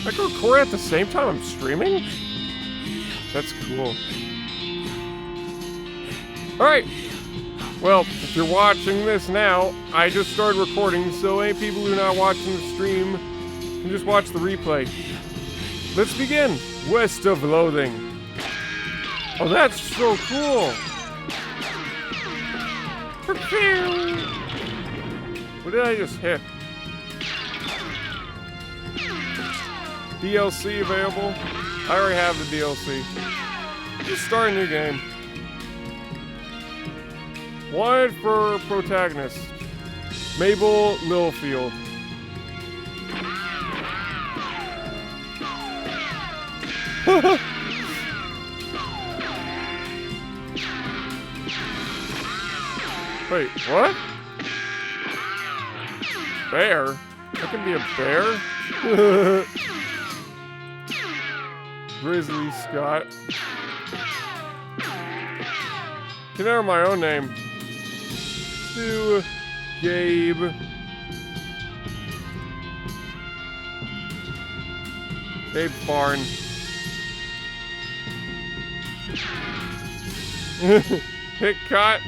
I can record at the same time I'm streaming? That's cool. Alright. Well, if you're watching this now, I just started recording, so any people who are not watching the stream can just watch the replay. Let's begin. West of Loathing. Oh, that's so cool. What did I just hit? DLC available? I already have the DLC. Just start a new game. Wanted for protagonist. Mabel Littlefield. Wait, what? Bear? That can be a bear? Grizzly Scott. Can enter my own name. Stu Gabe. Gabe Farn. Hickcott.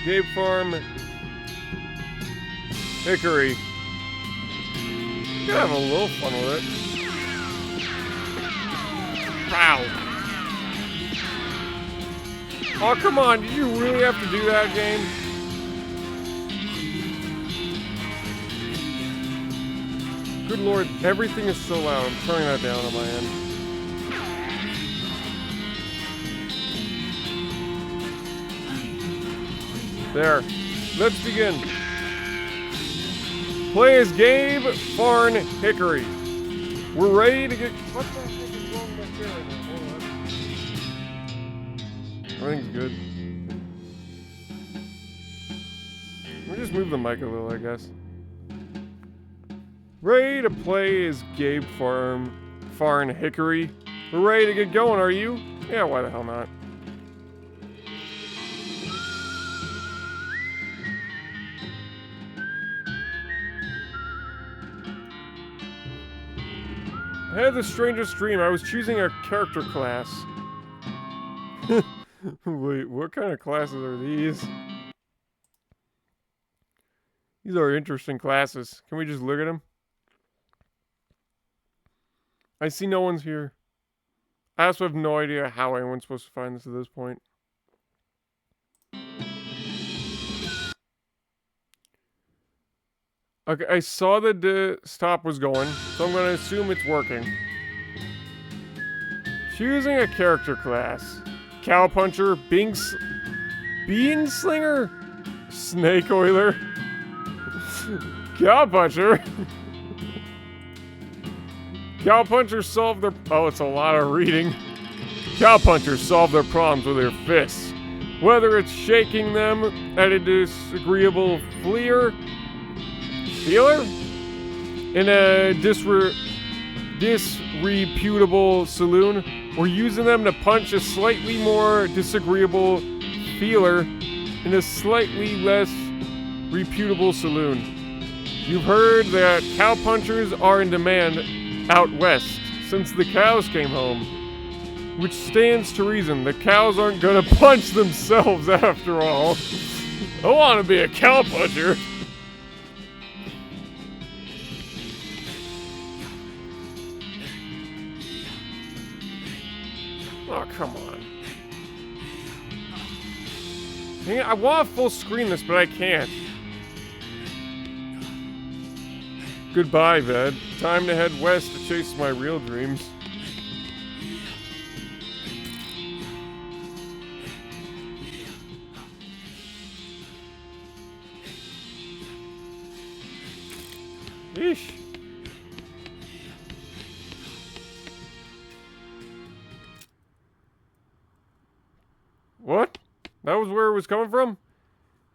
Gabe Farm. Hickory. Gonna have a little fun with it. Wow. Oh, come on. Did you really have to do that, game? Good lord, everything is so loud. I'm turning that down on my end. There. Let's begin. Play as Gabe Farn Hickory. We're ready to get... What the heck is wrong with my chair right now? Hold on. Everything's good. We'll just move the mic a little, I guess. Ready to play as Gabe Farn Hickory. We're ready to get going, are you? Yeah, why the hell not? I had the strangest dream. I was choosing a character class. Wait, what kind of classes are these? These are interesting classes. Can we just look at them? I see no one's here. I also have no idea how anyone's supposed to find this at this point. Okay, I saw that the stop was going, so I'm going to assume it's working. Choosing a character class. Cowpuncher, Bean Slinger, Snake Oiler, Cowpuncher. Cowpunchers solve their... Oh, it's a lot of reading. Cowpunchers solve their problems with their fists. Whether it's shaking them at a disagreeable feeler in a disreputable saloon, or using them to punch a slightly more disagreeable feeler in a slightly less reputable saloon. You've heard that cowpunchers are in demand out west since the cows came home, which stands to reason. The cows aren't gonna punch themselves after all. I want to be a cowpuncher. Oh, come on. Dang it, I want to full screen this, but I can't. Goodbye, Ved. Time to head west to chase my real dreams. Yeesh. What? That was where it was coming from?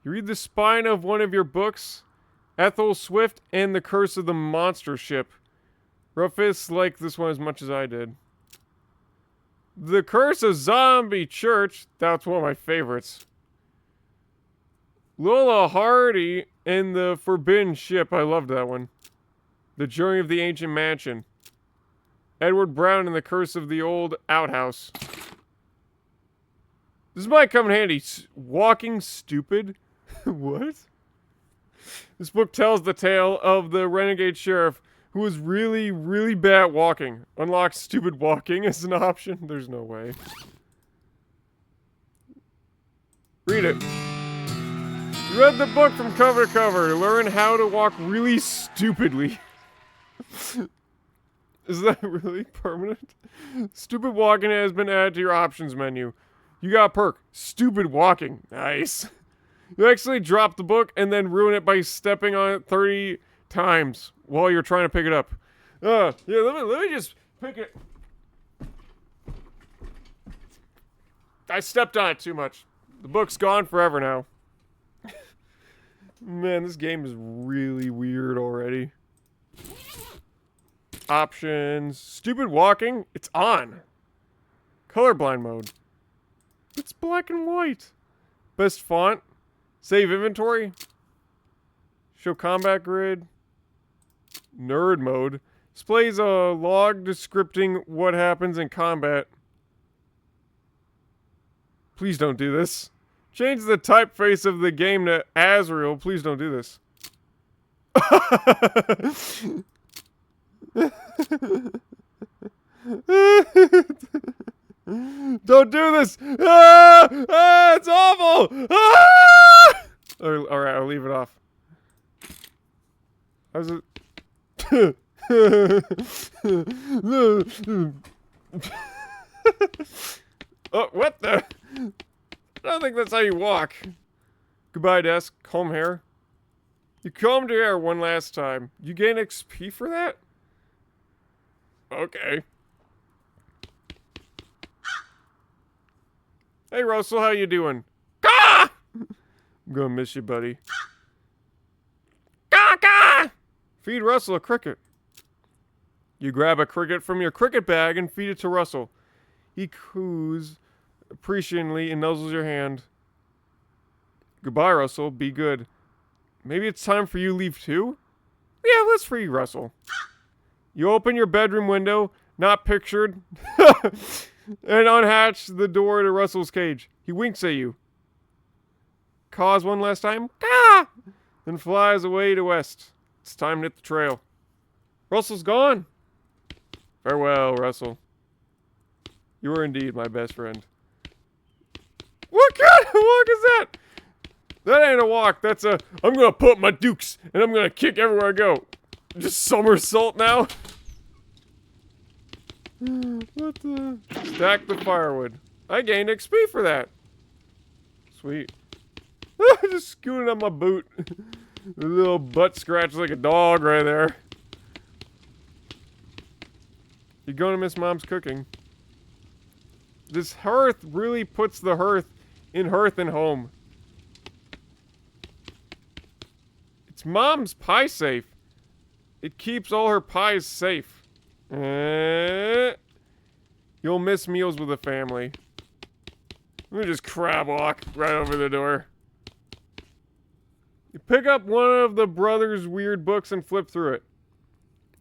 You read the spine of one of your books? Ethel Swift and the Curse of the Monster Ship. Rufus liked this one as much as I did. The Curse of Zombie Church. That's one of my favorites. Lola Hardy and the Forbidden Ship. I loved that one. The Journey of the Ancient Mansion. Edward Brown and the Curse of the Old Outhouse. This might come in handy. Walking Stupid? What? This book tells the tale of the renegade sheriff who was really, really bad at walking. Unlock stupid walking as an option? There's no way. Read it. You read the book from cover to cover. Learn how to walk really stupidly. Is that really permanent? Stupid walking has been added to your options menu. You got a perk. Stupid walking. Nice. You actually drop the book and then ruin it by stepping on it 30 times while you're trying to pick it up. Yeah, let me just pick it. I stepped on it too much. The book's gone forever now. Man, this game is really weird already. Options. Stupid walking. It's on. Colorblind mode. It's black and white. Best font. Save inventory. Show combat grid. Nerd mode. Displays a log descripting what happens in combat. Please don't do this. Change the typeface of the game to Azrael. Please don't do this. Don't do this! Ah! Ah! It's awful! Ah! Alright, I'll leave it off. How's it? Oh, what the? I don't think that's how you walk. Goodbye, desk. Comb hair. You combed your hair one last time. You gain XP for that? Okay. Hey, Russell, how you doing? Gah! I'm gonna miss you, buddy. Gah, gah! Feed Russell a cricket. You grab a cricket from your cricket bag and feed it to Russell. He coos appreciatingly and nuzzles your hand. Goodbye, Russell. Be good. Maybe it's time for you to leave too? Yeah, let's free Russell. You open your bedroom window, not pictured, and unhatch the door to Russell's cage. He winks at you. Caws one last time. Gah! Then flies away to west. It's time to hit the trail. Russell's gone. Farewell, Russell. You are indeed my best friend. What kind of walk is that? That ain't a walk. That's a, I'm gonna put up my dukes and I'm gonna kick everywhere I go. Just somersault now. What the? Stack the firewood. I gained XP for that. Sweet. Just scooting on my boot. A little butt scratch like a dog right there. You're gonna miss Mom's cooking. This hearth really puts the hearth and home. It's Mom's pie safe. It keeps all her pies safe. You'll miss meals with the family. Let me just crab walk right over the door. You pick up one of the brothers' weird books and flip through it.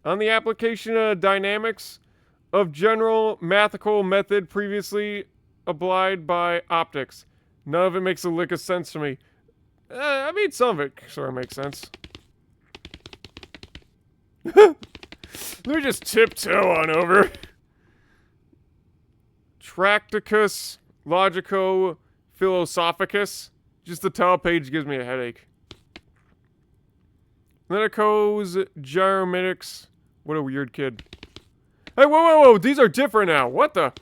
On the application of dynamics of general mathematical method previously applied by optics. None of it makes a lick of sense to me. I mean, some of it sort of makes sense. Let me just tiptoe on over. Tracticus Logico Philosophicus. Just the title page gives me a headache. Liticos Gyromitics. What a weird kid. Hey, whoa. These are different now. What the?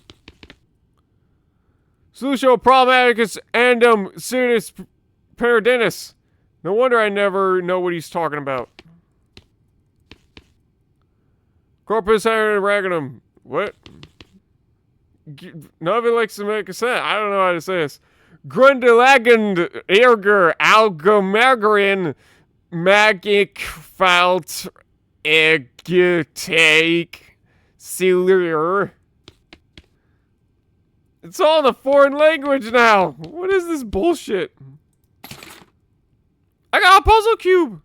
Solution Problematicus Andum Sinus Paradinus. No wonder I never know what he's talking about. Corpus Aragonum. What? None of it likes to make a sense. I don't know how to say this. Grundelagend Erger Algomagrian Magic Falt Egutake Celier. It's all in a foreign language now. What is this bullshit? I got a puzzle cube.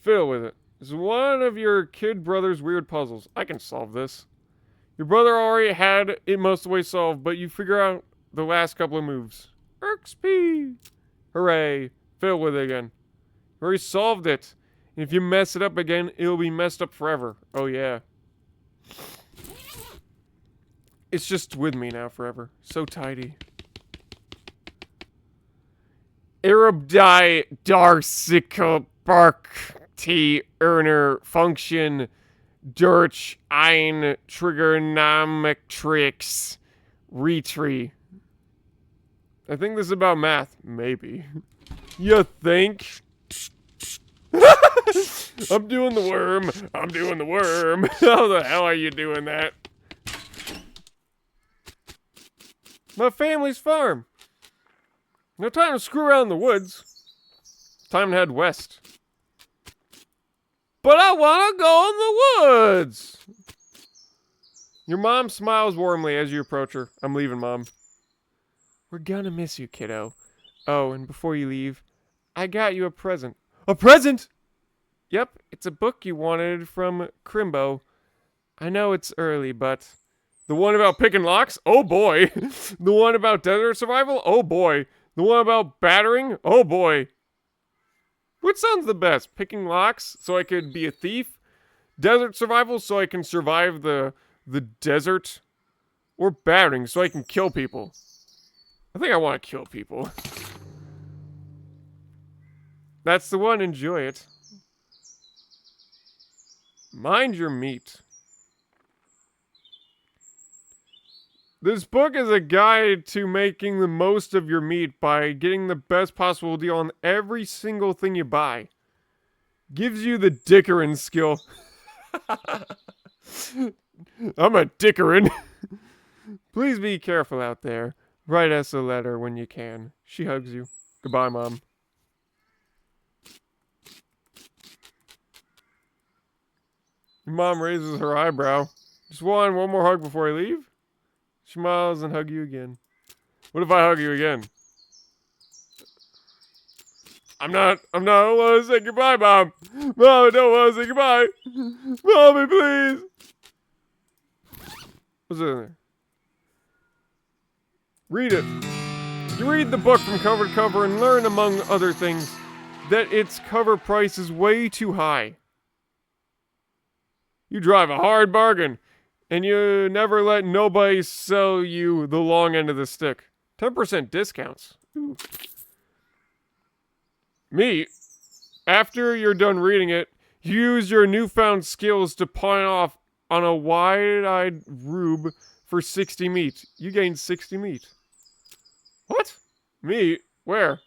Fiddle with it. It's one of your kid brother's weird puzzles. I can solve this. Your brother already had it most of the way solved, but you figure out the last couple of moves. XP! Hooray. Fail with it again. You already solved it. And if you mess it up again, it'll be messed up forever. Oh, yeah. It's just with me now forever. So tidy. Arabdi Darsical Bark T Earner Function Durch ein Trigonometrix Retree. I think this is about math. Maybe. You think? I'm doing the worm. I'm doing the worm. How the hell are you doing that? My family's farm. No time to screw around in the woods. Time to head west. But I want to go in the woods. Your mom smiles warmly as you approach her. I'm leaving, Mom. We're gonna miss you, kiddo. Oh, and before you leave, I got you a present. A present? Yep, it's a book you wanted from Crimbo. I know it's early, but... The one about picking locks? Oh boy. The one about desert survival? Oh boy. The one about battering? Oh boy. Which sounds the best? Picking locks so I could be a thief? Desert survival so I can survive the desert? Or battering so I can kill people? I think I want to kill people. That's the one. Enjoy it. Mind your meat. This book is a guide to making the most of your meat by getting the best possible deal on every single thing you buy. Gives you the dickerin skill. I'm a dickerin. Please be careful out there. Write us a letter when you can. She hugs you. Goodbye, Mom. Your mom raises her eyebrow. Just one more hug before I leave? She smiles and hugs you again. What if I hug you again? I don't want to say goodbye, Mom. Mom, I don't want to say goodbye. Mommy, please. What's in there? Read it. You read the book from cover to cover and learn, among other things, that its cover price is way too high. You drive a hard bargain, and you never let nobody sell you the long end of the stick. 10% discounts. Ooh. Me, after you're done reading it, use your newfound skills to pawn off on a wide-eyed rube for 60 meat. You gain 60 meat. What? Meat? Where?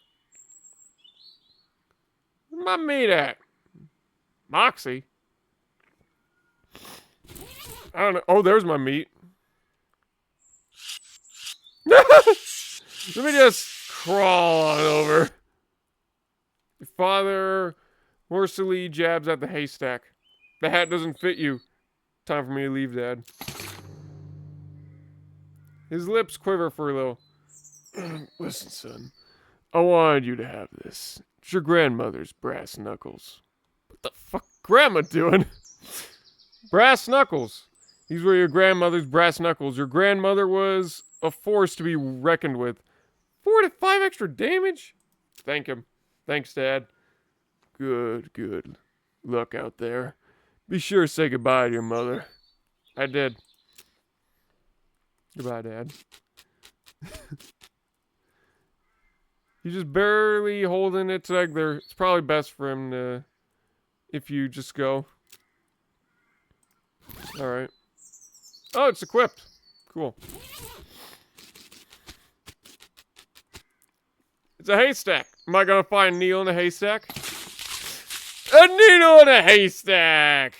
Where's my meat at? Moxie? I don't know. Oh, there's my meat. Let me just crawl on over. Your father morsely jabs at the haystack. The hat doesn't fit you. Time for me to leave, Dad. His lips quiver for a little. Listen, son. I wanted you to have this. It's your grandmother's brass knuckles. What the fuck Grandma doing? Brass knuckles. These were your grandmother's brass knuckles. Your grandmother was a force to be reckoned with. 4 to 5 extra damage? Thank him. Thanks, Dad. Good luck out there. Be sure to say goodbye to your mother. I did. Goodbye, Dad. He's just barely holding it together. It's probably best for him to, if you just go. Alright. Oh, it's equipped. Cool. It's a haystack. Am I gonna find a needle in a haystack? A needle in a haystack!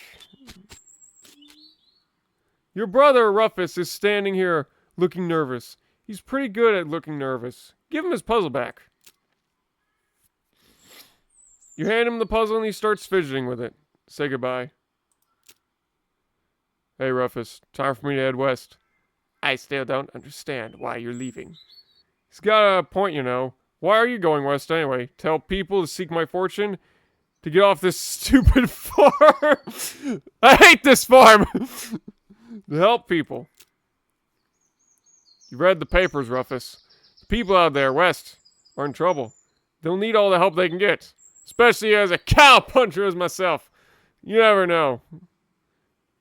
Your brother, Rufus, is standing here looking nervous. He's pretty good at looking nervous. Give him his puzzle back. You hand him the puzzle and he starts fidgeting with it. Say goodbye. Hey, Rufus. Time for me to head west. I still don't understand why you're leaving. He's got a point, you know. Why are you going west anyway? To help people to seek my fortune? to get off this stupid farm. I hate this farm. To help people. You read the papers, Rufus. The people out there west are in trouble. They'll need all the help they can get. Especially as a cow puncher as myself. You never know.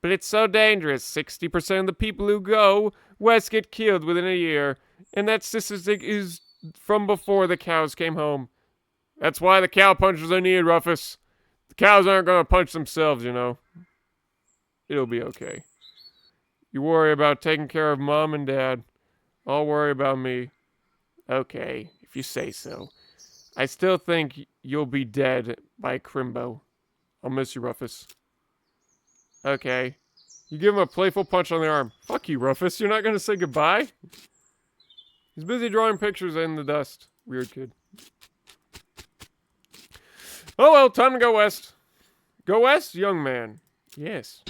But it's so dangerous. 60% of the people who go west get killed within a year. And that statistic is from before the cows came home. That's why the cow punchers are needed, Rufus. The cows aren't going to punch themselves, you know. It'll be okay. You worry about taking care of Mom and Dad. I'll worry about me. Okay, if you say so. I still think you'll be dead by Crimbo. I'll miss you, Rufus. Okay. You give him a playful punch on the arm. Fuck you, Rufus. You're not going to say goodbye? He's busy drawing pictures in the dust. Weird kid. Oh well, time to go west. Go west, young man. Yes.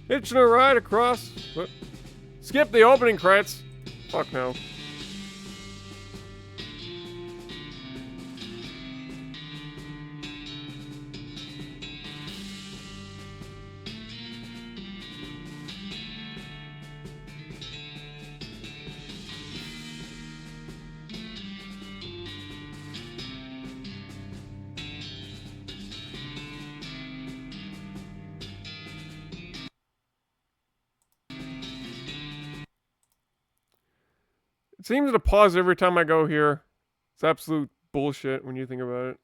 Hitching a ride across. What? Skip the opening credits. Fuck no. It seems to pause every time I go here. It's absolute bullshit when you think about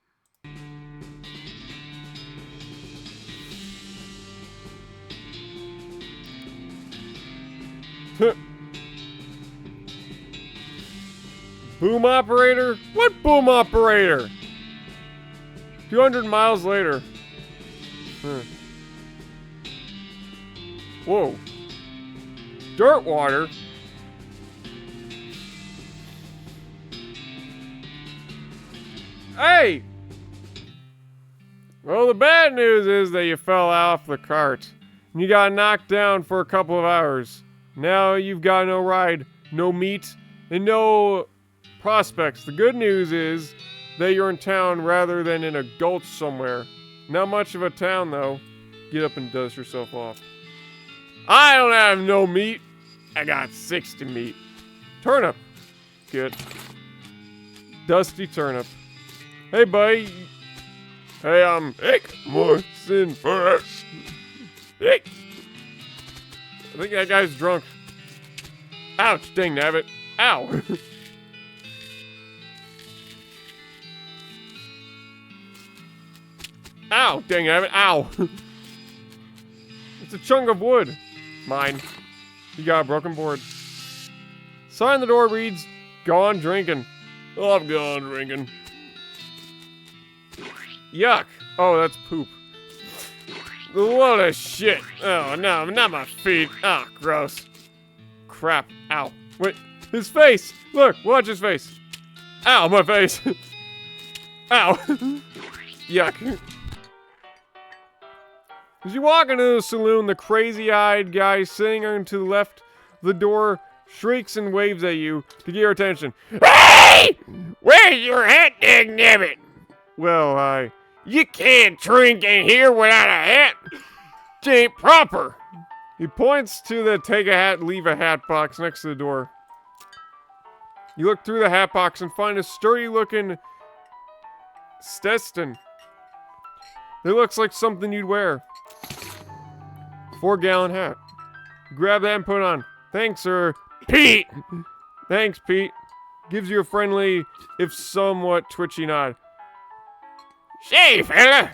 it. Boom operator? What boom operator? 200 miles later. Whoa. Dirt water? Hey! Well, the bad news is that you fell off the cart. And you got knocked down for a couple of hours. Now you've got no ride, no meat, and no prospects. The good news is that you're in town rather than in a gulch somewhere. Not much of a town, though. Get up and dust yourself off. I don't have no meat. I got 60 meat. Turnip. Good. Dusty turnip. Hey, buddy. Hey, I'm Morrison first. Hey. I think that guy's drunk. Ouch, dang nabbit. Ow. Ow, dang nabbit. Ow. It's a chunk of wood. Mine. You got a broken board. Sign on the door reads, "Gone drinking." Oh, I'm gone drinking. Yuck. Oh, that's poop. What a shit. Oh, no, not my feet. Oh, gross. Crap. Ow. Wait, his face. Look, watch his face. Ow, my face. Ow. Yuck. As you walk into the saloon, the crazy-eyed guy sitting to the left of the door shrieks and waves at you to get your attention. Hey! Where's your hat, dagnabbit? Well, you can't drink in here without a hat. It ain't proper. He points to the take a hat, leave a hat box next to the door. You look through the hat box and find a sturdy-looking Stetson. It looks like something you'd wear. 4-gallon hat. You grab that and put it on. Thanks, sir. Pete! Thanks, Pete. Gives you a friendly, if somewhat twitchy nod. Say, fella.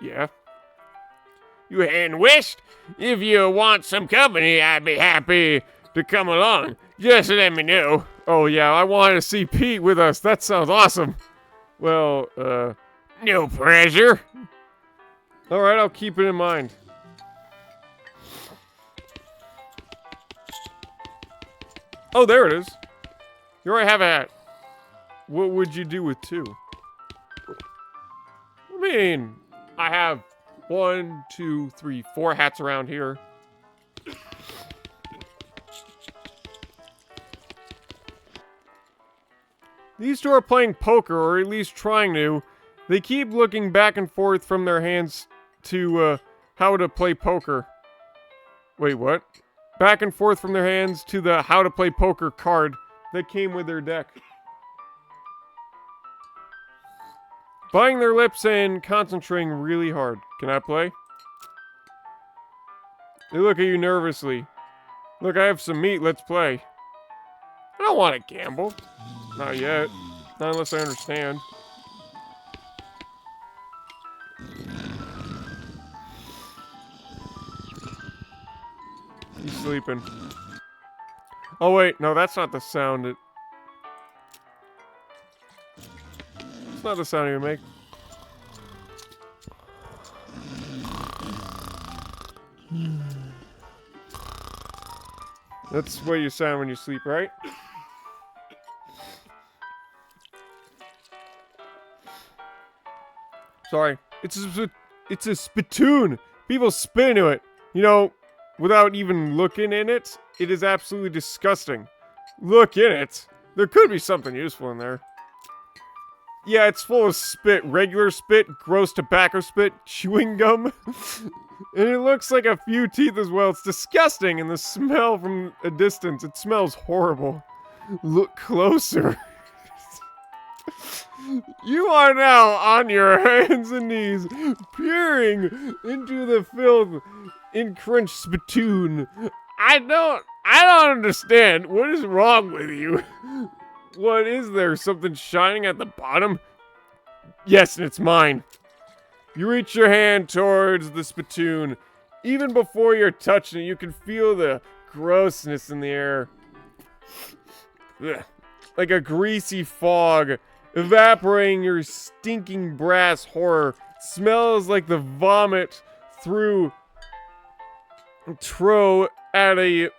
Yeah. You heading west? If you want some company, I'd be happy to come along. Just let me know. Oh, yeah, I wanted to see Pete with us. That sounds awesome. Well, no pressure. Alright, I'll keep it in mind. Oh, there it is. You already have a hat. What would you do with 2? I mean, I have 1, 2, 3, 4 hats around here. The These two are playing poker, or at least trying to. They keep looking back and forth from their hands to how to play poker. Wait, what? Back and forth from their hands to the how to play poker card that came with their deck. Biting their lips and concentrating really hard. Can I play? They look at you nervously. Look, I have some meat. Let's play. I don't want to gamble. Not yet. Not unless I understand. He's sleeping. Oh, wait. No, that's not the sound it... It's not the sound you make. That's what you sound when you sleep, right? Sorry. It's a spittoon. People spit into it. You know, without even looking in it, it is absolutely disgusting. Look in it. There could be something useful in there. Yeah, it's full of spit. Regular spit, gross tobacco spit, chewing gum. And it looks like a few teeth as well. It's disgusting, and the smell from a distance, it smells horrible. Look closer. You are now on your hands and knees, peering into the filth in crunch spittoon. I don't understand. What is wrong with you? What is there? Something shining at the bottom? Yes, and it's mine. You reach your hand towards the spittoon. Even before you're touching it, you can feel the grossness in the air. Ugh. Like a greasy fog, evaporating your stinking brass horror. Smells like the vomit through Tro at a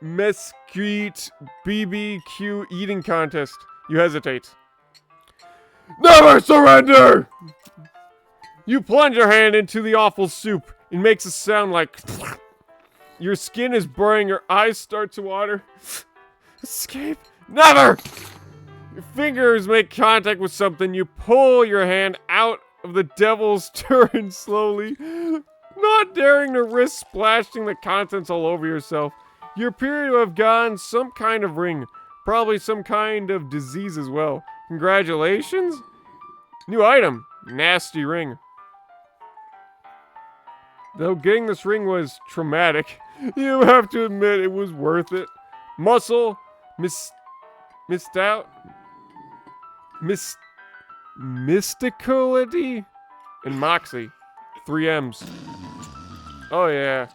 mesquite BBQ eating contest. You hesitate. Never surrender! You plunge your hand into the awful soup. It makes a sound like... Your skin is burning, your eyes start to water. Escape. Never! Your fingers make contact with something. You pull your hand out of the devil's turn slowly, not daring to risk splashing the contents all over yourself. You appear to have gotten some kind of ring. Probably some kind of disease as well. Congratulations? New item. Nasty ring. Though getting this ring was traumatic, you have to admit it was worth it. Muscle, mysticality, and moxie. 3 M's. Oh yeah.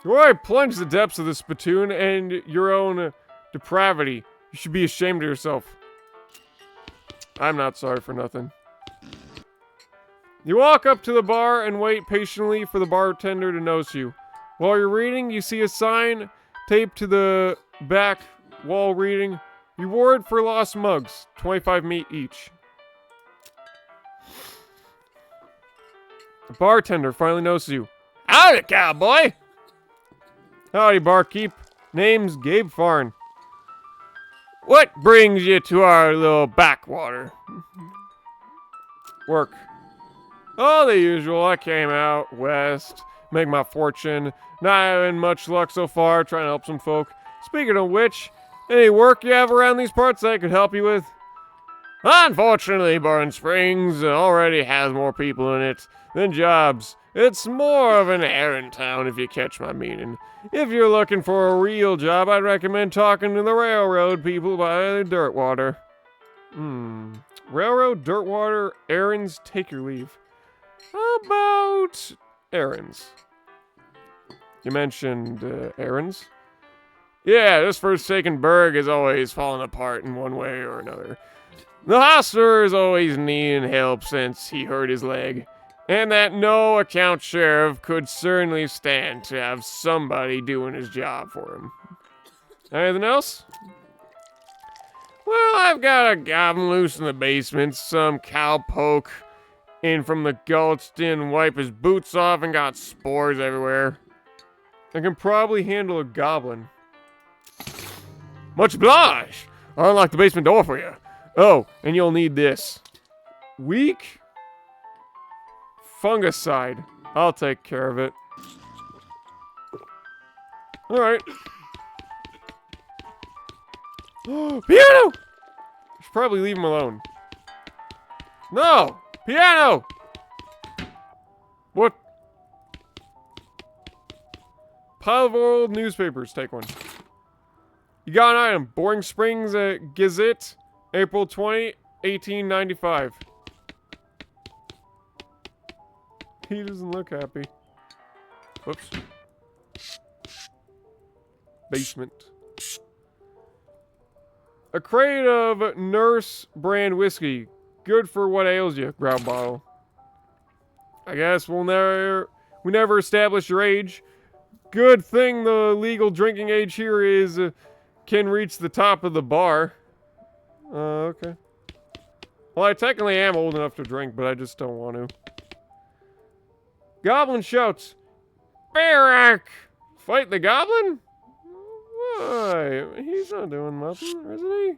Before I plunge the depths of the spittoon and your own depravity, you should be ashamed of yourself. I'm not sorry for nothing. You walk up to the bar and wait patiently for the bartender to notice you. While you're reading, you see a sign taped to the back wall reading, "Reward for lost mugs, 25 meat each." The bartender finally notices you. Howdy, cowboy! Howdy, barkeep. Name's Gabe Farn. What brings you to our little backwater? Work. Oh, the usual. I came out west, make my fortune. Not having much luck so far, trying to help some folk. Speaking of which, any work you have around these parts that I could help you with? Unfortunately, Barn Springs already has more people in it than jobs. It's more of an errand town, if you catch my meaning. If you're looking for a real job, I'd recommend talking to the railroad people by the Dirtwater. Railroad, Dirtwater, errands, take your leave. How about errands? You mentioned errands? Yeah, this Forsaken Burg is always falling apart in one way or another. The hostler is always needing help since he hurt his leg. And that no-account sheriff could certainly stand to have somebody doing his job for him. Anything else? Well, I've got a goblin loose in the basement, some cowpoke in from the gulch didn't wipe his boots off and got spores everywhere. I can probably handle a goblin. Much obliged. I'll unlock the basement door for you. Oh, and you'll need this. Weak fungicide. I'll take care of it. Alright. Piano! Should probably leave him alone. No! Piano! What? Pile of old newspapers. Take one. You got an item. Boring Springs Gazette, April 20, 1895. He doesn't look happy. Whoops. Basement. A crate of Nurse brand whiskey. Good for what ails you, growled Bottle. I guess we never established your age. Good thing the legal drinking age here is can reach the top of the bar. Okay. Well, I technically am old enough to drink, but I just don't want to. Goblin shouts, Barak! Fight the goblin? Why? He's not doing nothing, isn't he?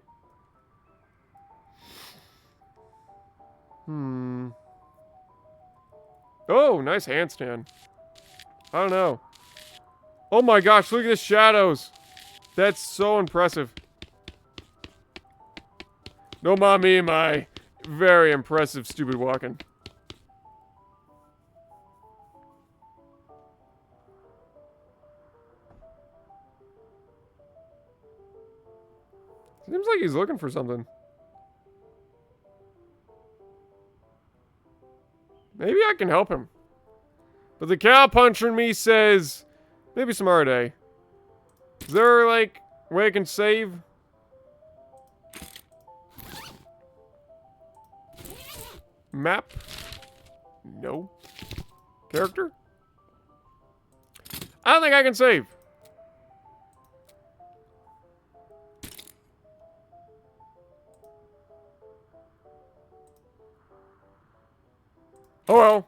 Oh, nice handstand. I don't know. Oh my gosh, look at the shadows. That's so impressive. Don't mind me and my very impressive stupid walking. Seems like he's looking for something. Maybe I can help him. But the cowpuncher in me says, maybe some other day. Is there, like, a way I can save? Map? No. Character? I don't think I can save. Oh well.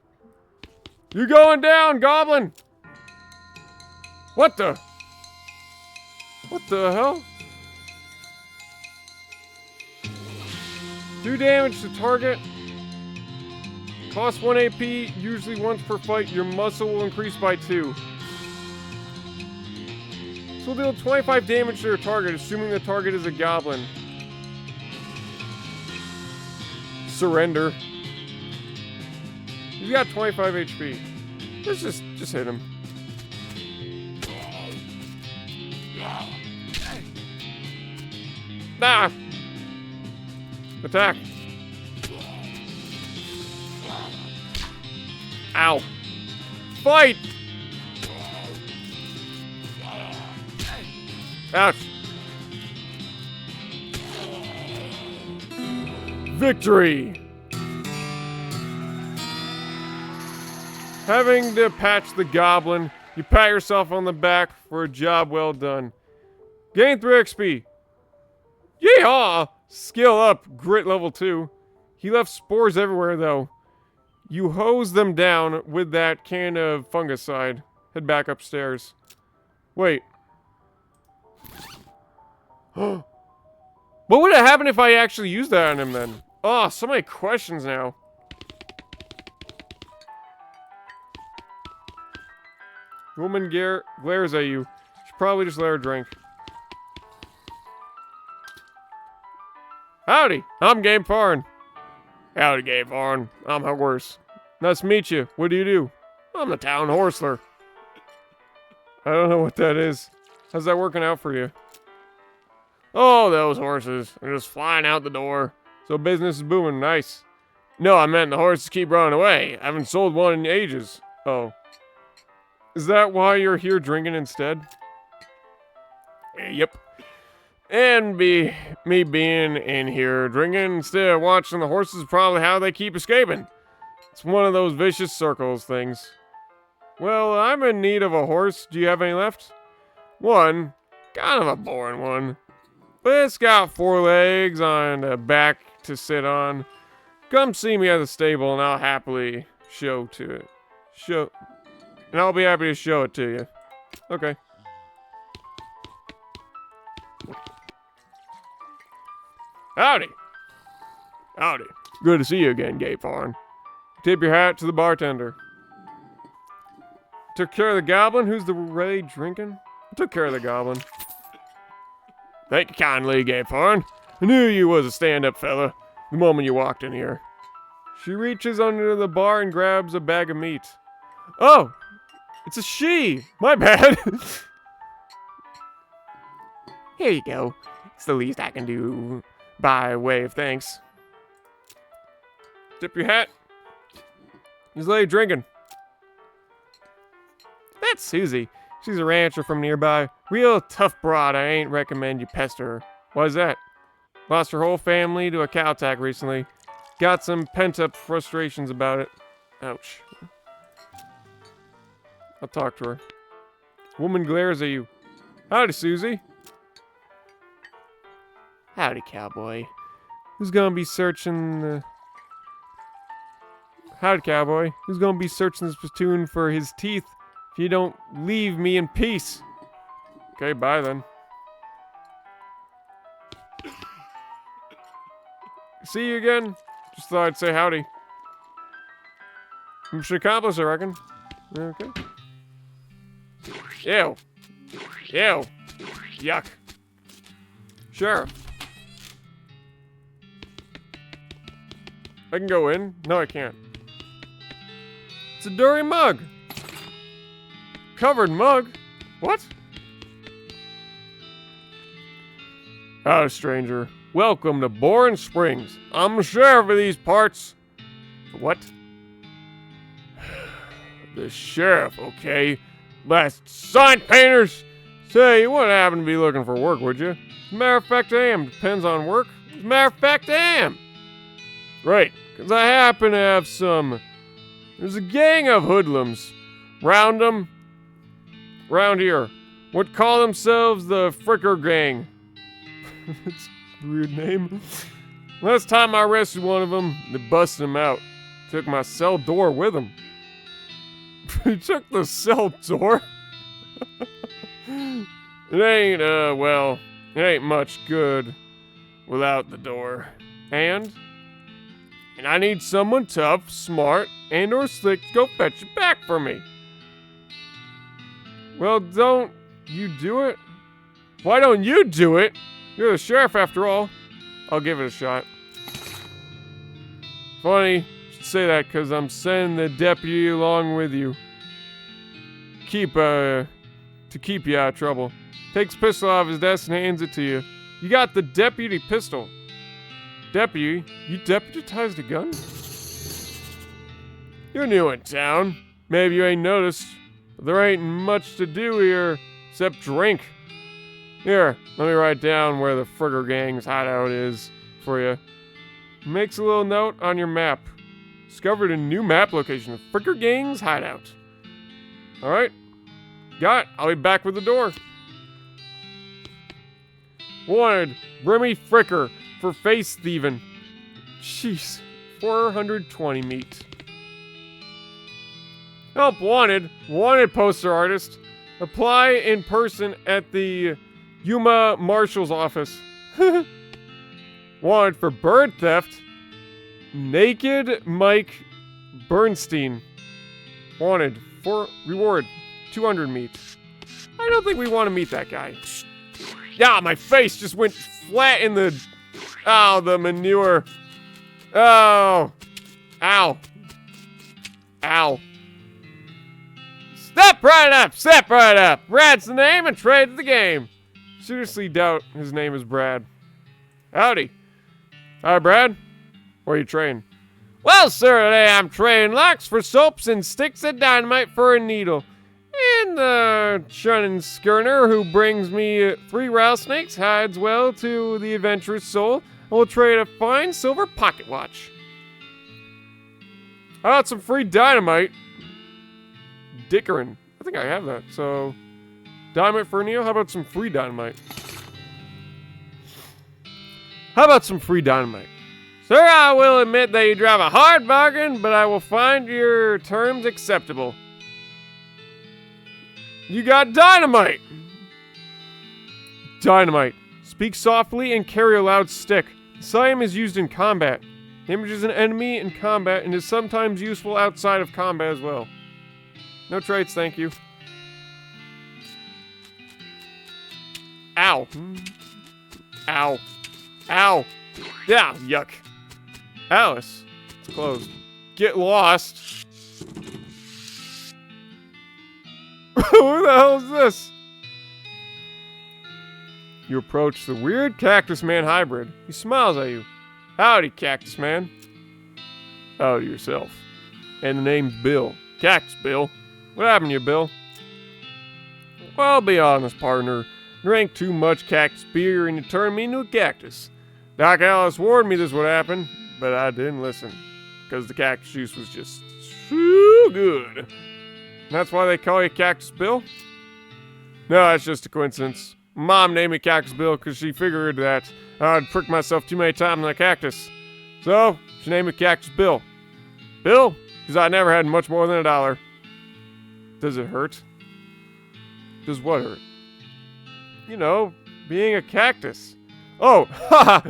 You going down, goblin? What the? What the hell? 2 damage to target. Cost 1 AP, usually once per fight. Your muscle will increase by 2. This will deal 25 damage to your target, assuming the target is a goblin. Surrender. He's got 25 HP. Let's just hit him. Ah! Attack. Ow. Fight! Ouch. Victory! Having to patch the goblin, you pat yourself on the back for a job well done. Gain 3 XP. Yeehaw! Skill up, grit level 2. He left spores everywhere though. You hose them down with that can of fungicide. Head back upstairs. Wait. What would have happened if I actually used that on him then? Oh, so many questions now. Woman glares at you. Should probably just let her drink. Howdy, I'm Gabe Farn. Howdy, Gabe Farn. I'm a horse. Nice to meet you. What do you do? I'm the town horseler. I don't know what that is. How's that working out for you? Oh, those horses. They're just flying out the door. So business is booming. Nice. No, I meant the horses keep running away. I haven't sold one in ages. Oh. Is that why you're here drinking instead? Yep. And me being in here drinking instead of watching the horses is probably how they keep escaping. It's one of those vicious circles things. Well, I'm in need of a horse. Do you have any left? One. Kind of a boring one. But it's got 4 legs and a back to sit on. Come see me at the stable and I'll happily and I'll be happy to show it to you. Okay. Howdy. Howdy. Good to see you again, Gay Fawn. Tip your hat to the bartender. Took care of the goblin. Who's the Ray drinking? I took care of the goblin. Thank you kindly, Gay Fawn. I knew you was a stand-up fella the moment you walked in here. She reaches under the bar and grabs a bag of meat. Oh! It's a she! My bad! Here you go. It's the least I can do by way of thanks. Tip your hat. This lady drinking. That's Susie. She's a rancher from nearby. Real tough broad. I ain't recommend you pester her. Why's that? Lost her whole family to a cow attack recently. Got some pent-up frustrations about it. Ouch. I'll talk to her. Woman glares at you. Howdy, Susie. Howdy, cowboy. Who's gonna be searching the... Howdy, cowboy. Who's gonna be searching this platoon for his teeth if you don't leave me in peace? Okay, bye then. See you again. Just thought I'd say howdy. Mission accomplished, I reckon. Okay. Ew. Ew. Yuck. Sheriff. I can go in? No, I can't. It's a dirty mug. Covered mug? What? Hello, stranger. Welcome to Bourne Springs. I'm the sheriff of these parts. What? The sheriff, okay. Last sign painters. Say, you wouldn't happen to be looking for work, would you? As a matter of fact, I am. Depends on work. As a matter of fact, I am. Right, because I happen to have some... There's a gang of hoodlums. Round here. Would call themselves the Fricker Gang. That's a weird name. Last time I arrested one of them, they busted him out. Took my cell door with him. He took the cell door? It ain't much good without the door. And I need someone tough, smart, and or slick to go fetch it back for me. Well, don't you do it? Why don't you do it? You're the sheriff after all. I'll give it a shot. Funny you should say that because I'm sending the deputy along with you. To keep you out of trouble. Takes pistol out of his desk and hands it to you. You got the deputy pistol. Deputy? You deputized a gun? You're new in town. Maybe you ain't noticed. But there ain't much to do here except drink. Here, let me write down where the Fricker Gang's hideout is for you. Makes a little note on your map. Discovered a new map location. Fricker Gang's hideout. Alright. Got it. I'll be back with the door. Wanted, Brimmy Fricker for face thieving. Jeez. 420 meat. Help wanted. Wanted poster artist. Apply in person at the Yuma Marshal's office. Wanted for bird theft. Naked Mike Bernstein. Wanted for reward 200 meat. I don't think we want to meet that guy. Yeah, my face just went flat in the... Oh, the manure. Oh. Ow. Ow. Step right up! Step right up! Brad's the name and trade's the game. Seriously doubt his name is Brad. Howdy. Hi, Brad. Where are you trading? Well, sir, today I'm trading locks for soaps and sticks of dynamite for a needle. And the shunning skirner who brings me 3 rattlesnakes hides well to the adventurous soul. I will trade a fine silver pocket watch. How about some free dynamite? Dickerin. I think I have that. So, dynamite for a needle? How about some free dynamite? How about some free dynamite? Sir, I will admit that you drive a hard bargain, but I will find your terms acceptable. You got dynamite! Dynamite. Speak softly and carry a loud stick. Siam is used in combat. Damages an enemy in combat and is sometimes useful outside of combat as well. No traits, thank you. Ow. Ow. Ow. Yeah, yuck. Alice. It's closed. Get lost. Who the hell is this? You approach the weird Cactus Man hybrid. He smiles at you. Howdy, Cactus Man. Howdy yourself. And the name's Bill. Cactus Bill. What happened to you, Bill? Well, I'll be honest, partner. Drank too much cactus beer and you turned me into a cactus. Doc Alice warned me this would happen, but I didn't listen. Because the cactus juice was just so good. And that's why they call you Cactus Bill? No, that's just a coincidence. Mom named me Cactus Bill because she figured that I'd pricked myself too many times on a cactus. So, she named me Cactus Bill. Bill? Because I never had much more than $1. Does it hurt? Does what hurt? You know, being a cactus. Oh, haha!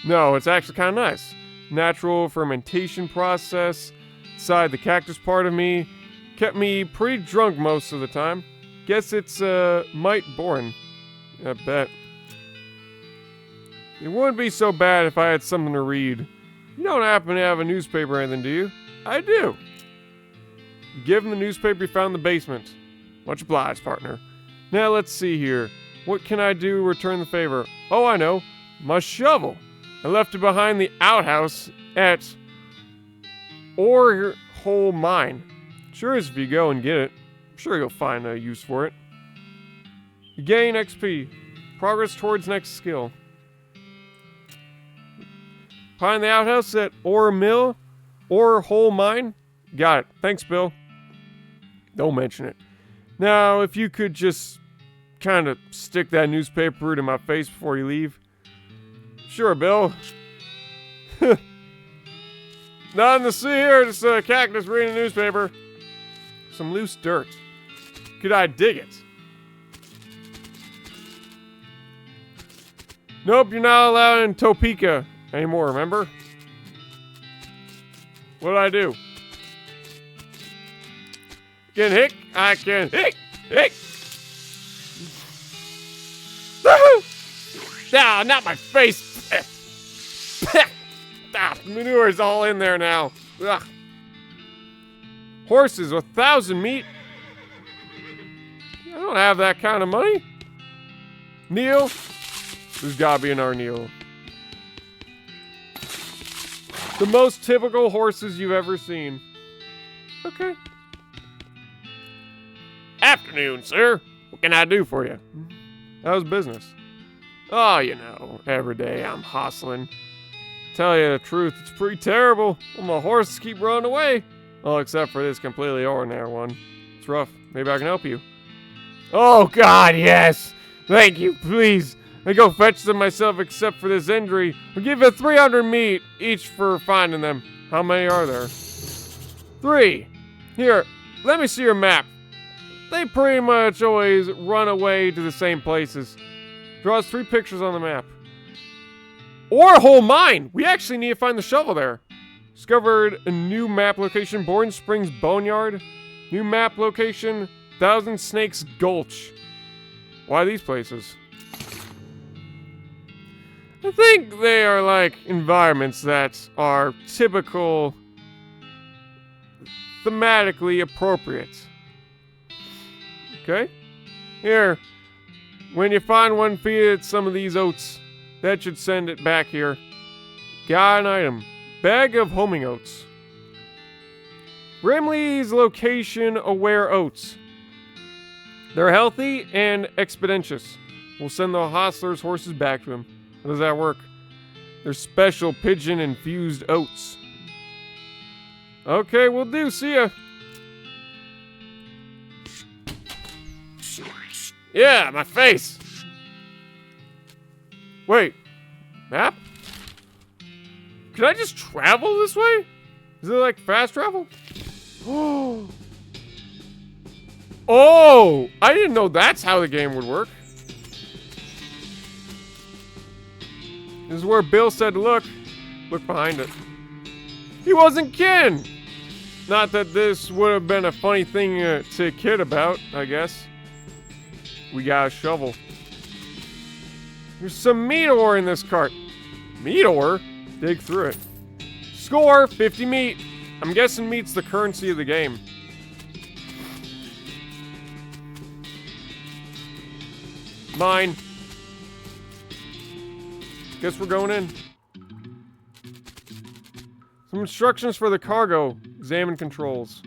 No, it's actually kind of nice. Natural fermentation process inside the cactus part of me kept me pretty drunk most of the time. Guess it's, might boring. I bet. It wouldn't be so bad if I had something to read. You don't happen to have a newspaper or anything, do you? I do. You give him the newspaper you found in the basement. Much obliged, partner. Now let's see here. What can I do to return the favor? Oh, I know. My shovel. I left it behind the outhouse at Ore Hole Mine. Sure is if you go and get it. I'm sure you'll find a use for it. You gain XP. Progress towards next skill. Behind the outhouse at Ore Mill. Ore Hole Mine. Got it. Thanks, Bill. Don't mention it. Now, if you could just kind of stick that newspaper to my face before you leave. Sure, Bill. Nothing to see here, just a cactus reading a newspaper. Some loose dirt. Could I dig it? Nope, you're not allowed in Topeka anymore, remember? What'd I do? Can hick? I can hick! Hick! Ah, not my face! Manure's all in there now. Ugh. Horses, 1,000 meat? I don't have that kind of money. Neil? There's gotta be another Neil. The most typical horses you've ever seen. Okay. Afternoon, sir. What can I do for you? How's business? Oh, you know, every day I'm hustling. Tell you the truth, it's pretty terrible. Well, my horses keep running away. Well, except for this completely ordinary one. It's rough. Maybe I can help you. Oh, God, yes. Thank you, please. I go fetch them myself except for this injury. I'll give you 300 meat each for finding them. How many are there? 3. Here, let me see your map. They pretty much always run away to the same places. Draws 3 pictures on the map. Or a whole mine! We actually need to find the shovel there. Discovered a new map location, Bourne Springs Boneyard. New map location, Thousand Snakes Gulch. Why these places? I think they are like environments that are typical, thematically appropriate. Okay? Here, when you find one, feed it some of these oats. That should send it back here. Got an item. Bag of homing oats. Brimley's location-aware oats. They're healthy and expeditious. We'll send the hostler's horses back to him. How does that work? They're special pigeon-infused oats. Okay, we'll do. See ya. Yeah, my face. Wait. Map? Can I just travel this way? Is it like fast travel? Oh! I didn't know that's how the game would work. This is where Bill said to look. Look behind it. He wasn't kidding! Not that this would have been a funny thing to kid about, I guess. We got a shovel. There's some meat ore in this cart. Meat ore? Dig through it. Score! 50 meat. I'm guessing meat's the currency of the game. Mine. Guess we're going in. Some instructions for the cargo. Examine controls.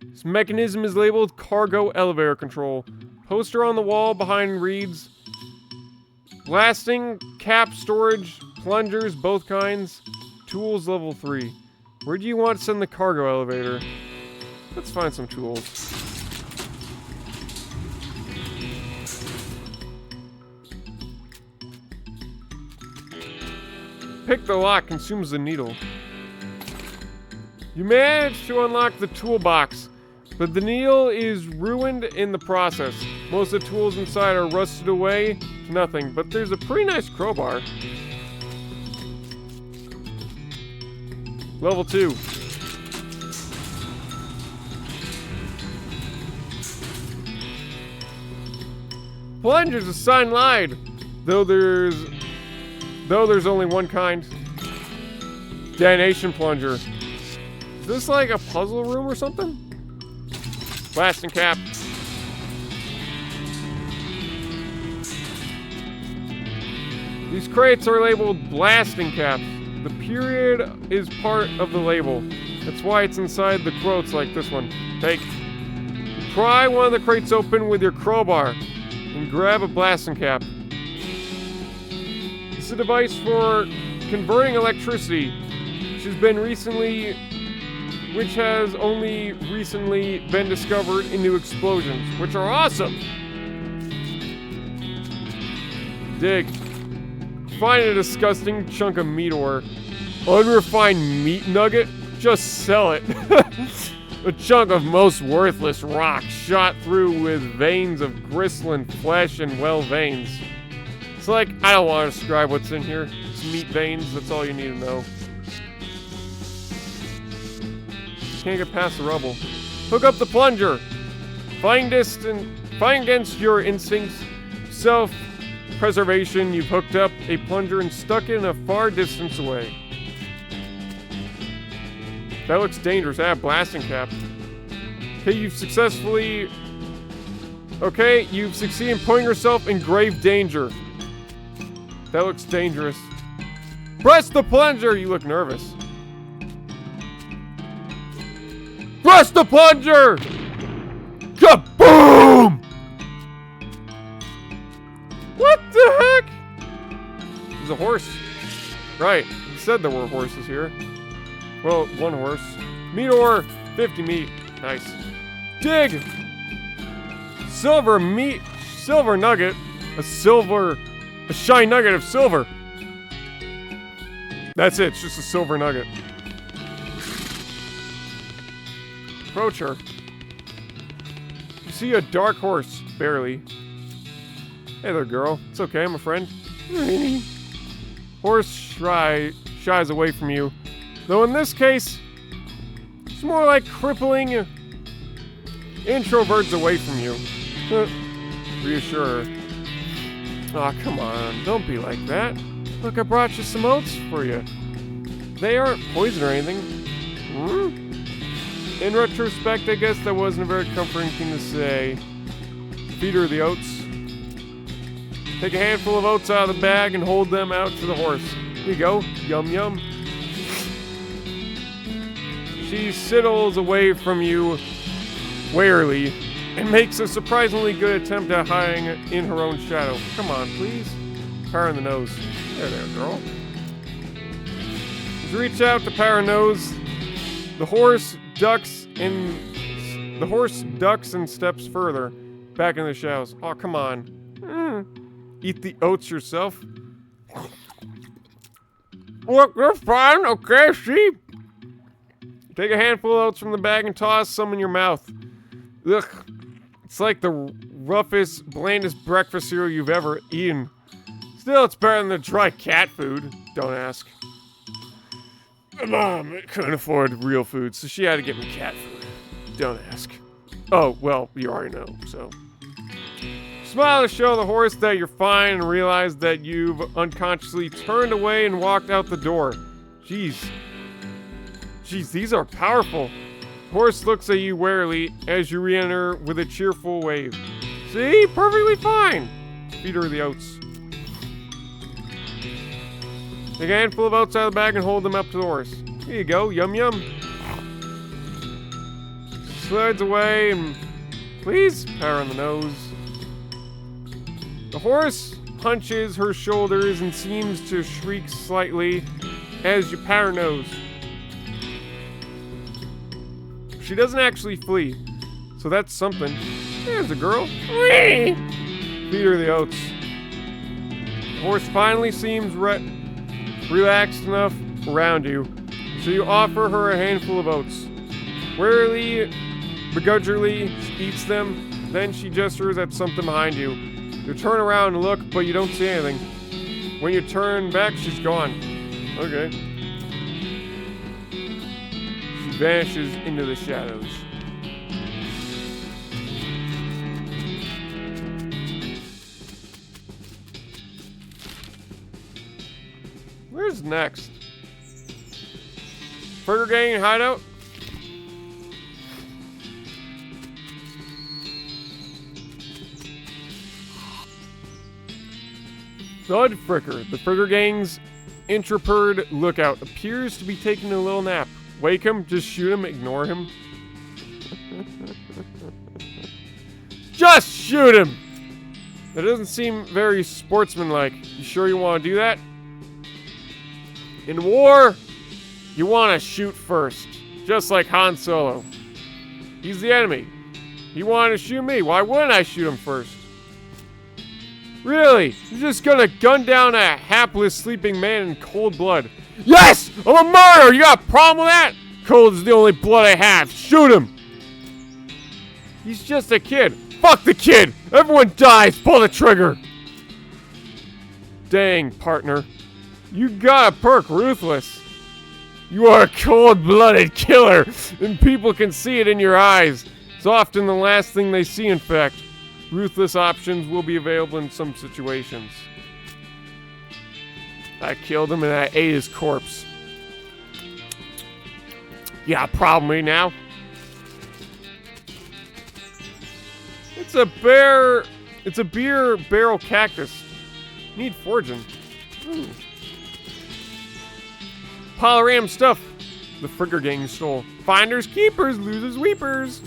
This mechanism is labeled cargo elevator control. Poster on the wall behind reads blasting, cap storage, plungers, both kinds. Tools level 3. Where do you want to send the cargo elevator? Let's find some tools. Pick the lock, consumes the needle. You managed to unlock the toolbox, but the needle is ruined in the process. Most of the tools inside are rusted away to nothing, but there's a pretty nice crowbar. Level 2. Plunger's a sign lied, though there's only one kind. Damnation plunger. Is this like a puzzle room or something? Blasting cap. These crates are labeled blasting caps. The period is part of the label. That's why it's inside the quotes like this one. Take. Pry one of the crates open with your crowbar and grab a blasting cap. It's a device for converting electricity, which has only recently been discovered into explosions, which are awesome. Dig. Find a disgusting chunk of meat ore. Unrefined meat nugget? Just sell it. A chunk of most worthless rock shot through with veins of gristling flesh and well veins. It's like, I don't want to describe what's in here. It's meat veins, that's all you need to know. Can't get past the rubble. Hook up the plunger. Find against your instincts. Self-preservation, you've hooked up a plunger and stuck it in a far distance away. That looks dangerous. I have blasting cap. Okay, you've succeeded in putting yourself in grave danger. That looks dangerous. Press the plunger! You look nervous. Press the plunger! Kaboom! What the heck? There's a horse. Right, you said there were horses here. Well, one horse. Meat ore, 50 meat. Nice. Dig! Silver nugget. A shiny nugget of silver. That's it, it's just a silver nugget. Approach her. You see a dark horse, barely. Hey there, girl. It's okay, I'm a friend. Horse shies away from you. Though in this case, it's more like crippling introverts away from you. Reassure her. Aw, come on. Don't be like that. Look, I brought you some oats for you. They aren't poison or anything. In retrospect, I guess that wasn't a very comforting thing to say. Feed her the oats. Take a handful of oats out of the bag and hold them out to the horse. Here you go. Yum, yum. She sidles away from you warily and makes a surprisingly good attempt at hiding in her own shadow. Come on, please. Power in the nose. There, girl. As you reach out to power nose, the horse ducks and steps further back into the shadows. Oh, come on. Eat the oats yourself. Look, they're fine, okay, sheep. Take a handful of oats from the bag and toss some in your mouth. Ugh. It's like the roughest, blandest breakfast cereal you've ever eaten. Still, it's better than the dry cat food. Don't ask. My mom couldn't afford real food, so she had to get me cat food. Don't ask. Oh, well, you already know, so. Smile to show the horse that you're fine and realize that you've unconsciously turned away and walked out the door. Jeez, these are powerful. Horse looks at you warily as you re-enter with a cheerful wave. See? Perfectly fine. Feed her the oats. Take a handful of oats out of the bag and hold them up to the horse. Here you go. Yum yum. Slides away and please pat her on the nose. The horse hunches her shoulders and seems to shriek slightly as you pat her nose. She doesn't actually flee, so that's something. There's a girl. Whee! Feed her the oats. The horse finally seems relaxed enough around you, so you offer her a handful of oats. Warily, begrudgingly, she eats them, then she gestures at something behind you. You turn around and look, but you don't see anything. When you turn back, she's gone. Okay. She vanishes into the shadows. Where's next? Burger Gang hideout? Thud Fricker, the Fricker Gang's intrepid lookout, appears to be taking a little nap. Wake him, just shoot him, ignore him. Just shoot him! That doesn't seem very sportsmanlike. You sure you want to do that? In war, you want to shoot first. Just like Han Solo. He's the enemy. He wanted to shoot me. Why wouldn't I shoot him first? Really? You're just gonna gun down a hapless sleeping man in cold blood? Yes! I'm a murderer! You got a problem with that? Cold is the only blood I have. Shoot him! He's just a kid. Fuck the kid! Everyone dies! Pull the trigger! Dang, partner. You got a perk, Ruthless. You are a cold-blooded killer, and people can see it in your eyes. It's often the last thing they see, in fact. Ruthless options will be available in some situations. I killed him and I ate his corpse. You got a problem with me now? It's a beer barrel cactus. Need foraging. Pile of random stuff. The Fricker Gang stole. Finders, keepers, losers, weepers.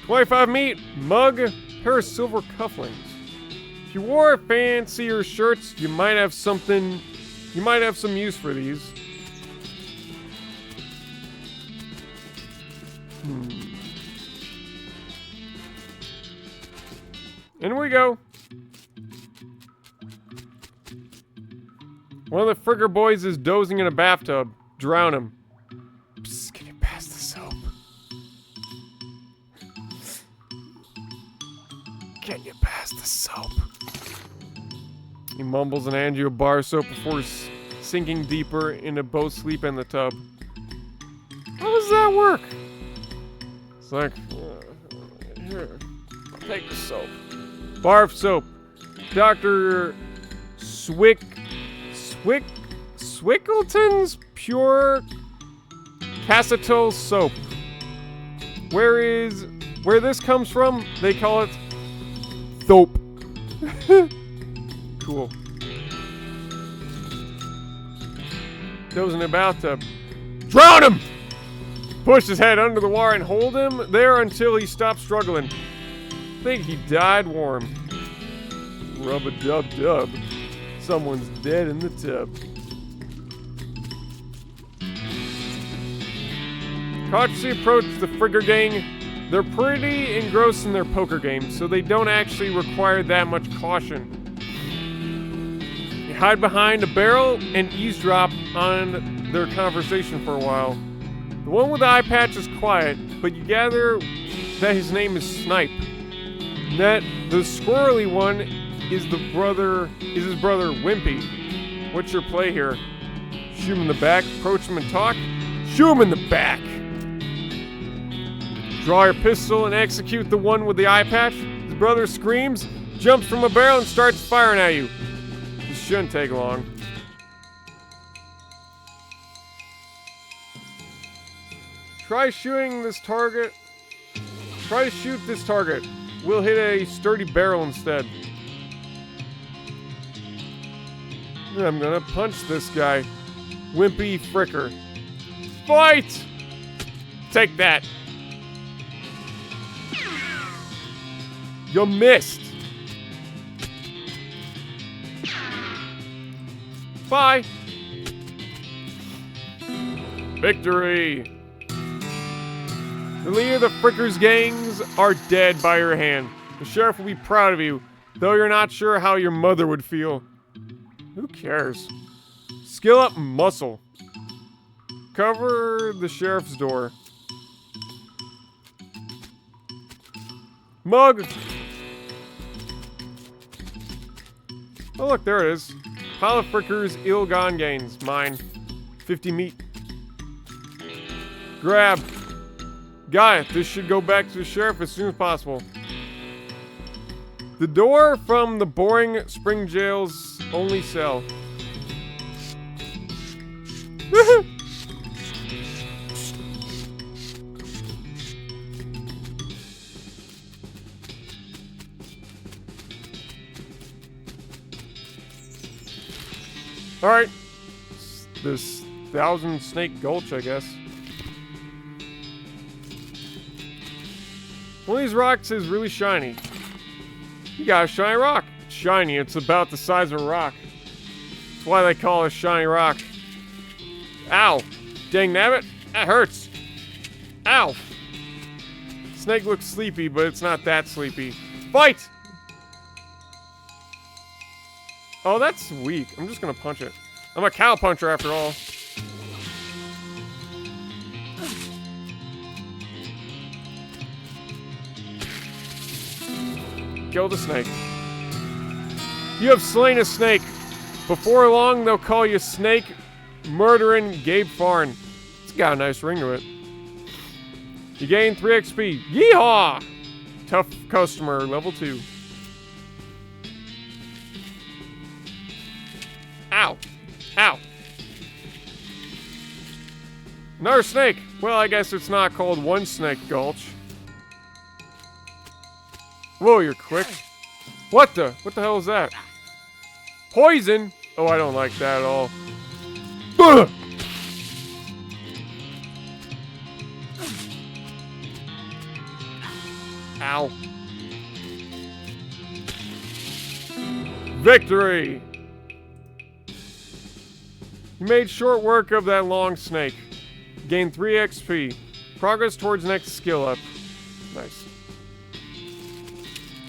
25 meat, mug, pair of silver cufflinks. If you wore fancier shirts, you might have some use for these. In we go. One of the Fricker boys is dozing in a bathtub. Drown him. Psst, can you pass the soap? Can you pass the soap? He mumbles and hands you a bar of soap before sinking deeper into both sleep and the tub. How does that work? It's like, here, take the soap. Bar of soap. Dr. Swickleton's Pure Cassetole Soap. Where this comes from, they call it soap. Cool. Dozing about to drown him! Push his head under the water and hold him there until he stops struggling. Think he died warm. Rub-a-dub-dub. Someone's dead in the tub. Cautiously approach the Fricker Gang. They're pretty engrossed in their poker game, so they don't actually require that much caution. You hide behind a barrel and eavesdrop on their conversation for a while. The one with the eye patch is quiet, but you gather that his name is Snipe. That the squirrely one is his brother Wimpy. What's your play here? Shoot him in the back, approach him and talk. Shoot him in the back! Draw your pistol and execute the one with the eye patch. His brother screams, jumps from a barrel and starts firing at you. This shouldn't take long. Try shooting this target. Try to shoot this target. We'll hit a sturdy barrel instead. I'm gonna punch this guy. Wimpy fricker. Fight! Take that. You missed. Bye. Victory. The leader of the Frickers gangs are dead by your hand. The sheriff will be proud of you, though you're not sure how your mother would feel. Who cares? Skill up muscle. Cover the sheriff's door. Mug! Oh look, there it is. Pile of Frickers ill-gone gains. Mine. 50 meat. Grab. Got it. This should go back to the sheriff as soon as possible. The door from the boring spring jail's only cell. Woohoo! Alright. This 1,000 Snake Gulch, I guess. One of these rocks is really shiny. You got a shiny rock. It's shiny. It's about the size of a rock. That's why they call it a shiny rock. Ow. Dang nabbit. That hurts. Ow. Snake looks sleepy, but it's not that sleepy. Fight! Oh, that's weak. I'm just gonna punch it. I'm a cow puncher after all. Kill the snake. You have slain a snake. Before long, they'll call you Snake Murdering Gabe Farn. It's got a nice ring to it. You gain 3 XP. Yeehaw! Tough customer, level 2. Ow. Ow. Another snake. Well, I guess it's not called One Snake Gulch. Whoa, you're quick. What the hell is that? Poison? Oh, I don't like that at all. Ugh! Ow. Victory! You made short work of that long snake. Gain 3 XP. Progress towards next skill up. Nice.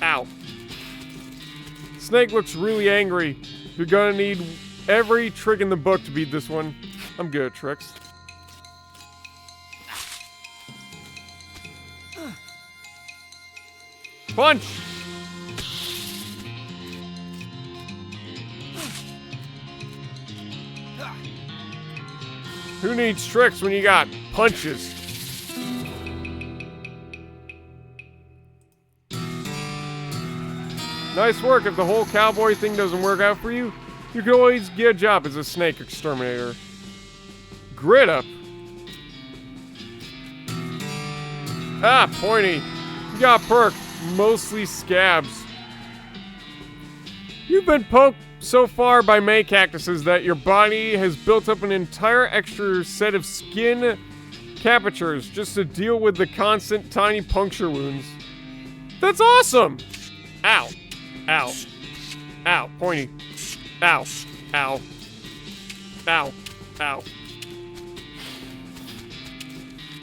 Ow. Snake looks really angry. You're gonna need every trick in the book to beat this one. I'm good at tricks. Punch! Who needs tricks when you got punches? Nice work. If the whole cowboy thing doesn't work out for you, you can always get a job as a snake exterminator. Grit up. Ah, pointy. You got a perk. Mostly scabs. You've been poked so far by May cactuses that your body has built up an entire extra set of skin capatures just to deal with the constant tiny puncture wounds. That's awesome! Ow. Ow. Ow. Pointy. Ow. Ow. Ow. Ow.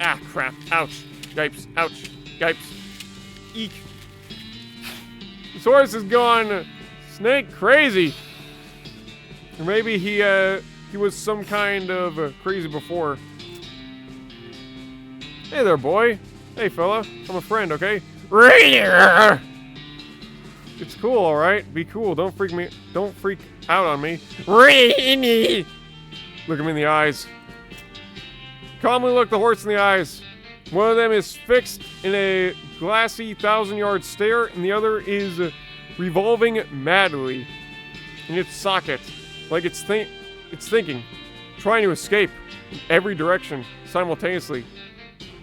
Ah, crap. Ouch. Yipes. Ouch. Yipes. Eek. This horse is going snake crazy. Or maybe he was some kind of crazy before. Hey there, boy. Hey, fella. I'm a friend, okay? It's cool, alright? Be cool. Don't freak out on me. Rainy! Look him in the eyes. Calmly look the horse in the eyes. One of them is fixed in a glassy 1,000-yard stare, and the other is revolving madly in its socket, like it's thinking, trying to escape in every direction simultaneously.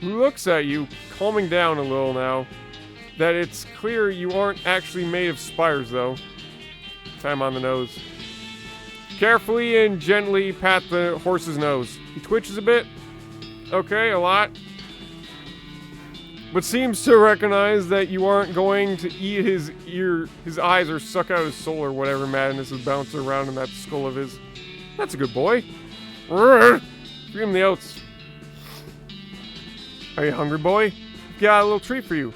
He looks at you, calming down a little now, that it's clear you aren't actually made of spires, though. Time on the nose. Carefully and gently pat the horse's nose. He twitches a bit. Okay, a lot. But seems to recognize that you aren't going to eat his eyes, or suck out his soul, or whatever madness is bouncing around in that skull of his. That's a good boy. Feed him the oats. Are you hungry, boy? Got a little treat for you.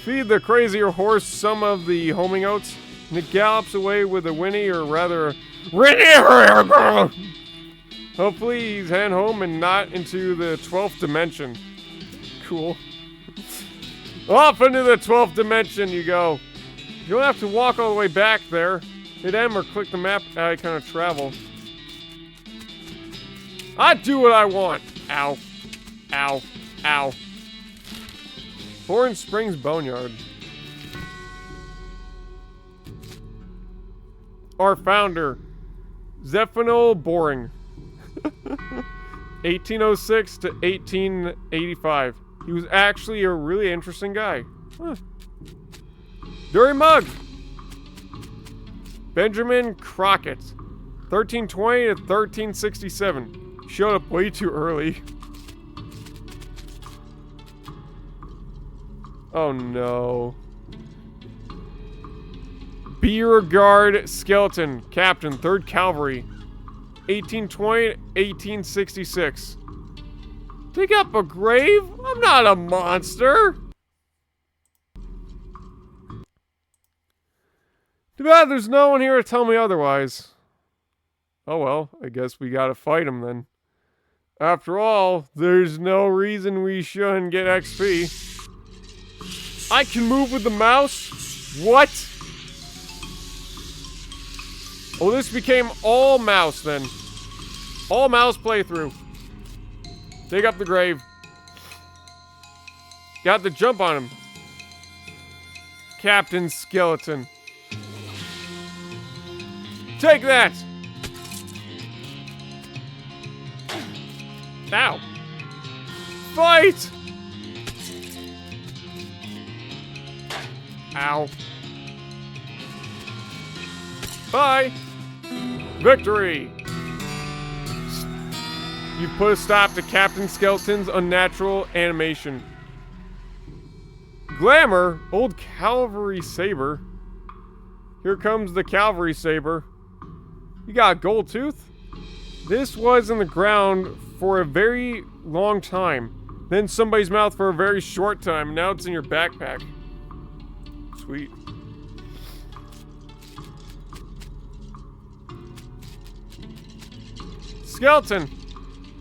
Feed the crazier horse some of the homing oats, and it gallops away with a whinny, or rather, hopefully he's heading home and not into the 12th dimension. Cool. Off into the 12th dimension you go. You don't have to walk all the way back there. Hit M or click the map icon to travel. I do what I want. Ow. Ow. Ow. Thorn Springs Boneyard. Our founder, Zephano Boring. 1806 to 1885. He was actually a really interesting guy. Huh. Dirty Mug. Benjamin Crockett. 1320 to 1367. Showed up way too early. Oh no. Beauregard Skeleton. Captain, 3rd Cavalry. 1820 to 1866. Dig up a grave? I'm not a monster! Too bad there's no one here to tell me otherwise. Oh well, I guess we gotta fight him then. After all, there's no reason we shouldn't get XP. I can move with the mouse? What? Oh, this became all mouse then. All mouse playthrough. Dig up the grave. Got the jump on him. Captain Skeleton. Take that! Ow. Fight! Ow. Bye! Victory! You put a stop to Captain Skeleton's unnatural animation. Glamour? Old Cavalry Saber. Here comes the Cavalry Saber. You got a gold tooth? This was in the ground for a very long time. Then somebody's mouth for a very short time. Now it's in your backpack. Sweet. Skeleton!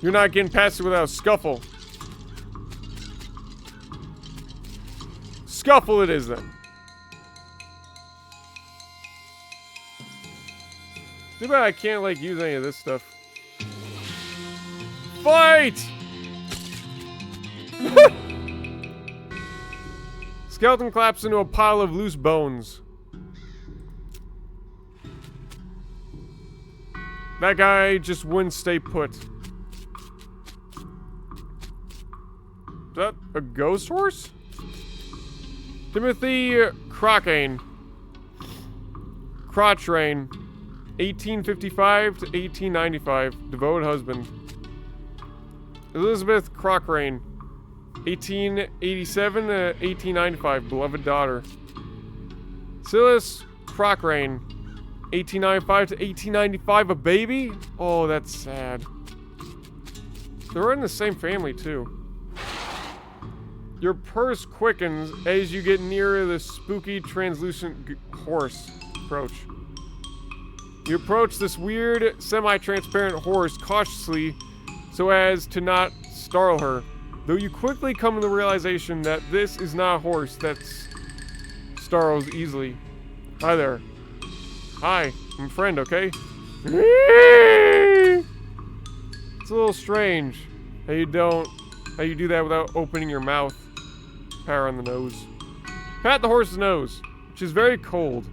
You're not getting past it without a scuffle. Scuffle it is then. Too bad I can't, like, use any of this stuff. Fight! Skeleton collapsed into a pile of loose bones. That guy just wouldn't stay put. Is that a ghost horse? Timothy Crocane. Crotchrain. 1855 to 1895. Devoted husband. Elizabeth Crockrane. 1887 to 1895. Beloved daughter. Silas Crockrane. 1895 to 1895. A baby? Oh, that's sad. They're in the same family, too. Your purse quickens as you get nearer the spooky, translucent horse approach. You approach this weird, semi-transparent horse cautiously so as to not startle her, though you quickly come to the realization that this is not a horse that's startles easily. Hi there. Hi, I'm a friend, okay? It's a little strange how you do that without opening your mouth. Pat her on the nose. Pat the horse's nose, which is very cold.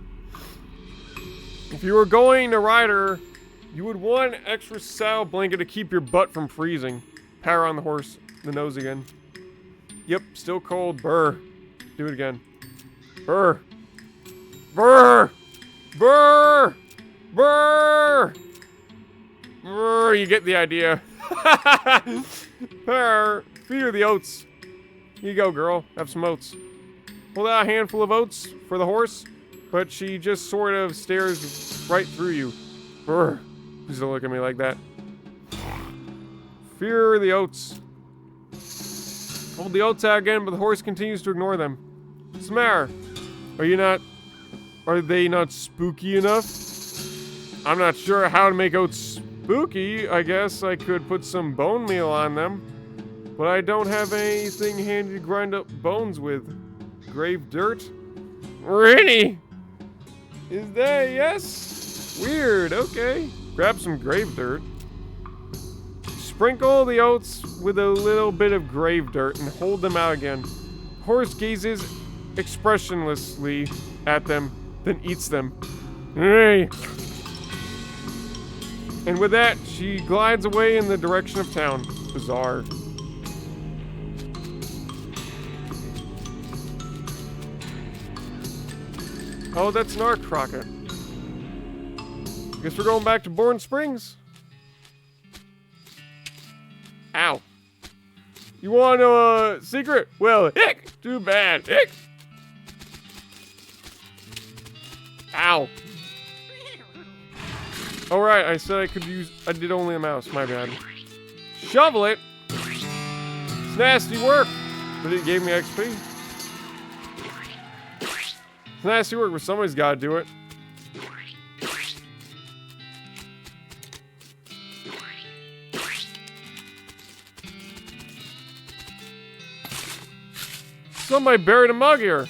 If you were going to ride her, you would want an extra saddle blanket to keep your butt from freezing. Pat her on the nose again. Yep, still cold. Brr. Do it again. Brr. Brr. Brr. Brr. Brr. You get the idea. Brr. Feed her the oats. Here you go, girl. Have some oats. Hold out a handful of oats for the horse, but she just sort of stares right through you. Brr. Please don't look at me like that. Feed her the oats. Hold the oats out again, but the horse continues to ignore them. What's the matter? Are they not spooky enough? I'm not sure how to make oats spooky. I guess I could put some bone meal on them. But I don't have anything handy to grind up bones with. Grave dirt? Really? Is that yes? Weird, okay. Grab some grave dirt. Sprinkle the oats with a little bit of grave dirt and hold them out again. Horse gazes expressionlessly at them, then eats them. Hey. And with that, she glides away in the direction of town. Bizarre. Oh, that's an Ark Crockett. Guess we're going back to Bourne Springs. Ow. You want to know a secret? Well, ick. Too bad. Ick. Ow. Alright, I said I did only a mouse. My bad. Shovel it. It's nasty work. But it gave me XP. It's nasty work, but somebody's got to do it. Somebody buried a mug here.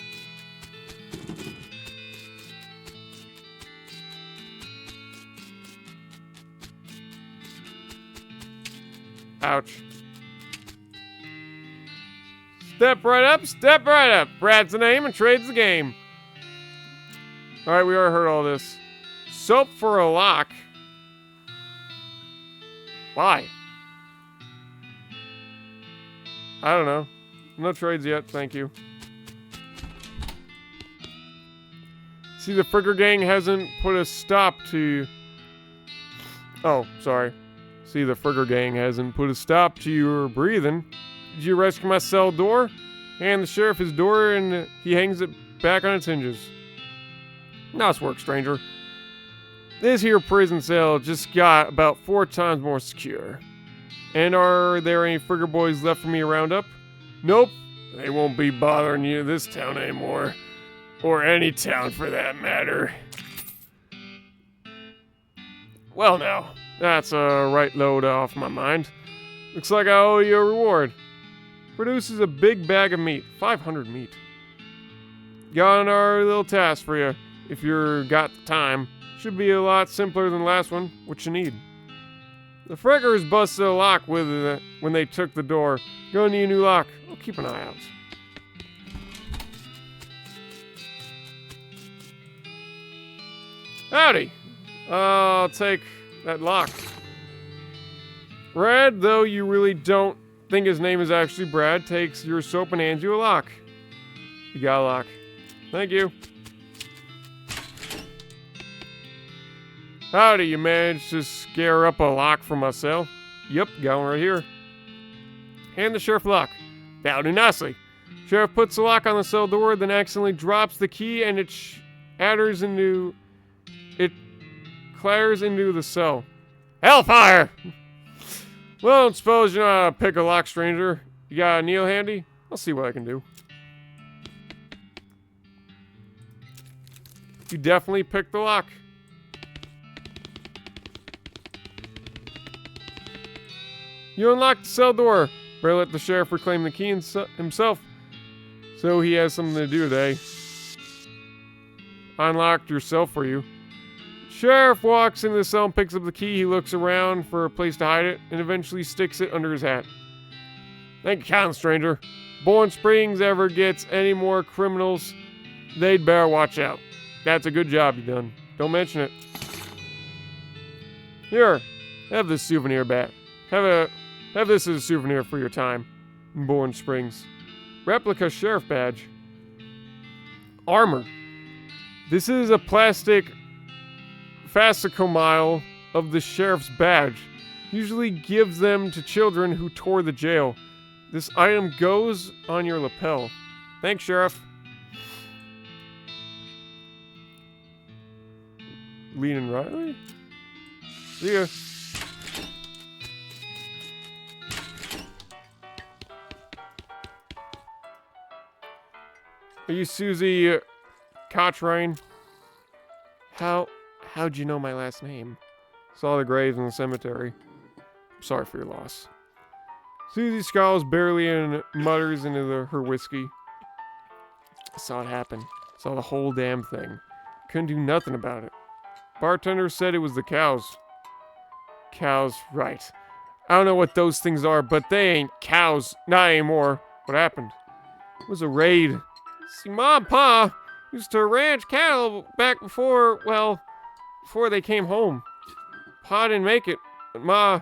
Ouch. Step right up, step right up. Brad's the name and trade's the game. Alright, we already heard all this. Soap for a lock. Why? I don't know. No trades yet, thank you. See, the Fricker Gang hasn't put a stop to... Oh, sorry. See, the Fricker Gang hasn't put a stop to your breathing. Did you rescue my cell door? Hand the sheriff his door and he hangs it back on its hinges. Nice work, stranger. This here prison cell just got about 4 times more secure. And are there any Fricker boys left for me to round up? Nope. They won't be bothering you this town anymore. Or any town for that matter. Well now, that's a right load off my mind. Looks like I owe you a reward. Produces a big bag of meat. 500 meat. Got our little task for you. If you're got the time. Should be a lot simpler than the last one. What you need. The Frickers busted a lock with it when they took the door. Gonna need a new lock. I'll keep an eye out. Howdy. I'll take that lock. Brad, though you really don't think his name is actually Brad, takes your soap and hands you a lock. You got a lock. Thank you. Howdy, you managed to scare up a lock from my cell? Yep, got one right here. Hand the sheriff the lock. That'll do nicely. Sheriff puts the lock on the cell door, then accidentally drops the key and it clatters into the cell. Hellfire! Well, don't suppose you know how to pick a lock, stranger. You got a nail handy? I'll see what I can do. You definitely picked the lock. You unlocked the cell door. Better let the sheriff reclaim the key himself. So he has something to do today. I unlocked your cell for you. Sheriff walks into the cell and picks up the key. He looks around for a place to hide it and eventually sticks it under his hat. Thank you, kind stranger. Bourne Springs ever gets any more criminals, they'd better watch out. That's a good job you done. Don't mention it. Here, have this souvenir bat. Have this as a souvenir for your time in Bourne Springs. Replica sheriff badge. Armor. This is a plastic facsimile of the sheriff's badge. Usually gives them to children who tour the jail. This item goes on your lapel. Thanks, Sheriff. Lean and Riley? See ya. Are you Susie Cochrane? How'd you know my last name? Saw the graves in the cemetery. Sorry for your loss. Susie scowls barely and mutters into her whiskey. I saw it happen. Saw the whole damn thing. Couldn't do nothing about it. Bartender said it was the cows. Cows, right. I don't know what those things are, but they ain't cows. Not anymore. What happened? It was a raid. See, Ma and Pa used to ranch cattle back before they came home. Pa didn't make it, but Ma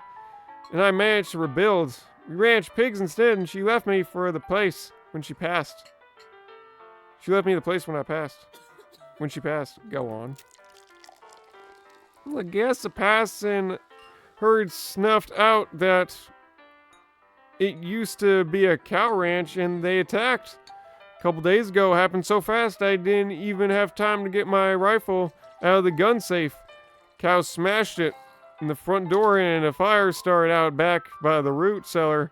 and I managed to rebuild. We ranched pigs instead, and she left me for the place when she passed. She left me the place when I passed. When she passed. Go on. Well, I guess the passing herd snuffed out that it used to be a cow ranch, and they attacked. A couple days ago, it happened so fast I didn't even have time to get my rifle out of the gun safe. Cows smashed it in the front door, and a fire started out back by the root cellar.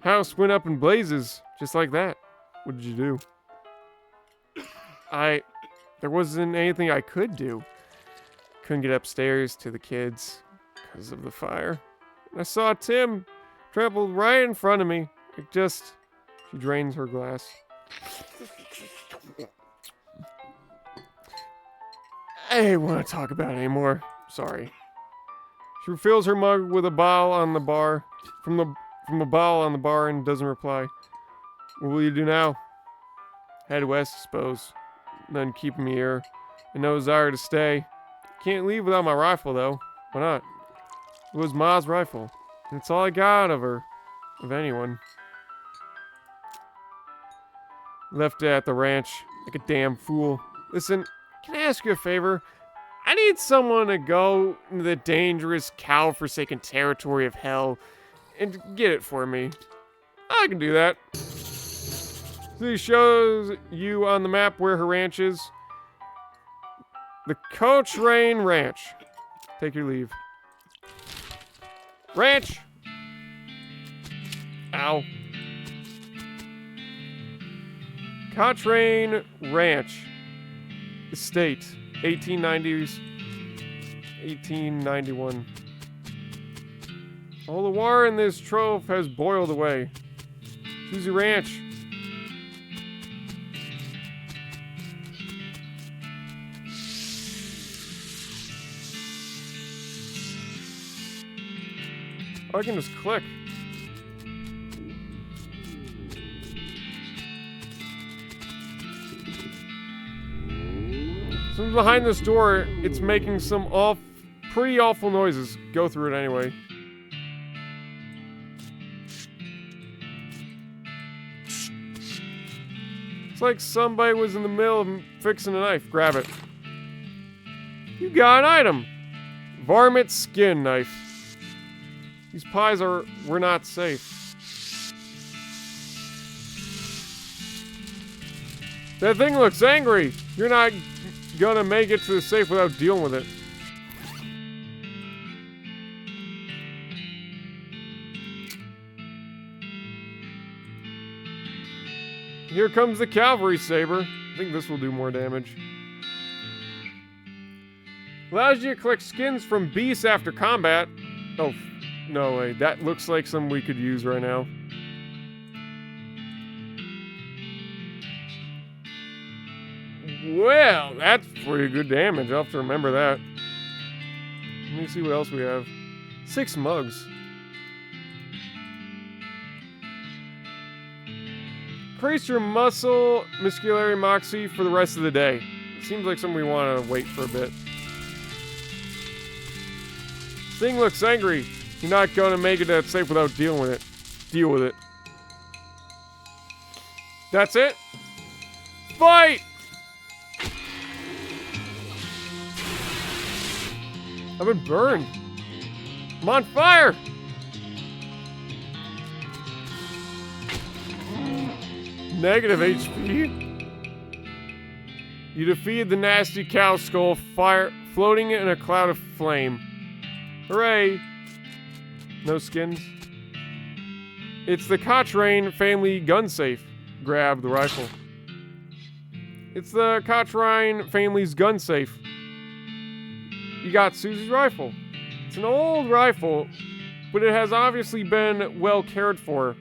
House went up in blazes, just like that. What did you do? There wasn't anything I could do. Couldn't get upstairs to the kids because of the fire. I saw Tim trampled right in front of me. She drains her glass. I don't want to talk about it anymore. Sorry. She refills her mug with a bottle on the bar, from a bottle on the bar, and doesn't reply. What will you do now? Head west, I suppose. Then keep me here. And no desire to stay. Can't leave without my rifle, though. Why not? It was Ma's rifle. And it's all I got of her. Of anyone. Left it at the ranch. Like a damn fool. Listen, can I ask you a favor? I need someone to go into the dangerous, cow-forsaken territory of hell and get it for me. I can do that. So he shows you on the map where her ranch is. The Cochrane Ranch. Take your leave. Ranch! Ow. Cochrane Ranch. Estate. 1890s. 1891. All the water in this trove has boiled away. Susie Ranch. I can just click. Someone's behind this door. It's making some pretty awful noises. Go through it anyway. It's like somebody was in the middle of fixing a knife. Grab it. You got an item. Varmint skin knife. These pies were not safe. That thing looks angry. You're not gonna make it to the safe without dealing with it. Here comes the cavalry saber. I think this will do more damage. Allows you to collect skins from beasts after combat. Oh, no way. That looks like something we could use right now. Well, that's pretty good damage. I'll have to remember that. Let me see what else we have. 6 mugs. Increase your muscularity moxie for the rest of the day. Seems like something we want to wait for a bit. This thing looks angry. You're not going to make it that safe without dealing with it. Deal with it. That's it. Fight! I've been burned. I'm on fire! Negative HP. You defeated the nasty cow skull, fire floating in a cloud of flame. Hooray! No skins. It's the Cochrane family gun safe. Grab the rifle. It's the Cochrane family's gun safe. You got Susie's rifle. It's an old rifle, but it has obviously been well cared for.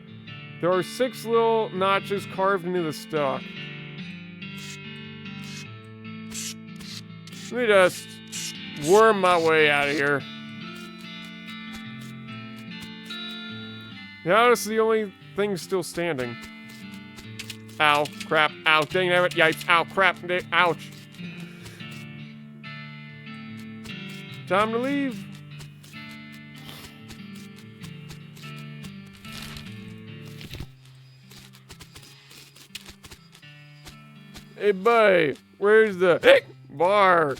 There are 6 little notches carved into the stock. Let me just worm my way out of here. Now this is the only thing still standing. Ow, crap, ow, dang it, yikes, ow, crap, ouch. Time to leave. Hey, buddy, where's the bar?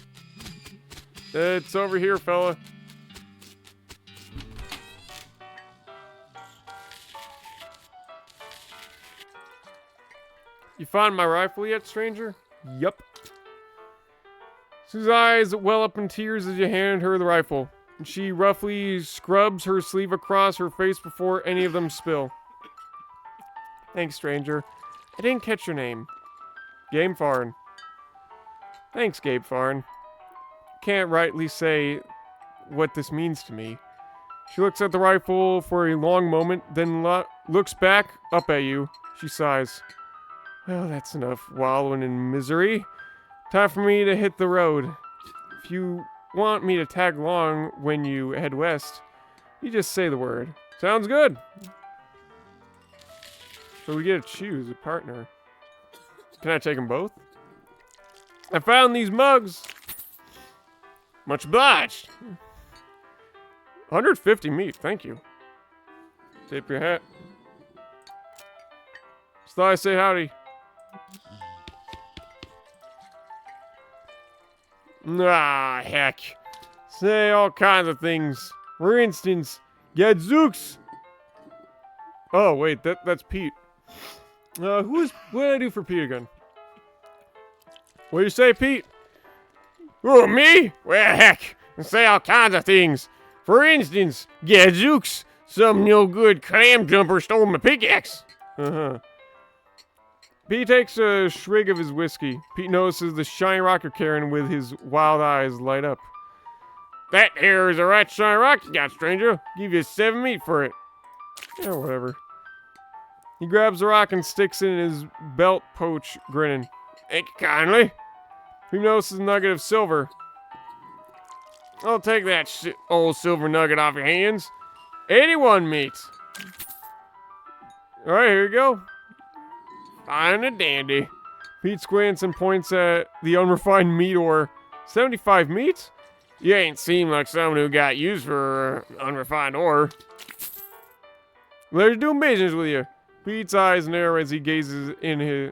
It's over here, fella. You found my rifle yet, stranger? Yup. Sue's eyes well up in tears as you hand her the rifle. And she roughly scrubs her sleeve across her face before any of them spill. Thanks, stranger. I didn't catch your name. Game Farn. Thanks, Gabe Farn. Can't rightly say what this means to me. She looks at the rifle for a long moment, then looks back up at you. She sighs. Well, that's enough wallowing in misery. Time for me to hit the road. If you want me to tag along when you head west, you just say the word. Sounds good. So we get to choose a partner. Can I take them both? I found these mugs. Much obliged. 150 meat, thank you. Tip your hat. Just thought I'd say howdy. Ah, heck. Say all kinds of things. For instance, Gadzooks. Oh, wait, that's Pete. What did I do for Pete again? What do you say, Pete? Oh, me? Well, heck. Say all kinds of things. For instance, Gadzooks. Some no-good clam jumper stole my pickaxe. Uh-huh. Pete takes a shrig of his whiskey. Pete notices the shiny rock you're carrying with his wild eyes light up. That here is a right shiny rock you got, stranger. Give you 7 meat for it. Yeah, whatever. He grabs the rock and sticks it in his belt pouch, grinning. Thank you kindly. Pete notices a nugget of silver. I'll take that old silver nugget off your hands. 81 meat. Alright, here you go. Fine and dandy. Pete squints and points at the unrefined meat ore. 75 meat? You ain't seem like someone who got used for unrefined ore. Let's do business with you. Pete's eyes narrow as he gazes in his...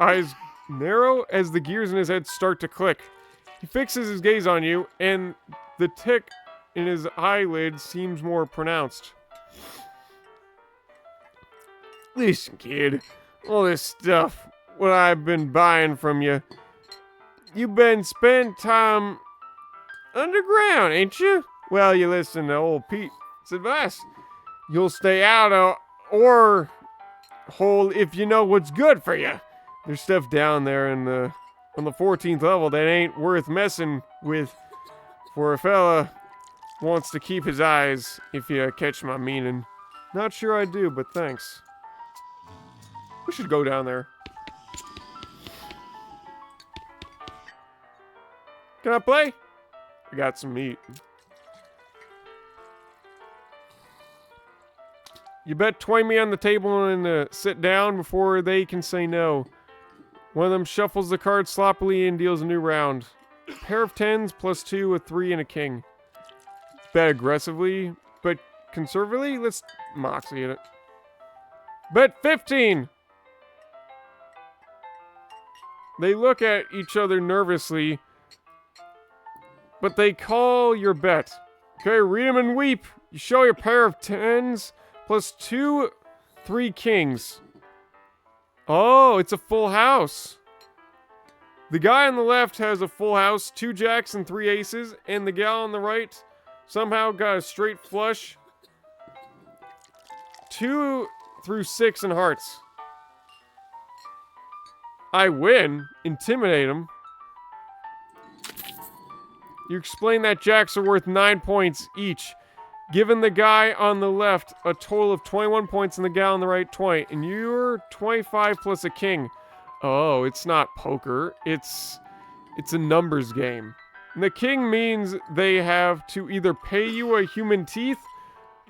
eyes narrow as the gears in his head start to click. He fixes his gaze on you, and the tick in his eyelid seems more pronounced. Listen, kid, all this stuff, what I've been buying from you, you've been spending time underground, ain't you? Well, you listen to old Pete's advice. You'll stay out of ore hole if you know what's good for you. There's stuff down there on the 14th level that ain't worth messing with for a fella wants to keep his eyes, if you catch my meaning. Not sure I do, but thanks. We should go down there. Can I play? I got some meat. You bet 20 me on the table and sit down before they can say no. One of them shuffles the cards sloppily and deals a new round. Pair of 10s plus 2, a 3, and a king. Bet aggressively, but conservatively. Let's moxie it. Bet 15! They look at each other nervously, but they call your bet. Okay, read them and weep. You show your pair of 10s plus 2, 3 kings. Oh, it's a full house. The guy on the left has a full house, 2 jacks and 3 aces, and the gal on the right somehow got a straight flush, 2 through 6 in hearts. I win. Intimidate him. You explain that jacks are worth 9 points each, giving the guy on the left a total of 21 points and the gal on the right 20, and you're 25 plus a king. Oh, it's not poker. It's a numbers game. And the king means they have to either pay you a human teeth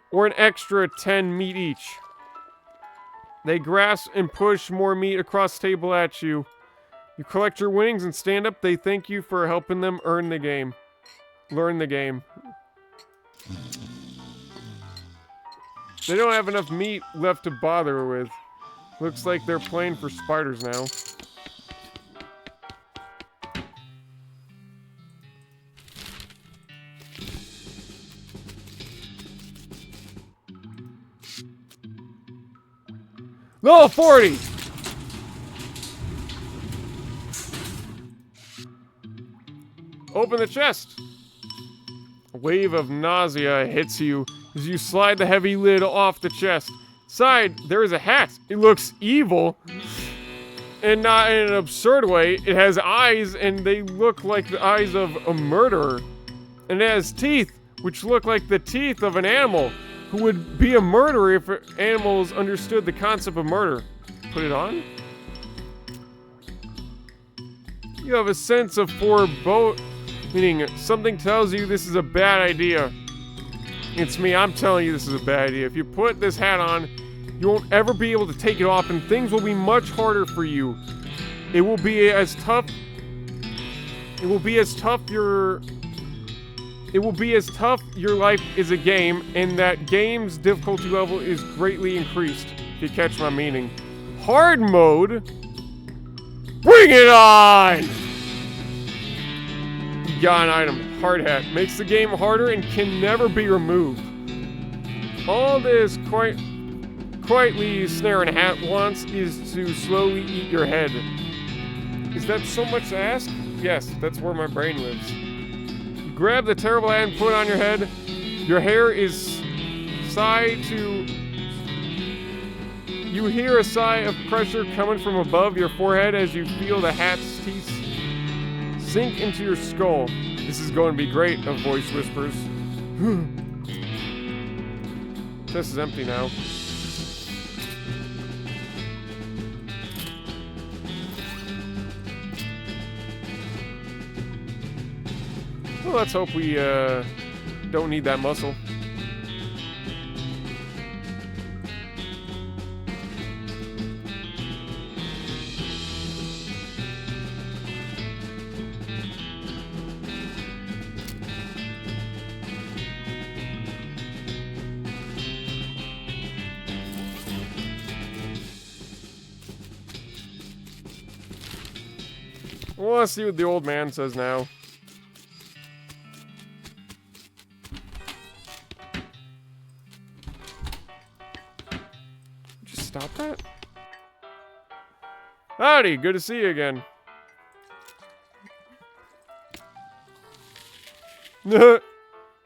or an extra 10 meat each. They grasp and push more meat across the table at you. You collect your winnings and stand up. They thank you for helping them learn the game. They don't have enough meat left to bother with. Looks like they're playing for spiders now. Level 40! Open the chest. A wave of nausea hits you as you slide the heavy lid off the chest. Inside, there is a hat. It looks evil. And not in an absurd way. It has eyes, and they look like the eyes of a murderer. And it has teeth, which look like the teeth of an animal who would be a murderer if animals understood the concept of murder. Put it on. You have a sense of foreboding, meaning something tells you this is a bad idea. It's me, I'm telling you this is a bad idea. If you put this hat on, you won't ever be able to take it off, and things will be much harder for you. It will be as tough your life is a game, and that game's difficulty level is greatly increased, if you catch my meaning. Hard mode? Bring it on! You got an item. Hard hat. Makes the game harder and can never be removed. All this quietly snaring hat wants is to slowly eat your head. Is that so much to ask? Yes, that's where my brain lives. You grab the terrible hat and put it on your head. Your hair is sigh to... You hear a sigh of pressure coming from above your forehead as you feel the hat's teeth sink into your skull. This is going to be great, a voice whispers. Chest is empty now. Well, let's hope we don't need that muscle. Well, let's see what the old man says now. Just stop that? Howdy, good to see you again. You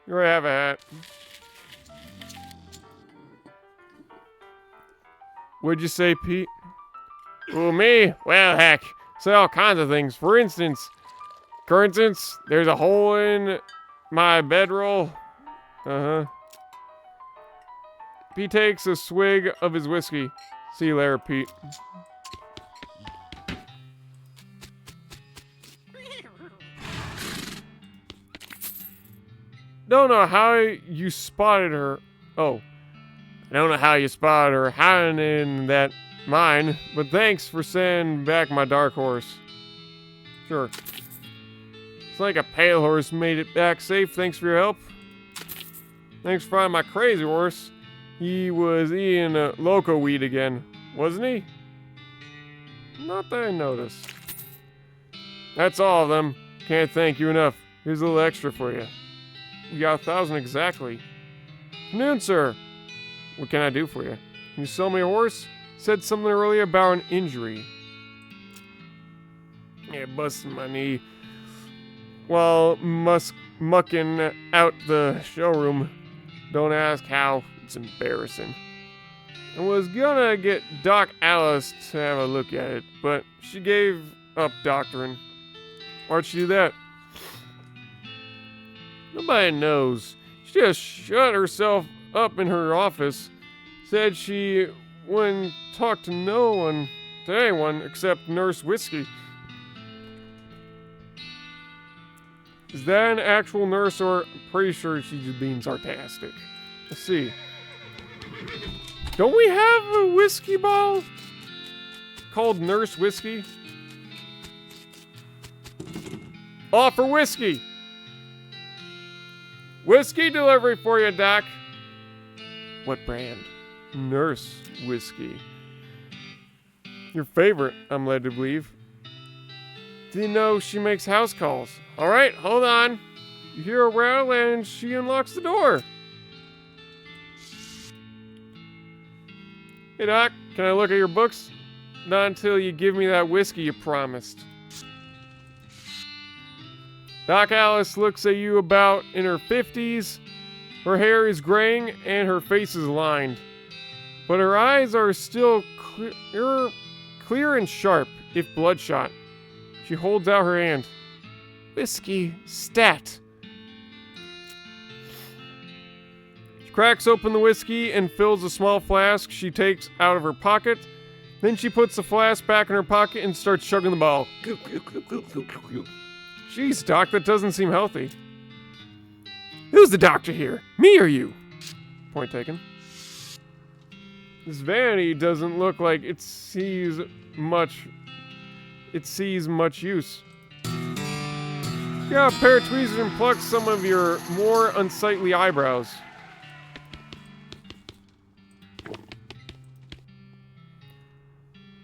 already have a hat. What'd you say, Pete? Who, me? Well, heck. Say all kinds of things. For instance, there's a hole in my bedroll. Pete takes a swig of his whiskey. See you later, Pete. don't know how you spotted her. Oh, I don't know how you spotted her hiding in that mine, but thanks for sending back my dark horse. Sure. It's like a pale horse made it back safe. Thanks for your help. Thanks for finding my crazy horse. He was eating loco weed again, wasn't he? Not that I noticed. That's all of them. Can't thank you enough. Here's a little extra for you. You got 1,000 exactly. Noon, sir. What can I do for you? Can you sell me a horse? Said something earlier about an injury. Yeah, busting my knee while mucking out the showroom. Don't ask how. It's embarrassing. I was gonna get Doc Alice to have a look at it, but she gave up doctoring. Why'd she do that? Nobody knows. She just shut herself up in her office. Said she wouldn't talk to anyone except Nurse Whiskey. Is that an actual nurse, or I'm pretty sure she's just being sarcastic? Let's see. Don't we have a whiskey bottle called Nurse Whiskey? Offer whiskey. Whiskey delivery for you, Doc. What brand? Nurse Whiskey. Your favorite, I'm led to believe. Didn't know she makes house calls. Alright, hold on. You hear a rattle and she unlocks the door. Hey, Doc, can I look at your books? Not until you give me that whiskey you promised. Doc Alice looks at you about in her 50s. Her hair is graying and her face is lined. But her eyes are still clear and sharp, if bloodshot. She holds out her hand. Whiskey, stat. She cracks open the whiskey and fills a small flask she takes out of her pocket. Then she puts the flask back in her pocket and starts chugging the bottle. Jeez, Doc, that doesn't seem healthy. Who's the doctor here? Me or you? Point taken. This vanity doesn't look like it sees much use. Got a pair of tweezers and pluck some of your more unsightly eyebrows.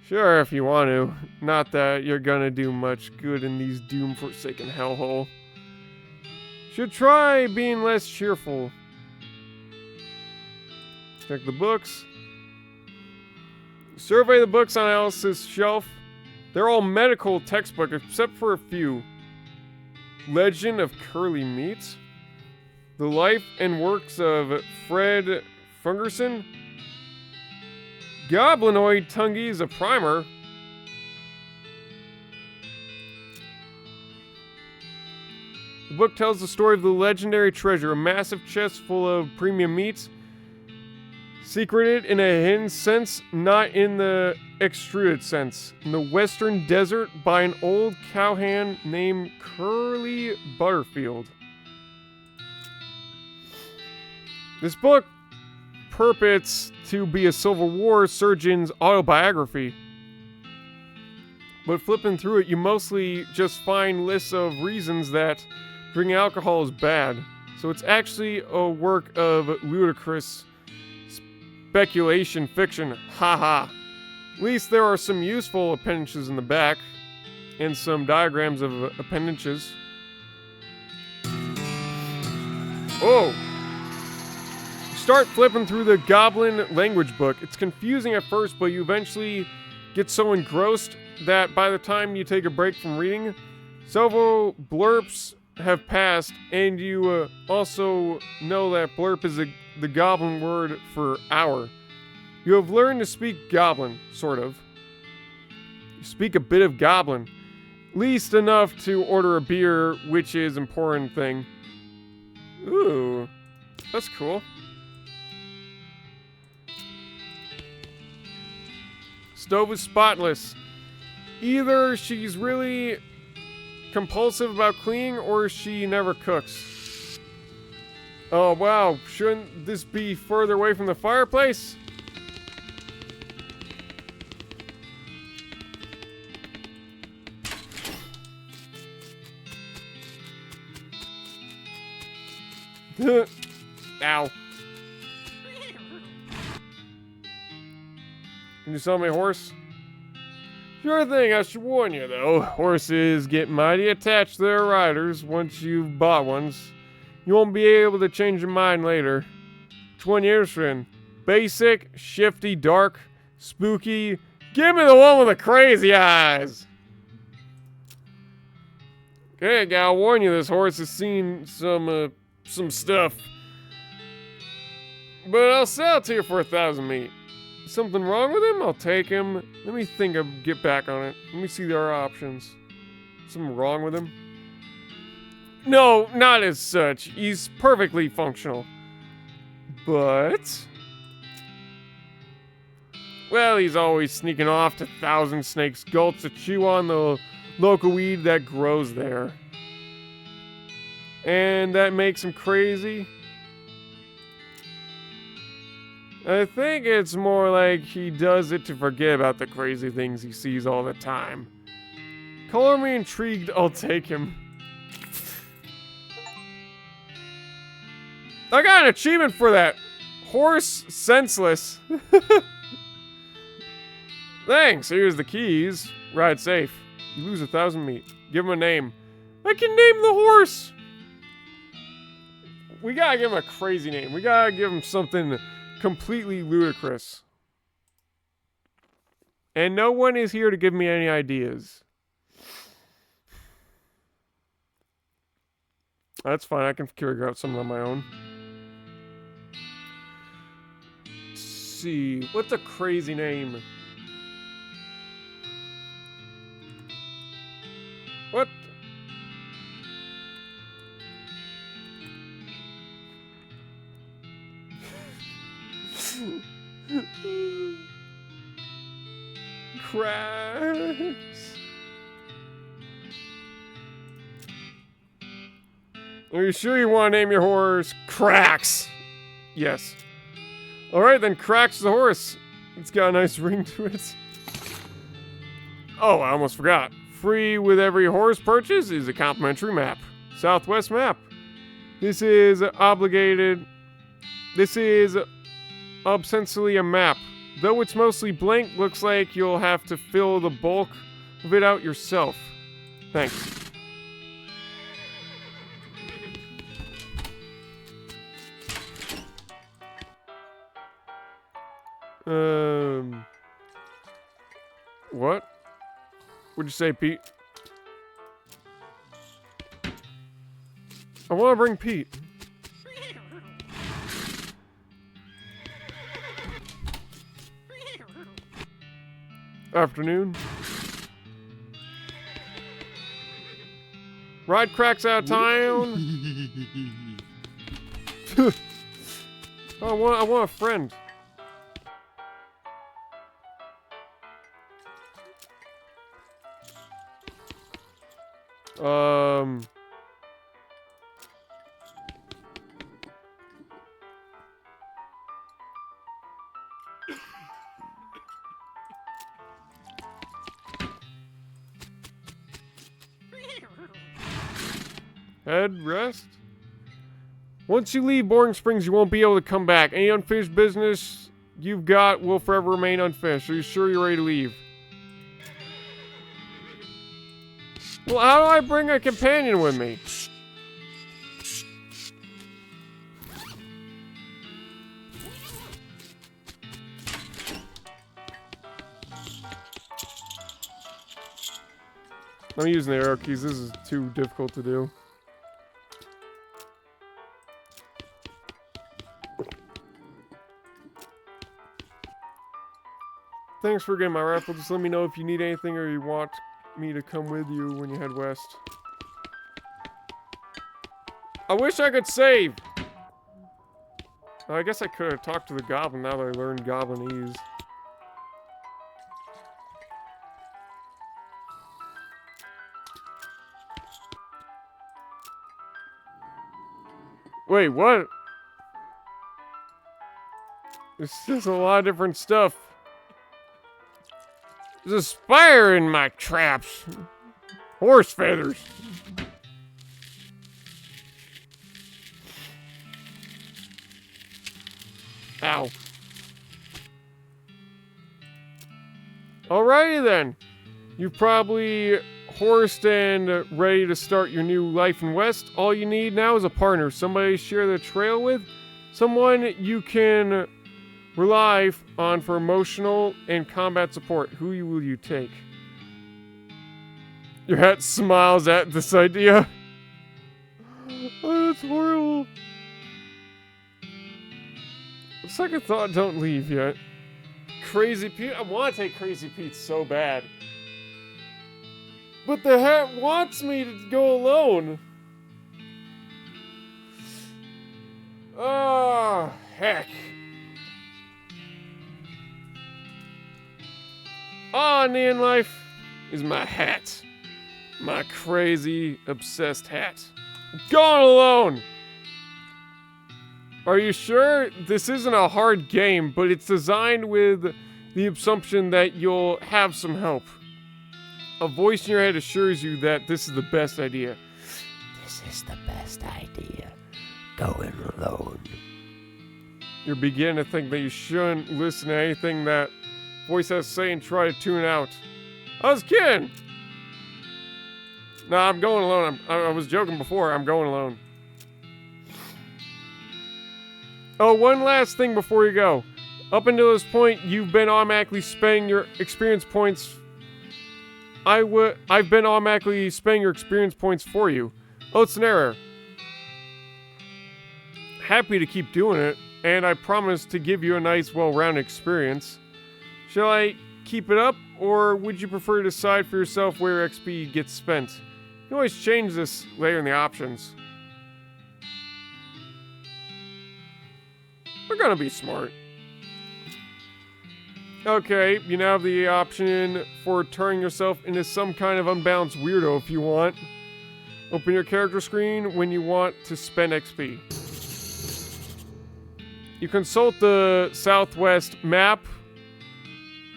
Sure, if you want to. Not that you're gonna do much good in these doom-forsaken hellhole. Should try being less cheerful. Check the books. Survey the books on Alice's shelf. They're all medical textbook except for a few. Legend of Curly Meat. The Life and Works of Fred Fungerson. Goblinoid Tungies, a primer. The book tells the story of the legendary treasure, a massive chest full of premium meats, secreted in a hidden sense, not in the extruded sense, in the western desert by an old cowhand named Curly Butterfield. This book purports to be a Civil War surgeon's autobiography. But flipping through it, you mostly just find lists of reasons that drinking alcohol is bad. So it's actually a work of ludicrous speculation fiction. Haha. At least there are some useful appendages in the back, and some diagrams of appendages. Oh! Start flipping through the Goblin language book. It's confusing at first, but you eventually get so engrossed that by the time you take a break from reading, several blurps have passed, and you also know that blurp is the Goblin word for hour. You have learned to speak Goblin, sort of. You speak a bit of Goblin, at least enough to order a beer, which is an important thing. Ooh, that's cool. Stove is spotless. Either she's really compulsive about cleaning or she never cooks. Oh, wow. Shouldn't this be further away from the fireplace? Ow. Can you sell me a horse? Sure thing, I should warn you though. Horses get mighty attached to their riders once you've bought ones. You won't be able to change your mind later. Which one you're interested in? Basic, shifty, dark, spooky. Give me the one with the crazy eyes. Okay, I gotta warn you, this horse has seen some stuff. But I'll sell it to you for 1,000 meat. Something wrong with him? I'll take him. Let me think I'll get back on it. Let me see their options. Something wrong with him? No, not as such. He's perfectly functional. But... well, he's always sneaking off to Thousand Snakes Gulch to chew on the local weed that grows there. And that makes him crazy. I think it's more like he does it to forget about the crazy things he sees all the time. Color me intrigued, I'll take him. I got an achievement for that. Horse senseless. Thanks, here's the keys. Ride safe. You lose 1,000 meat. Give him a name. I can name the horse. We gotta give him a crazy name. We gotta give him something completely ludicrous. And no one is here to give me any ideas. That's fine, I can figure out something on my own. Let's see, what's a crazy name? What? Cracks. Are you sure you want to name your horse Cracks? Yes. Alright then, Cracks the horse. It's got a nice ring to it. Oh, I almost forgot. Free with every horse purchase is a complimentary map. Southwest map. This is obligated. This is ostensibly a map. Though it's mostly blank, looks like you'll have to fill the bulk of it out yourself. Thanks. What? What'd you say, Pete? I want to bring Pete. Afternoon. Ride Cracks out of town. I want a friend. Head rest. Once you leave Boring Springs, you won't be able to come back. Any unfinished business you've got will forever remain unfinished. Are you sure you're ready to leave? Well, how do I bring a companion with me? I'm using the arrow keys. This is too difficult to do. Thanks for getting my rifle. Just let me know if you need anything or you want me to come with you when you head west. I wish I could save. I guess I could have talked to the goblin now that I learned Goblinese. Wait, what? There's just a lot of different stuff. There's a spider in my traps. Horse feathers. Ow. Alrighty then. You've probably horsed and ready to start your new life in West. All you need now is a partner. Somebody to share the trail with. Someone you can rely on for emotional and combat support. Who will you take? Your hat smiles at this idea. Oh, that's horrible. Second thought, don't leave yet. Crazy Pete? I want to take Crazy Pete so bad. But the hat wants me to go alone. Oh, heck. All I need in life is my hat. My crazy, obsessed hat. I'm going alone! Are you sure? This isn't a hard game, but it's designed with the assumption that you'll have some help. A voice in your head assures you that this is the best idea. This is the best idea. Going alone. You're beginning to think that you shouldn't listen to anything that voice has to say and try to tune out. I was kidding! Nah, I'm going alone. I was joking before. I'm going alone. Oh, one last thing before you go. Up until this point, you've been automatically spending your experience points. I've been automatically spending your experience points for you. Oh, it's an error. Happy to keep doing it, and I promise to give you a nice, well-rounded experience. Shall I keep it up, or would you prefer to decide for yourself where XP gets spent? You can always change this later in the options. We're gonna be smart. Okay, you now have the option for turning yourself into some kind of unbalanced weirdo if you want. Open your character screen when you want to spend XP. You consult the Southwest map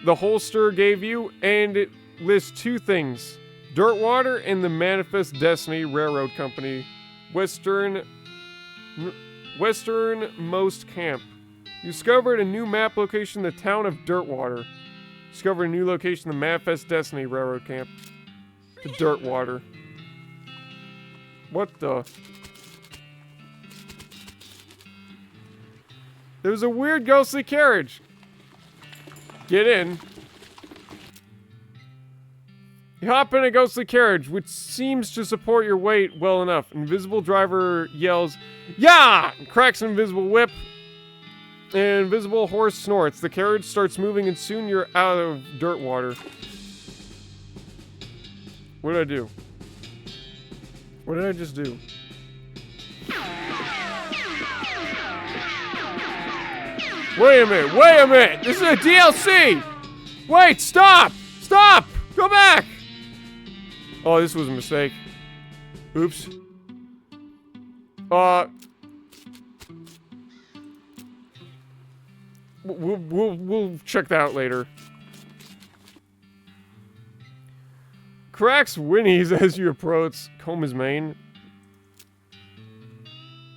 the holster gave you, and it lists two things. Dirtwater and the Manifest Destiny Railroad Company. Westernmost camp. You discovered a new map location, the town of Dirtwater. Discovered a new location, the Manifest Destiny Railroad Camp. The Dirtwater. What the? There's a weird ghostly carriage. Get in. You hop in a ghostly carriage, which seems to support your weight well enough. Invisible driver yells, "Yeah!" and cracks an invisible whip. An invisible horse snorts. The carriage starts moving, and soon you're out of Dirtwater. What did I do? What did I just do? Wait a minute! Wait a minute! This is a DLC! Wait! Stop! Stop! Go back! Oh, this was a mistake. Oops. We'll check that out later. Cracks whinnies as you approach Coma's mane.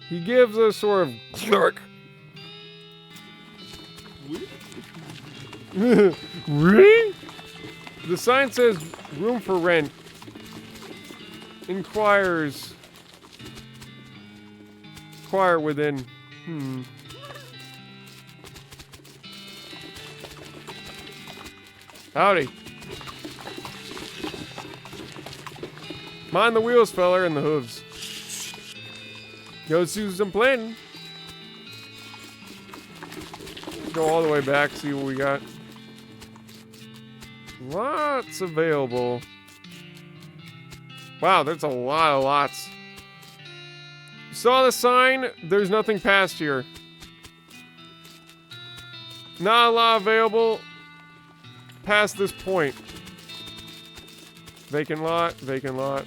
He gives a sort of jerk. Really? The sign says room for rent. Inquire within. Howdy. Mind the wheels, feller, and the hooves. Go do some planning. Go all the way back, see what we got. Lots available. Wow, there's a lot of lots. You saw the sign? There's nothing past here. Not a lot available past this point. Vacant lot, vacant lot.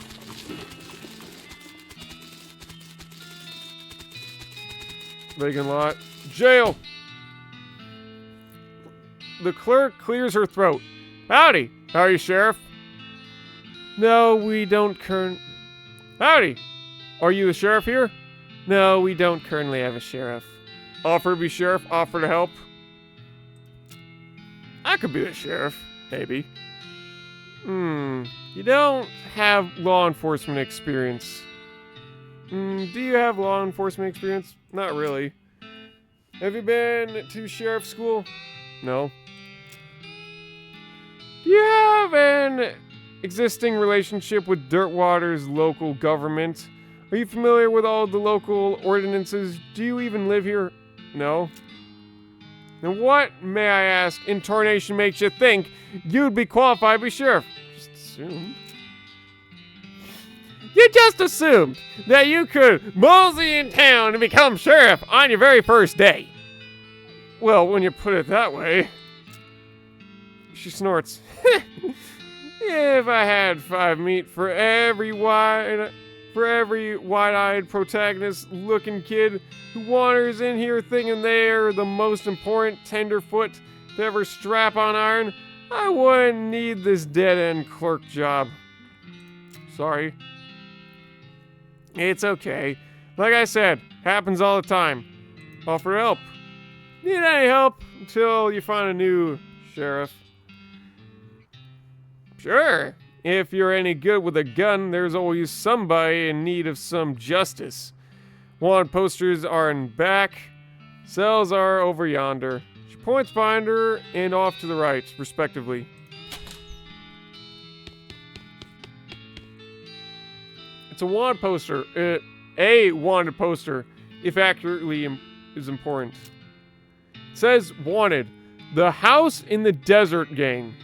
Vacant lot. Jail! the clerk clears her throat. Howdy. How are you, Sheriff? No, we don't Howdy. Are you the sheriff here? No, we don't currently have a sheriff. Offer to be sheriff, offer to help. I could be the sheriff, maybe. You don't have law enforcement experience. Do you have law enforcement experience? Not really. Have you been to sheriff school? No. Do you have an existing relationship with Dirtwater's local government? Are you familiar with all the local ordinances? Do you even live here? No. Then what, may I ask, in tarnation makes you think you'd be qualified to be sheriff? Just assumed. You just assumed that you could mosey in town and become sheriff on your very first day. Well, when you put it that way. She snorts. If I had 5 meat for every wide-eyed protagonist-looking kid who wanders in here thinking they're the most important tenderfoot to ever strap on iron, I wouldn't need this dead-end clerk job. Sorry. It's okay. Like I said, happens all the time. Offer help. Need any help until you find a new sheriff? Sure. If you're any good with a gun, there's always somebody in need of some justice. Wanted posters are in back. Cells are over yonder. She points behind her and off to the right, respectively. It's a wanted poster. A wanted poster, if accurately is important. It says wanted. The House in the Desert Gang.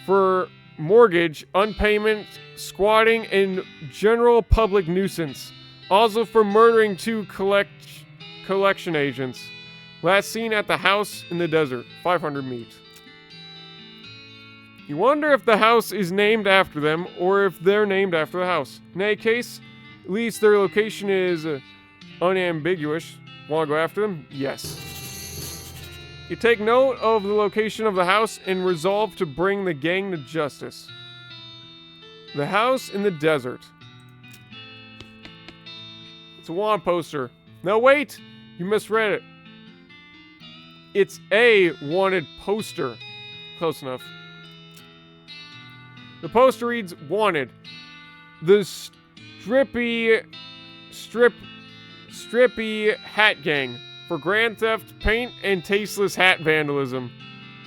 For mortgage, unpayment, squatting, and general public nuisance. Also for murdering 2 collection agents. Last seen at the House in the Desert. 500 meat. You wonder if the house is named after them, or if they're named after the house. In any case, at least their location is unambiguous. Want to go after them? Yes. You take note of the location of the house and resolve to bring the gang to justice. The House in the Desert. It's a wanted poster. No, wait! You misread it. It's a wanted poster. Close enough. The poster reads, wanted. The strippy hat gang. For grand theft, paint, and tasteless hat vandalism.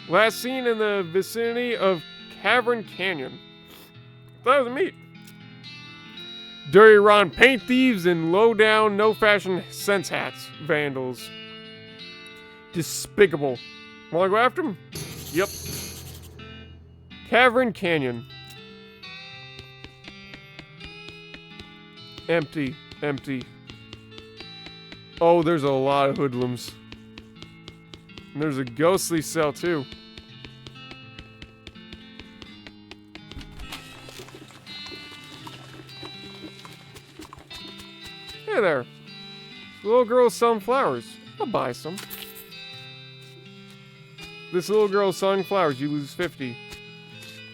Last seen in the vicinity of Cavern Canyon. That was meat. Dirty Ron paint thieves and low-down, no-fashion sense hats vandals. Despicable. Wanna go after him? Yep. Cavern Canyon. Empty. Empty. Oh, there's a lot of hoodlums. And there's a ghostly cell, too. Hey there. This little girl's selling flowers. I'll buy some. This little girl's selling flowers. You lose 50.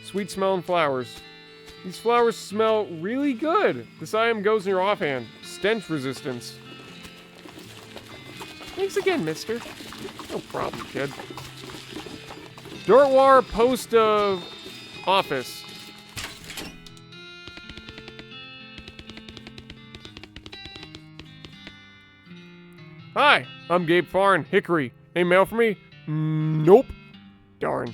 Sweet smelling flowers. These flowers smell really good. This item goes in your offhand. Stench resistance. Thanks again, mister. No problem, kid. Dirtwater Post of Office. Hi, I'm Gabe Farn, Hickory. Any mail for me? Nope. Darn.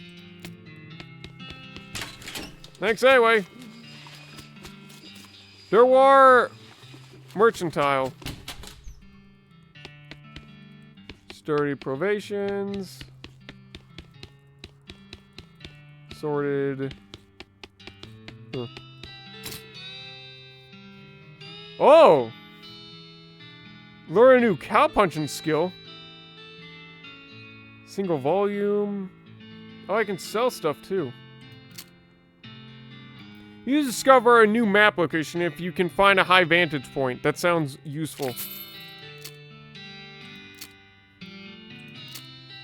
Thanks anyway. Dirtwater Mercantile. Sturdy Provations. Sorted. Huh. Oh! Learn a new cow-punching skill. Single volume. Oh, I can sell stuff too. You discover a new map location if you can find a high vantage point. That sounds useful.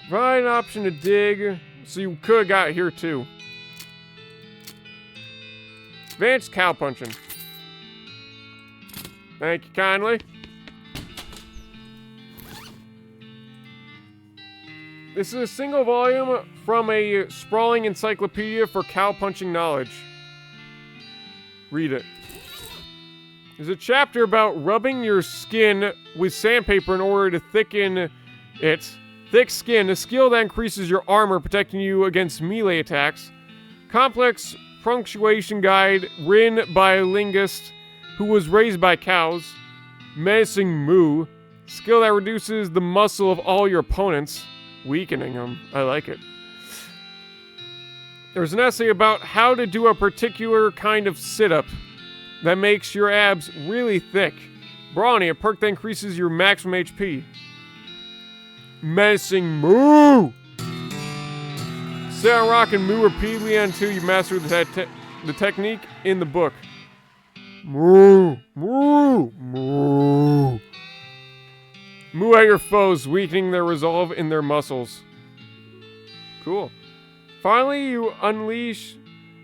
Provide an option to dig So you could have got here too. Advanced cow punching. Thank you kindly. This is a single volume from a sprawling encyclopedia for cow punching knowledge. Read it. There's a chapter about rubbing your skin with sandpaper in order to thicken it. Thick skin, a skill that increases your armor, protecting you against melee attacks. Complex punctuation guide written by a linguist who was raised by cows. Menacing moo, skill that reduces the muscle of all your opponents, weakening them. I like it. There's an essay about how to do a particular kind of sit-up that makes your abs really thick. Brawny, a perk that increases your maximum HP. Menacing moo! Sit on rock and moo repeatedly until you master the technique in the book. Moo! Moo! Moo! Moo at your foes, weakening their resolve in their muscles. Cool. Finally, you unleash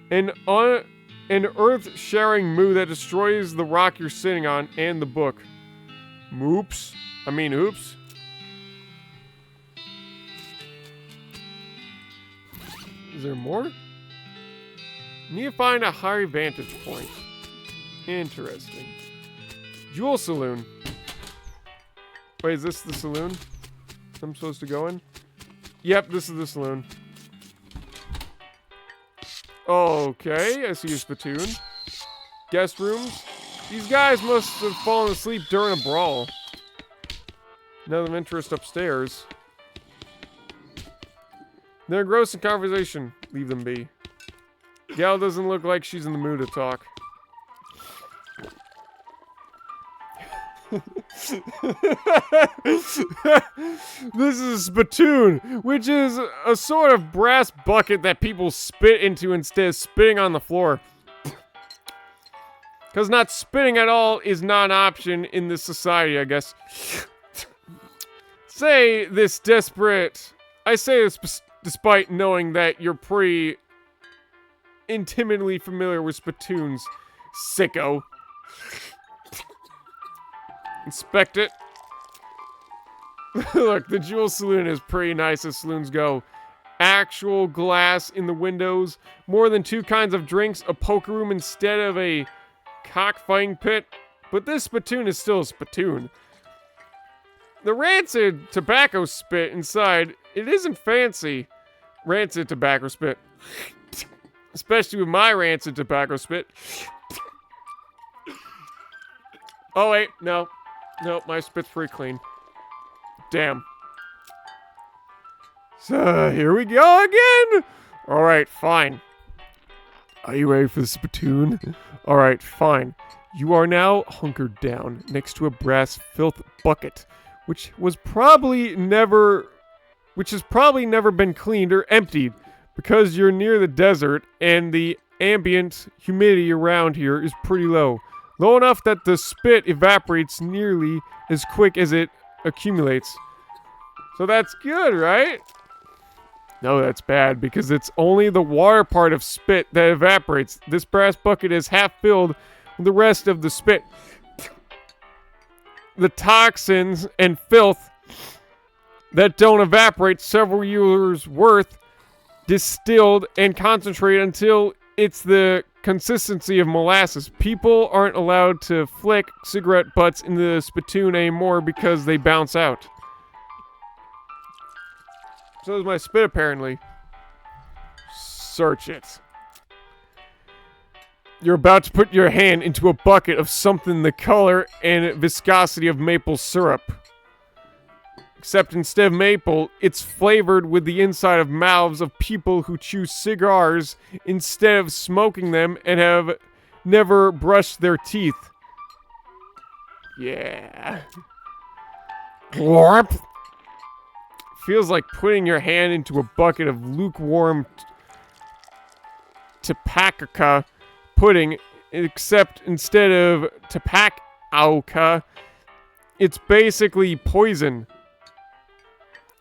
an earth-shattering moo that destroys the rock you're sitting on and the book. Oops. Is there more? Need to find a higher vantage point. Interesting. Jewel Saloon. Wait, is this the saloon I'm supposed to go in? Yep, this is the saloon. Okay, I see a spittoon. Guest rooms. These guys must have fallen asleep during a brawl. None of interest upstairs. They're engrossed in conversation. Leave them be. Gal doesn't look like she's in the mood to talk. This is a spittoon, which is a sort of brass bucket that people spit into instead of spitting on the floor. Because not spitting at all is not an option in this society, I guess. I say this despite knowing that you're pretty intimately familiar with spittoons, sicko. Inspect it. Look, the Jewel Saloon is pretty nice as saloons go. Actual glass in the windows, more than 2 kinds of drinks, a poker room instead of a cockfighting pit. But this spittoon is still a spittoon. The rancid tobacco spit inside, it isn't fancy. Rancid tobacco spit. Especially with my rancid tobacco spit. Oh wait, no. No, my spit's pretty clean. Damn. So, here we go again! Alright, fine. Are you ready for the spittoon? Alright, fine. You are now hunkered down next to a brass filth bucket, which has probably never been cleaned or emptied, because you're near the desert and the ambient humidity around here is pretty low. Low enough that the spit evaporates nearly as quick as it accumulates. So that's good, right? No, that's bad, because it's only the water part of spit that evaporates. This brass bucket is half filled with the rest of the spit. The toxins and filth that don't evaporate several years worth distilled and concentrated until it's the consistency of molasses. People aren't allowed to flick cigarette butts into the spittoon anymore because they bounce out. So is my spit, apparently. Search it. You're about to put your hand into a bucket of something the color and viscosity of maple syrup. Except instead of maple, it's flavored with the inside of mouths of people who chew cigars instead of smoking them and have never brushed their teeth. Yeah. Warp. Feels like putting your hand into a bucket of lukewarm tapaka pudding, except instead of tapaka, it's basically poison.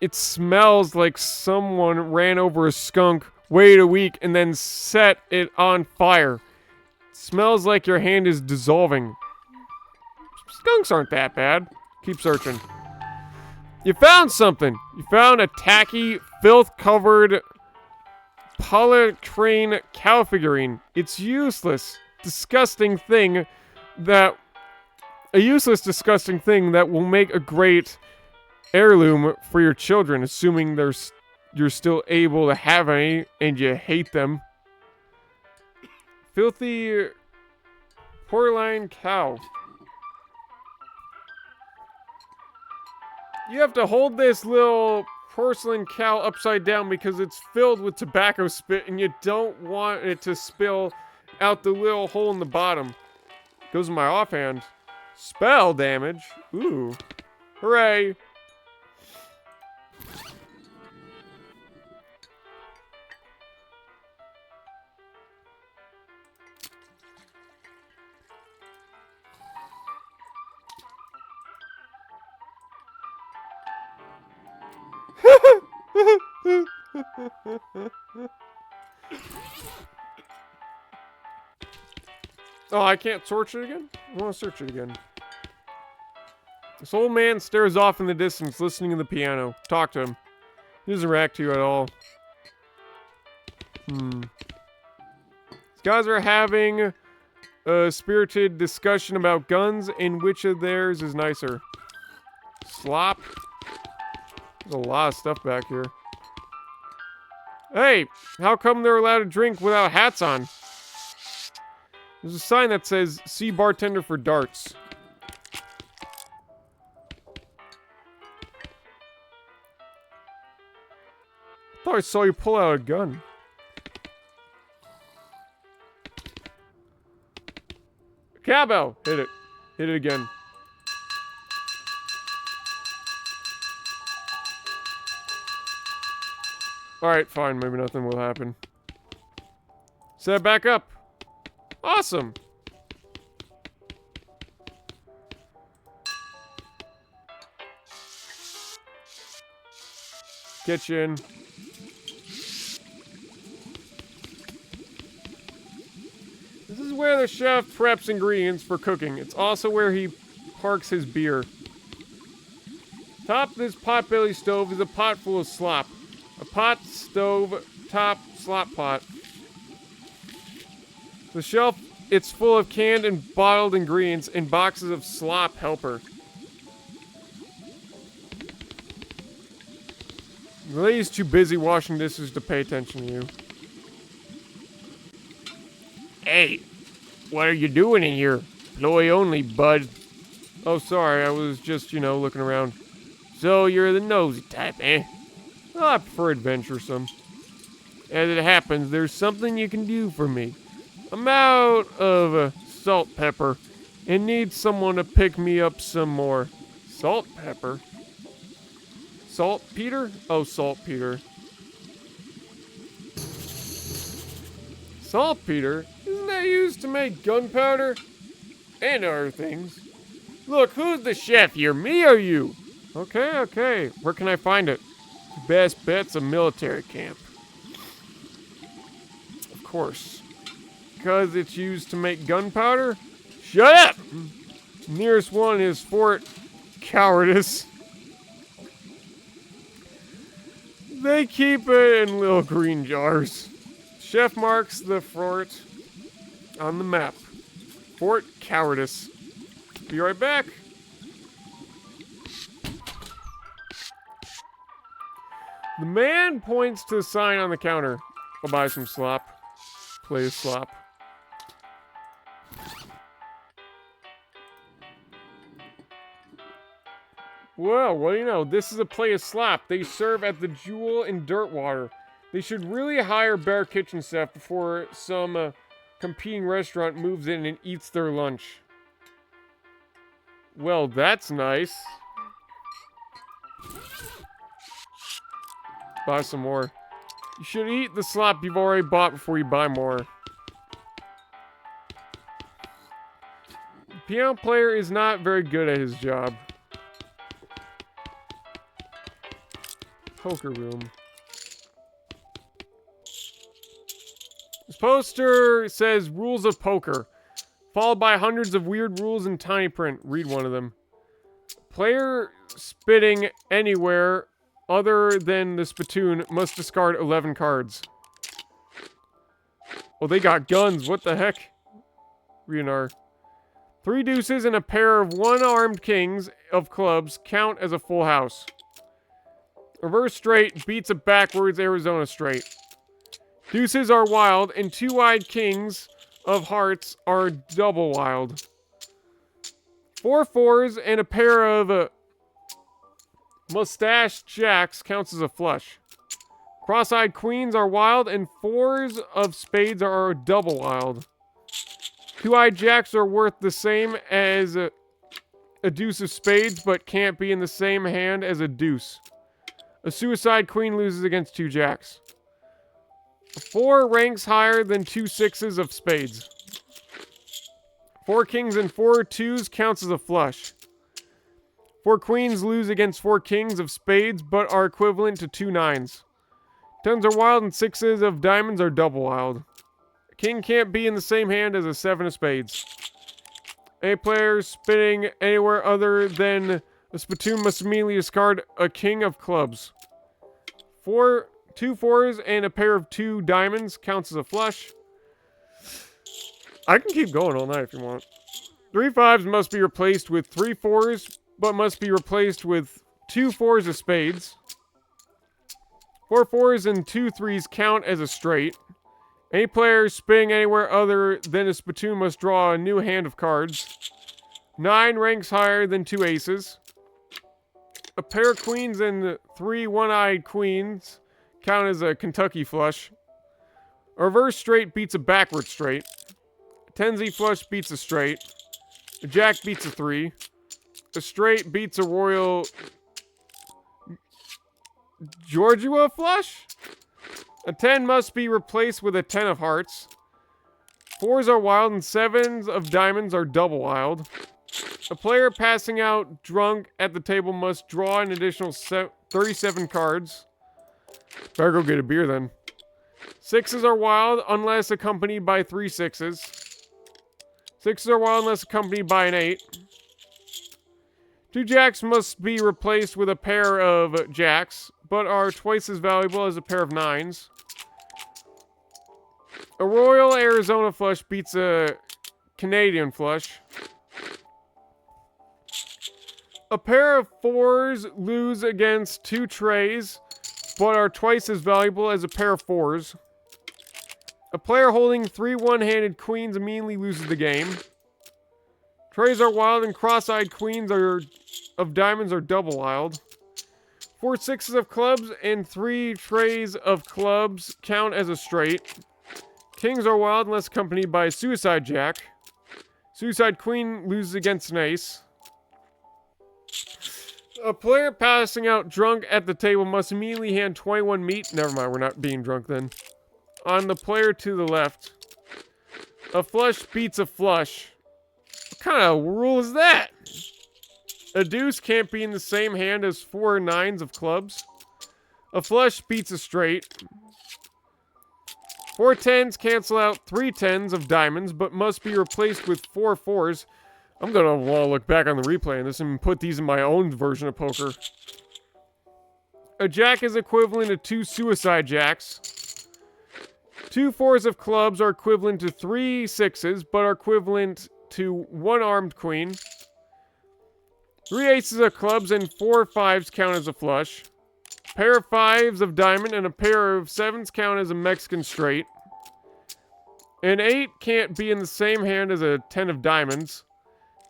it smells like someone ran over a skunk, waited a week, and then set it on fire. It smells like your hand is dissolving. Skunks aren't that bad. Keep searching. You found something. You found a tacky, filth-covered polytrain cow figurine. It's useless, disgusting thing that... A useless, disgusting thing that will make a great heirloom for your children, assuming you're still able to have any and you hate them. Filthy porcelain cow. You have to hold this little porcelain cow upside down because it's filled with tobacco spit and you don't want it to spill out the little hole in the bottom. Goes in my offhand. Spell damage. Ooh. Hooray. Oh, I can't search it again? I want to search it again. This old man stares off in the distance, listening to the piano. Talk to him. He doesn't react to you at all. These guys are having a spirited discussion about guns and which of theirs is nicer. Slop. There's a lot of stuff back here. Hey, how come they're allowed to drink without hats on? There's a sign that says, see bartender for darts. I thought I saw you pull out a gun. Cowbell! Hit it. Hit it again. Alright, fine. Maybe nothing will happen. Set it back up. Awesome. Kitchen. This is where the chef preps ingredients for cooking. It's also where he parks his beer. Top this potbelly stove is a pot full of slop. A pot, stove, top, slop pot. The shelf, it's full of canned and bottled ingredients and boxes of slop helper. The lady's too busy washing dishes to pay attention to you. Hey, what are you doing in here? Employee only, bud. Oh, sorry, I was just, looking around. So you're the nosy type, eh? Well, I prefer adventuresome. As it happens, there's something you can do for me. I'm out of salt pepper and need someone to pick me up some more. Salt pepper? Saltpeter? Oh, saltpeter. Saltpeter? Isn't that used to make gunpowder? And other things. Look, who's the chef here, me or you? Okay. Where can I find it? Best bet's a military camp. Of course. Because it's used to make gunpowder? Shut up! Nearest one is Fort Cowardice. They keep it in little green jars. Chef marks the fort on the map. Fort Cowardice. Be right back. The man points to the sign on the counter. I'll buy some slop. Please, slop. Well, what do you know? This is a plate of slop. They serve at the Jewel in Dirtwater. They should really hire better kitchen staff before some competing restaurant moves in and eats their lunch. Well, that's nice. Buy some more. You should eat the slop you've already bought before you buy more. The piano player is not very good at his job. poker room. This poster says rules of poker, followed by hundreds of weird rules in tiny print. Read one of them. Player spitting anywhere other than the spittoon must discard 11 cards. Oh, they got guns. What the heck? Rionar. 3 deuces and a pair of one-armed kings of clubs count as a full house. Reverse straight beats a backwards Arizona straight. Deuces are wild, and 2-eyed kings of hearts are double wild. 4 fours and a pair of mustached jacks counts as a flush. Cross-eyed queens are wild, and 4s of spades are double wild. 2-eyed jacks are worth the same as a deuce of spades, but can't be in the same hand as a deuce. A suicide queen loses against 2 jacks. 4 ranks higher than 2 6s of spades. 4 kings and 4 2s counts as a flush. 4 queens lose against 4 kings of spades, but are equivalent to 2 9s. 10s are wild and 6s of diamonds are double wild. A king can't be in the same hand as a 7 of spades. A player spitting anywhere other than a spittoon must immediately discard a king of clubs. 2 4s and a pair of 2 diamonds counts as a flush. I can keep going all night if you want. 3 5s must be replaced with 3 4s, but must be replaced with 2 4s of spades. 4 4s and 2 3s count as a straight. Any player spitting anywhere other than a spittoon must draw a new hand of cards. 9 ranks higher than 2 aces. A pair of queens and 3 one-eyed queens count as a Kentucky flush. A reverse straight beats a backward straight. A 10Z flush beats a straight. A jack beats a 3. A straight beats a royal Georgia flush. A 10 must be replaced with a 10 of hearts. 4s are wild and 7s of diamonds are double wild. A player passing out drunk at the table must draw an additional 37 cards. Better go get a beer then. 6s are wild unless accompanied by 3 6s. 6s are wild unless accompanied by an 8. 2 jacks must be replaced with a pair of jacks, but are twice as valuable as a pair of 9s. A Royal Arizona flush beats a Canadian flush. A pair of 4s lose against 2 trays, but are twice as valuable as a pair of 4s. A player holding 3 one-handed queens immediately loses the game. Trays are wild and cross-eyed queens of diamonds are double wild. 4 6s of clubs and 3 trays of clubs count as a straight. Kings are wild unless accompanied by a suicide jack. Suicide queen loses against an ace. A player passing out drunk at the table must immediately hand 21 meat. Never mind, we're not being drunk then. On the player to the left. A flush beats a flush. What kind of rule is that? A deuce can't be in the same hand as 4 9s of clubs. A flush beats a straight. 4 10s cancel out 3 10s of diamonds, but must be replaced with 4 4s. I'm going to want to look back on the replay on this and put these in my own version of poker. A jack is equivalent to 2 suicide jacks. 2 4s of clubs are equivalent to 3 6s, but are equivalent to 1 armed queen. 3 aces of clubs and 4 5s count as a flush. A pair of 5s of diamond and a pair of 7s count as a Mexican straight. An 8 can't be in the same hand as a 10 of diamonds.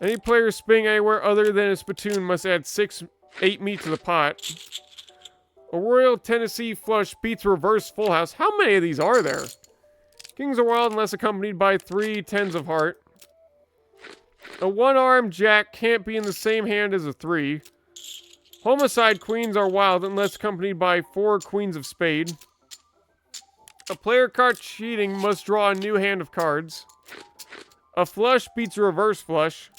Any player spinning anywhere other than a spittoon must add 8 meat to the pot. A Royal Tennessee flush beats reverse full house. How many of these are there? Kings are wild unless accompanied by 3 10s of heart. A one-armed jack can't be in the same hand as a 3. Homicide queens are wild unless accompanied by 4 queens of spade. A player caught cheating must draw a new hand of cards. A flush beats a reverse flush.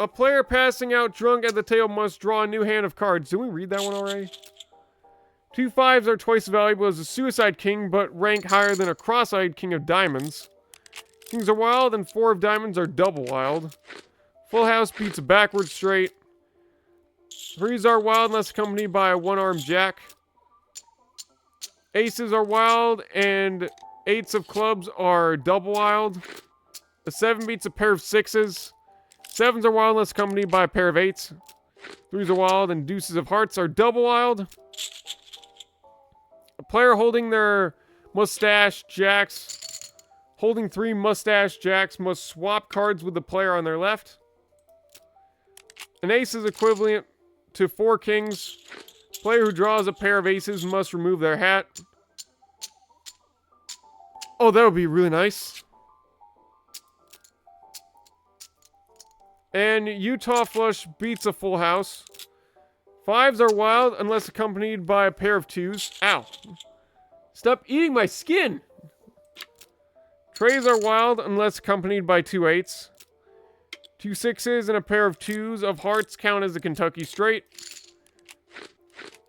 A player passing out drunk at the table must draw a new hand of cards. Did we read that one already? 2 5s are twice as valuable as a suicide king, but rank higher than a cross-eyed king of diamonds. Kings are wild, and 4 of diamonds are double wild. Full house beats a backward straight. 3s are wild unless accompanied by a one-armed jack. Aces are wild, and 8s of clubs are double wild. A 7 beats a pair of 6s. 7s are wild unless accompanied by a pair of 8s. 3s are wild, and deuces of hearts are double wild. A player holding their mustache jacks, holding 3 mustache jacks, must swap cards with the player on their left. An ace is equivalent to 4 kings. Player who draws a pair of aces must remove their hat. Oh, that would be really nice. And Utah flush beats a full house. 5s are wild unless accompanied by a pair of 2s. Ow. Stop eating my skin. Trays are wild unless accompanied by 2 8s. 2 6s and a pair of 2s of hearts count as a Kentucky straight.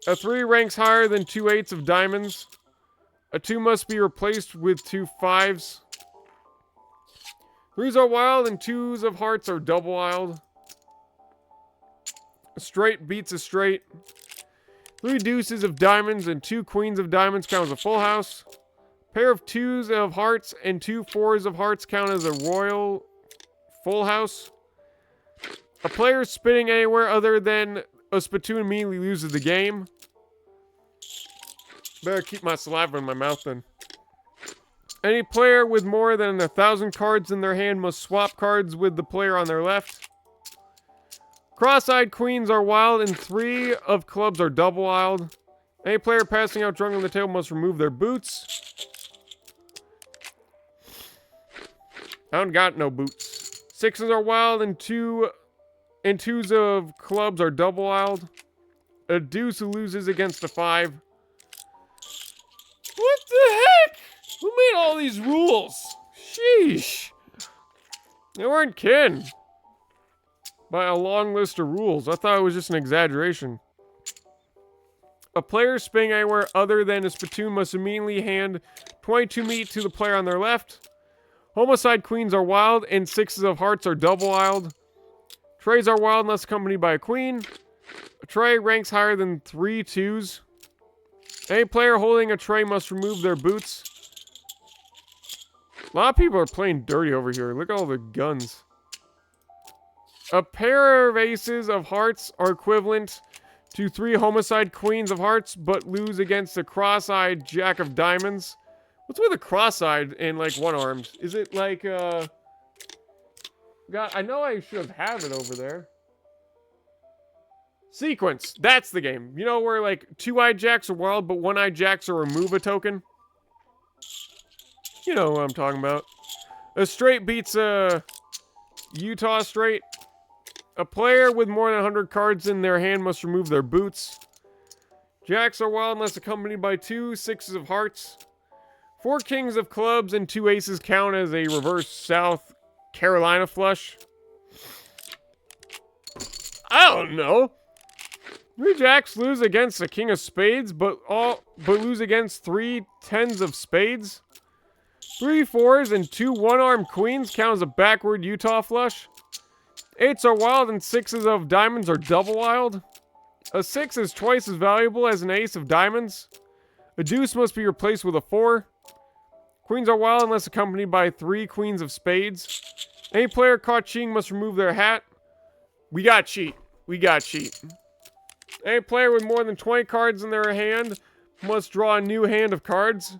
A 3 ranks higher than 2 8s of diamonds. A 2 must be replaced with 2 5s. 3s are wild and 2s of hearts are double wild. A straight beats a straight. 3 deuces of diamonds and 2 queens of diamonds count as a full house. Pair of 2s of hearts and 2 4s of hearts count as a royal full house. A player spitting anywhere other than a spittoon immediately loses the game. Better keep my saliva in my mouth then. Any player with more than 1,000 cards in their hand must swap cards with the player on their left. Cross-eyed queens are wild and 3 of clubs are double wild. Any player passing out drunk on the table must remove their boots. I don't got no boots. 6s are wild and 2s of clubs are double wild. A deuce who loses against a 5. What the heck? Who made all these rules? Sheesh. They weren't kidding. By a long list of rules. I thought it was just an exaggeration. A player spinning anywhere other than a spittoon must immediately hand 22 meat to the player on their left. Homicide queens are wild and 6s of hearts are double wild. Trays are wild unless accompanied by a queen. A tray ranks higher than 3 2s. Any player holding a tray must remove their boots. A lot of people are playing dirty over here. Look at all the guns. A pair of aces of hearts are equivalent to 3 homicide queens of hearts, but lose against a cross-eyed jack of diamonds. What's with a cross-eyed and, like, one-armed? Is it, like, God, I know I should have it over there. Sequence. That's the game. You know where, like, 2-eyed jacks are wild, but 1-eyed jacks are remove a token? You know what I'm talking about. A straight beats a Utah straight. A player with more than 100 cards in their hand must remove their boots. Jacks are wild unless accompanied by 2 6s of hearts. 4 kings of clubs and 2 aces count as a reverse South Carolina flush. I don't know. 3 jacks lose against a king of spades, but lose against 3 10s of spades. 3 4s and 2 one-armed queens count as a backward Utah flush. 8s are wild and 6s of diamonds are double wild. A 6 is twice as valuable as an ace of diamonds. A deuce must be replaced with a 4. Queens are wild unless accompanied by 3 queens of spades. Any player caught cheating must remove their hat. We got cheat. We got cheat. Any player with more than 20 cards in their hand must draw a new hand of cards.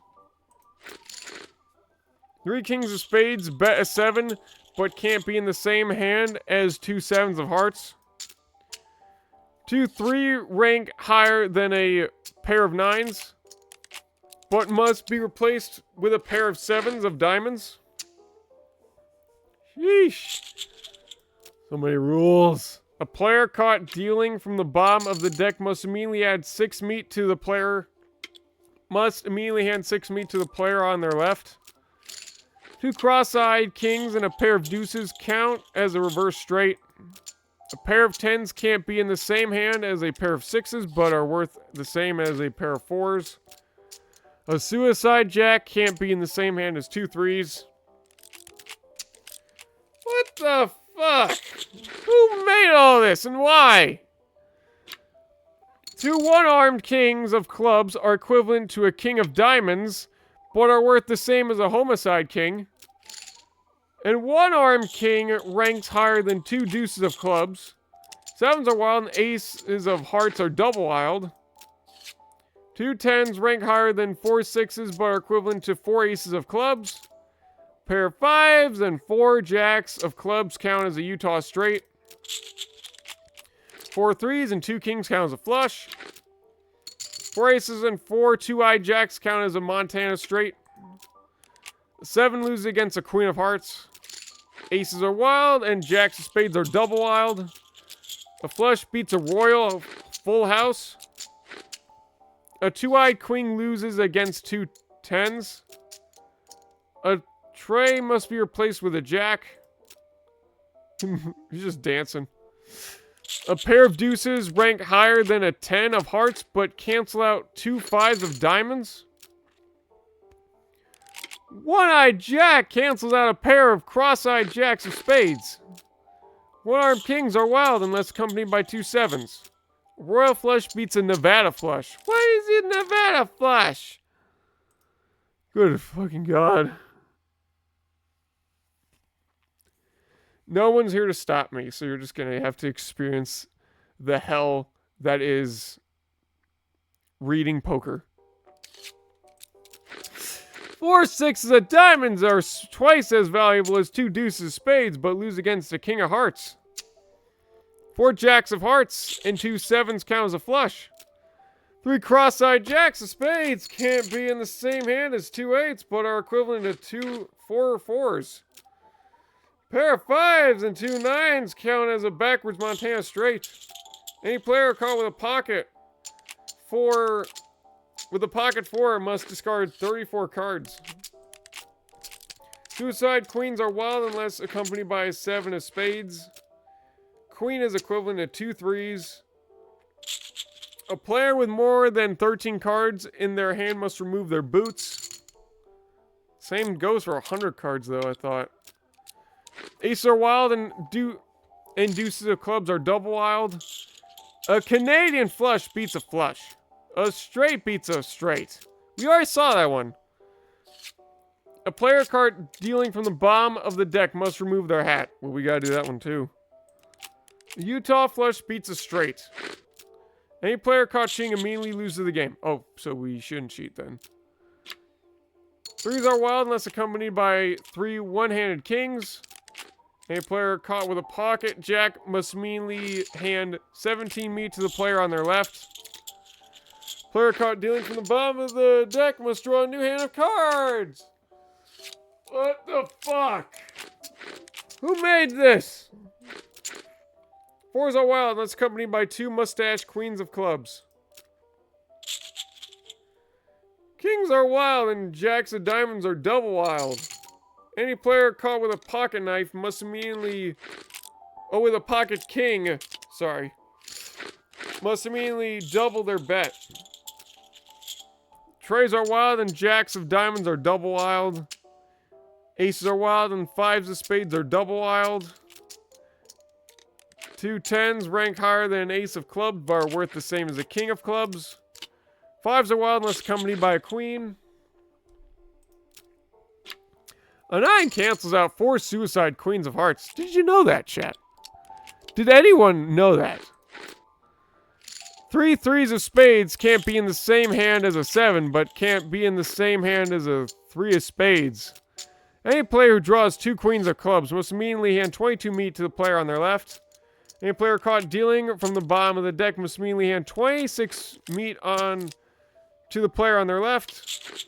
3 kings of spades bet a 7, but can't be in the same hand as 2 7s of hearts. 2 3 rank higher than a pair of 9s, but must be replaced with a pair of 7s of diamonds. Sheesh. So many rules. A player caught dealing from the bottom of the deck must immediately add 6 meat to the player. Must immediately hand 6 meat to the player on their left. 2 cross-eyed kings and a pair of deuces count as a reverse straight. A pair of 10s can't be in the same hand as a pair of 6s, but are worth the same as a pair of 4s. A suicide jack can't be in the same hand as 2 3s. What the fuck? Who made all this and why? 2 one-armed kings of clubs are equivalent to a king of diamonds, but are worth the same as a homicide king. And one-armed king ranks higher than 2 deuces of clubs. 7s are wild and aces of hearts are double wild. 2 10s rank higher than 4 6s but are equivalent to 4 aces of clubs. Pair of 5s and 4 jacks of clubs count as a Utah straight. 4 3s and 2 kings count as a flush. 4 aces and 4 two-eyed jacks count as a Montana straight. 7 loses against a queen of hearts. Aces are wild and jacks of spades are double wild. A flush beats a royal full house. A two-eyed queen loses against 2 10s. A tray must be replaced with a jack. He's just dancing. A pair of deuces rank higher than a 10 of hearts, but cancel out 2 5s of diamonds. One-eyed jack cancels out a pair of cross-eyed jacks of spades. One-armed kings are wild unless accompanied by 2 7s. Royal flush beats a Nevada flush. Why is it Nevada flush? Good fucking God. No one's here to stop me, so you're just gonna have to experience the hell that is reading poker. 4 6s of diamonds are twice as valuable as 2 deuces of spades, but lose against a king of hearts. 4 jacks of hearts and 2 7s count as a flush. 3 cross-eyed jacks of spades can't be in the same hand as 2 8s, but are equivalent to 2 4 4s. Pair of 5s and 2 9s count as a backwards Montana straight. Any player caught with a pocket 4 must discard 34 cards. Suicide queens are wild unless accompanied by a 7 of spades. Queen is equivalent to 2 3s. A player with more than 13 cards in their hand must remove their boots. Same goes for 100 cards though, I thought. Aces are wild and deuces of clubs are double wild. A Canadian flush beats a flush. A straight beats a straight. We already saw that one. A player card dealing from the bottom of the deck must remove their hat. Well, we gotta do that one too. A Utah flush beats a straight. Any player caught cheating immediately loses the game. Oh, so we shouldn't cheat then. 3s are wild unless accompanied by 3 one-handed kings. Any player caught with a pocket jack must immediately hand 17 meat to the player on their left. Player caught dealing from the bottom of the deck must draw a new hand of cards. What the fuck? Who made this? 4s are wild unless accompanied by 2 mustache queens of clubs. Kings are wild and jacks of diamonds are double wild. Any player caught with a pocket knife must immediately... Oh, with a pocket king. Sorry. Must immediately double their bet. Trays are wild and jacks of diamonds are double wild. Aces are wild and 5s of spades are double wild. 2 10s rank higher than an ace of clubs but are worth the same as a king of clubs. 5s are wild unless accompanied by a queen. A 9 cancels out 4 suicide queens of hearts. Did you know that, chat? Did anyone know that? 3 3s of spades can't be in the same hand as a 7, but can't be in the same hand as a 3 of spades. Any player who draws 2 queens of clubs must immediately hand 22 meat to the player on their left. Any player caught dealing from the bottom of the deck must immediately hand 26 meat on to the player on their left.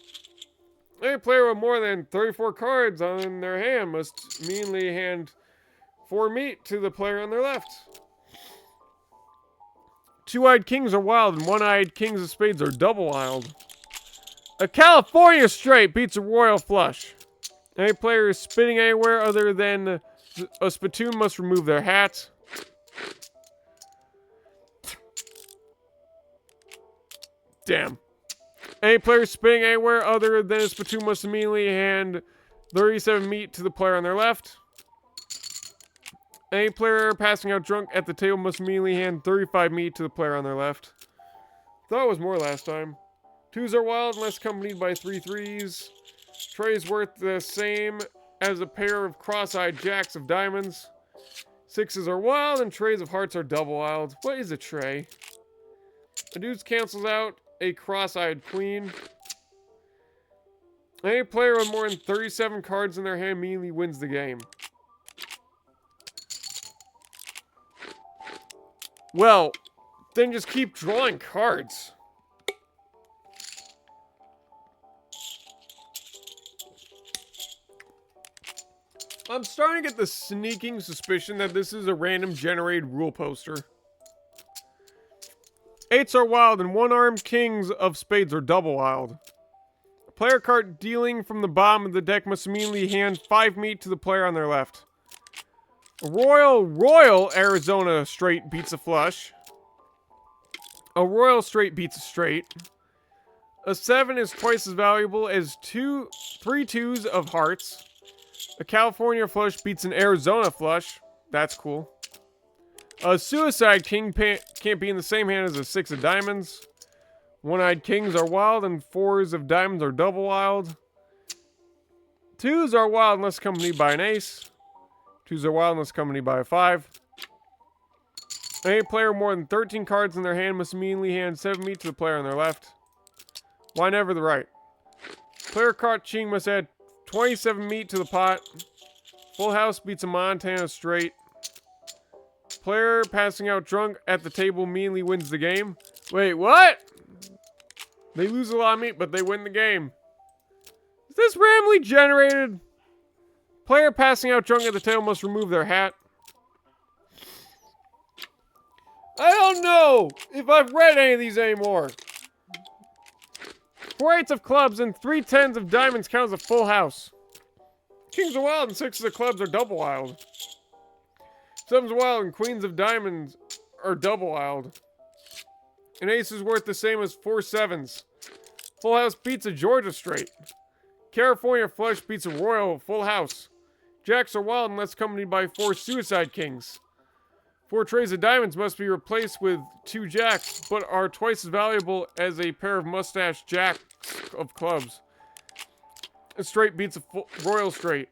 Any player with more than 34 cards on their hand must immediately hand 4 meat to the player on their left. 2-eyed kings are wild and 1-eyed kings of spades are double wild. A California straight beats a royal flush. Any player is spinning anywhere other than a spittoon must remove their hat. Damn. Any player spinning anywhere other than a spittoon must immediately hand 37 meat to the player on their left. Any player passing out drunk at the table must immediately hand 35 meat to the player on their left. Thought it was more last time. 2s are wild unless accompanied by 3 3s. Trays worth the same as a pair of cross-eyed jacks of diamonds. 6s are wild and trays of hearts are double wild. What is a tray? A deuce cancels out a cross-eyed queen. Any player with more than 37 cards in their hand immediately wins the game. Well, then just keep drawing cards. I'm starting to get the sneaking suspicion that this is a random generated rule poster. 8s are wild and one-armed kings of spades are double wild. A player card dealing from the bottom of the deck must immediately hand 5 meat to the player on their left. A royal Arizona straight beats a flush. A royal straight beats a straight. A 7 is twice as valuable as 3 2s of hearts. A California flush beats an Arizona flush. That's cool. A suicide king can't be in the same hand as a 6 of diamonds. One-eyed kings are wild and 4s of diamonds are double wild. 2s are wild unless accompanied by an ace. 2s are wild unless accompanied by a 5. Any player with more than 13 cards in their hand must immediately hand 7 meat to the player on their left. Why never the right? Player caught cheating must add 27 meat to the pot. Full house beats a Montana straight. Player passing out drunk at the table immediately wins the game. Wait, what? They lose a lot of meat, but they win the game. Is this randomly generated? Player passing out drunk at the table must remove their hat. I don't know if I've read any of these anymore. 4 8s of clubs and 3 10s of diamonds count as a full house. Kings are wild and 6s of clubs are double wild. 7s are wild and queens of diamonds are double wild. An ace is worth the same as 4 7s. Full house beats a Georgia straight. California flush beats a royal full house. Jacks are wild unless accompanied by 4 suicide kings. 4 trays of diamonds must be replaced with 2 jacks, but are twice as valuable as a pair of mustache jacks of clubs. A straight beats a royal straight.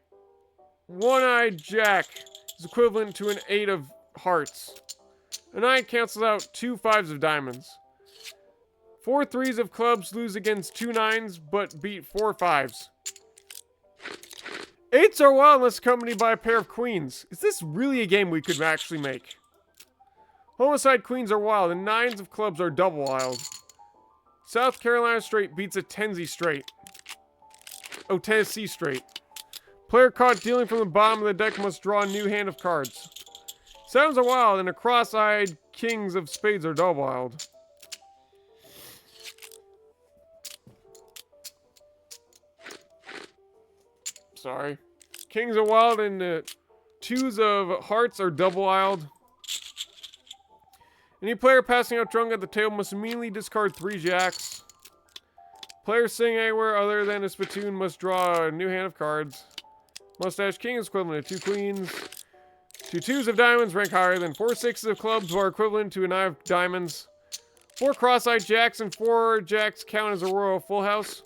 One-eyed jack is equivalent to an 8 of hearts. A 9 cancels out 2 5s of diamonds. 4 3s of clubs lose against 2 9s, but beat 4 5s. 8s are wild unless accompanied by a pair of queens. Is this really a game we could actually make? Homicide queens are wild and 9s of clubs are double wild. South Carolina straight beats a Tennessee straight. Oh, Tennessee straight. Player caught dealing from the bottom of the deck must draw a new hand of cards. 7s are wild and a cross-eyed kings of spades are double wild. Sorry. Kings are wild and 2s of hearts are double wild. Any player passing out drunk at the table must immediately discard 3 jacks. Player sitting anywhere other than a spittoon must draw a new hand of cards. Mustache king is equivalent to 2 queens. 2 2s of diamonds rank higher than 4 6s of clubs are equivalent to a 9 of diamonds. 4 cross-eyed jacks and 4 jacks count as a royal full house.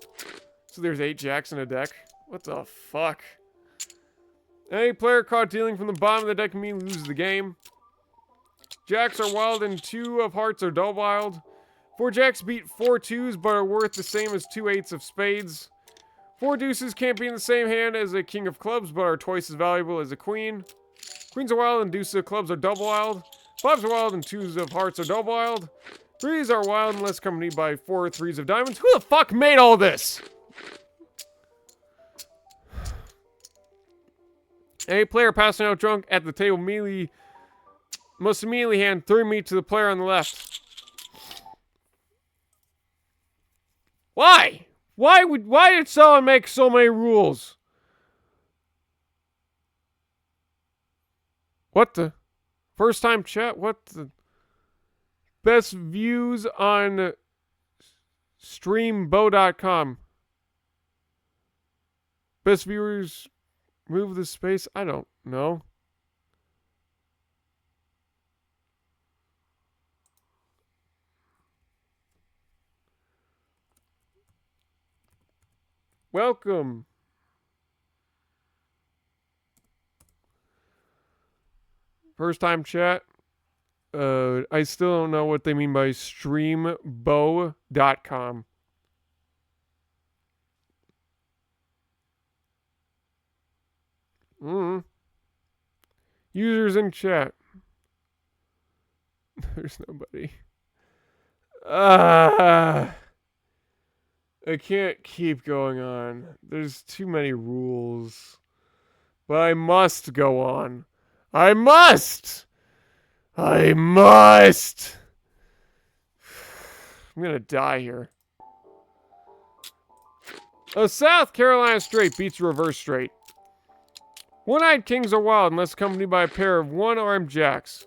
So there's 8 jacks in a deck. What the fuck? Any player caught dealing from the bottom of the deck immediately loses the game. Jacks are wild and 2 of hearts are double wild. 4 jacks beat 4 2s but are worth the same as 2 8s of spades. 4 deuces can't be in the same hand as a king of clubs but are twice as valuable as a queen. Queens are wild and deuces of clubs are double wild. 5s are wild and 2s of hearts are double wild. 3s are wild unless accompanied by 4 3s of diamonds. Who the fuck made all this? Any player passing out drunk at the table must immediately hand 3 meat to the player on the left. Why? Why did someone make so many rules? What the? First time chat? What the? Best views on streambow.com. Best viewers move the space. I don't know. Welcome. First time chat. I still don't know what they mean by streambow.com. Users in chat. There's nobody. I can't keep going on. There's too many rules. But I must go on. I must! I'm gonna die here. A South Carolina straight beats a reverse straight. One-eyed kings are wild unless accompanied by a pair of one-armed jacks.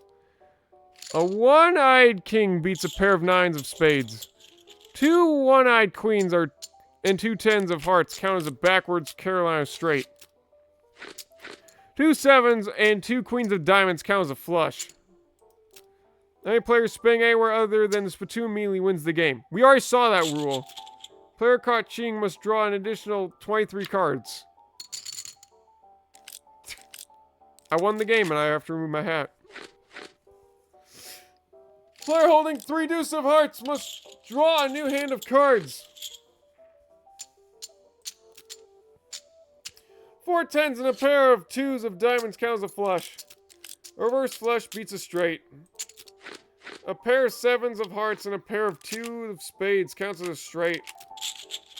A one-eyed king beats a pair of nines of spades. Two one-eyed queens and two tens of hearts count as a backwards Carolina straight. Two sevens and two queens of diamonds count as a flush. Any player spinning anywhere other than the spittoon immediately wins the game. We already saw that rule. Player caught cheating must draw an additional 23 cards. I won the game and I have to remove my hat. Player holding 3 deuce of hearts must draw a new hand of cards. 4 tens and a pair of twos of diamonds counts as a flush. A reverse flush beats a straight. A pair of sevens of hearts and a pair of two of spades counts as a straight.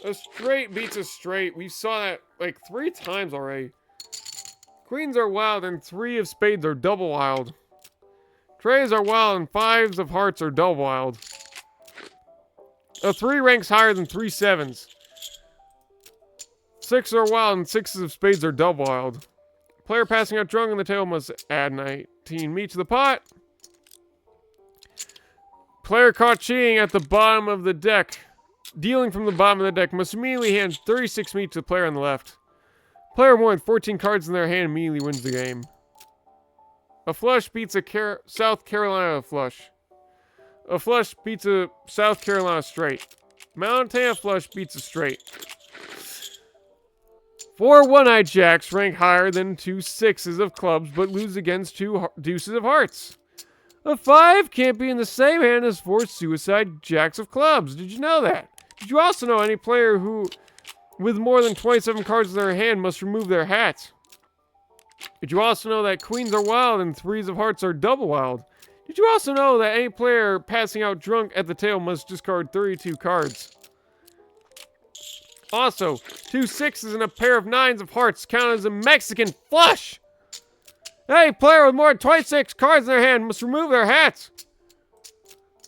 A straight beats a straight. We saw that like 3 times already. Queens are wild and 3 of spades are double wild. Treys are wild and 5s of hearts are double wild. A 3 ranks higher than 3 sevens. 6 are wild and 6s of spades are double wild. Player passing out drunk on the table must add 19 meat to the pot. Player caught cheating at the bottom of the deck, dealing from the bottom of the deck, must immediately hand 36 meat to the player on the left. Player with more than 14 cards in their hand immediately wins the game. A flush beats a South Carolina flush. A flush beats a South Carolina straight. Montana flush beats a straight. 4 one-eyed jacks rank higher than 2 6s of clubs, but lose against 2 deuces of hearts. A 5 can't be in the same hand as 4 suicide jacks of clubs. Did you know that? Did you also know any player who, with more than 27 cards in their hand, must remove their hat? Did you also know that queens are wild and 3s of hearts are double wild? Did you also know that any player passing out drunk at the table must discard 32 cards? Also, 2 6s and a pair of 9s of hearts count as a Mexican flush! Any player with more than 26 cards in their hand must remove their hats.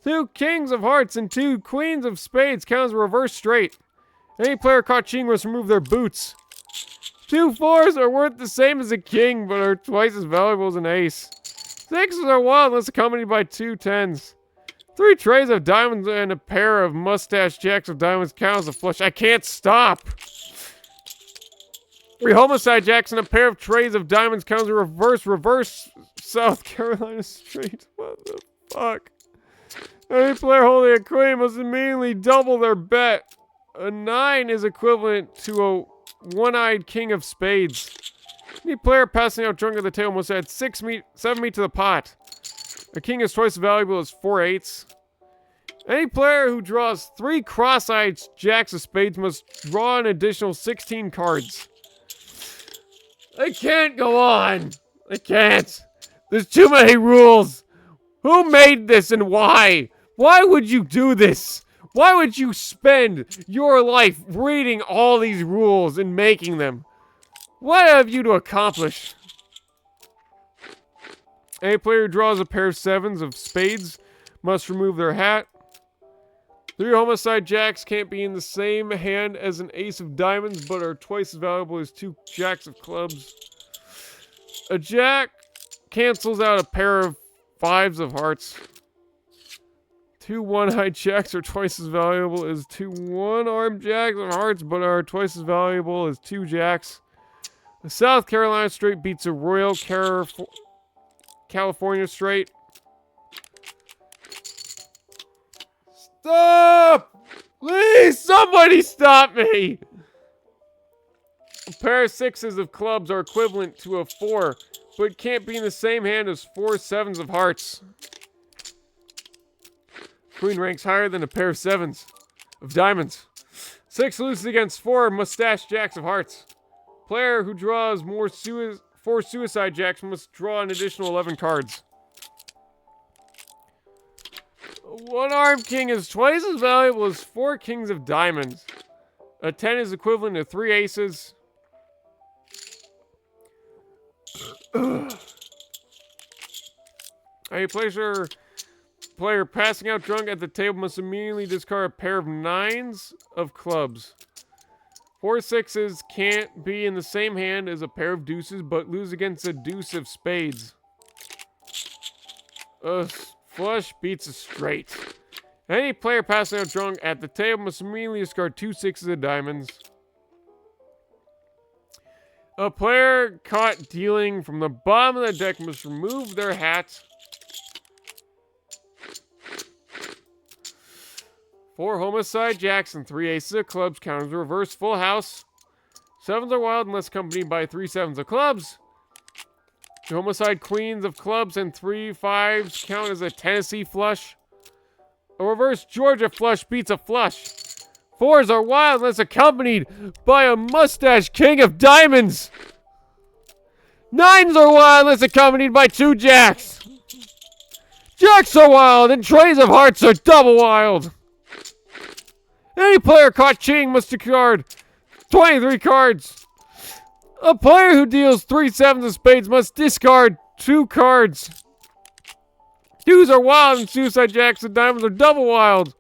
2 kings of hearts and 2 queens of spades count as a reverse straight. Any player caught cheating must remove their boots. 2 4s are worth the same as a king, but are twice as valuable as an ace. 6s are wild unless accompanied by 2 10s. 3 trays of diamonds and a pair of mustache jacks of diamonds count as a flush. I can't stop! 3 homicide jacks and a pair of trays of diamonds counts as a reverse South Carolina straight. What the fuck? Any player holding a queen must immediately double their bet. A 9 is equivalent to a one-eyed king of spades. Any player passing out drunk at the table must add 7 meat to the pot. A king is twice as valuable as 4 8s. Any player who draws 3 cross-eyed jacks of spades must draw an additional 16 cards. I can't go on. I can't. There's too many rules. Who made this and why? Why would you do this? Why would you spend your life reading all these rules and making them? What have you to accomplish? Any player who draws a pair of 7s of spades must remove their hat. 3 homicide jacks can't be in the same hand as an ace of diamonds, but are twice as valuable as 2 jacks of clubs. A jack cancels out a pair of 5s of hearts. Two one-eyed jacks are twice as valuable as two one-armed jacks of hearts, but are twice as valuable as two jacks. The South Carolina straight beats a Royal California straight. Stop! Please, somebody stop me! A pair of sixes of clubs are equivalent to a four, but can't be in the same hand as four sevens of hearts. Queen ranks higher than a pair of sevens of diamonds. Six loses against four mustache jacks of hearts. Player who draws four suicide jacks must draw an additional 11 cards. A one-armed king is twice as valuable as four kings of diamonds. A 10 is equivalent to three aces. A player passing out drunk at the table must immediately discard a pair of nines of clubs. Four sixes can't be in the same hand as a pair of deuces, but lose against a deuce of spades. A flush beats a straight. Any player passing out drunk at the table must immediately discard two sixes of diamonds. A player caught dealing from the bottom of the deck must remove their hat. Four homicide jacks and three aces of clubs count as a reverse full house. Sevens are wild unless accompanied by three sevens of clubs. The homicide queens of clubs and three fives count as a Tennessee flush. A reverse Georgia flush beats a flush. Fours are wild unless accompanied by a mustache king of diamonds. Nines are wild unless accompanied by two jacks. Jacks are wild and trays of hearts are double wild. Any player caught cheating must discard 23 cards. A player who deals three sevens of spades must discard two cards. Twos are wild and suicide jacks and diamonds are double wild.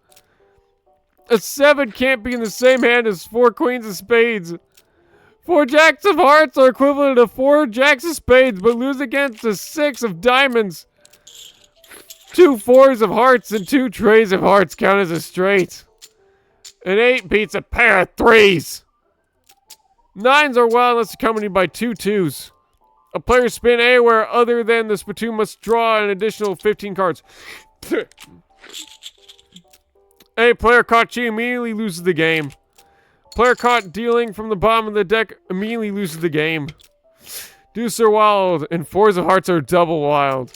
A seven can't be in the same hand as four queens of spades. Four jacks of hearts are equivalent to four jacks of spades, but lose against a six of diamonds. Two fours of hearts and two trays of hearts count as a straight. An eight beats a pair of threes. Nines are wild unless accompanied by two twos. A player spin anywhere other than the spittoon must draw an additional 15 cards. A player caught cheating immediately loses the game. Player caught dealing from the bottom of the deck immediately loses the game. Deuce are wild and fours of hearts are double wild.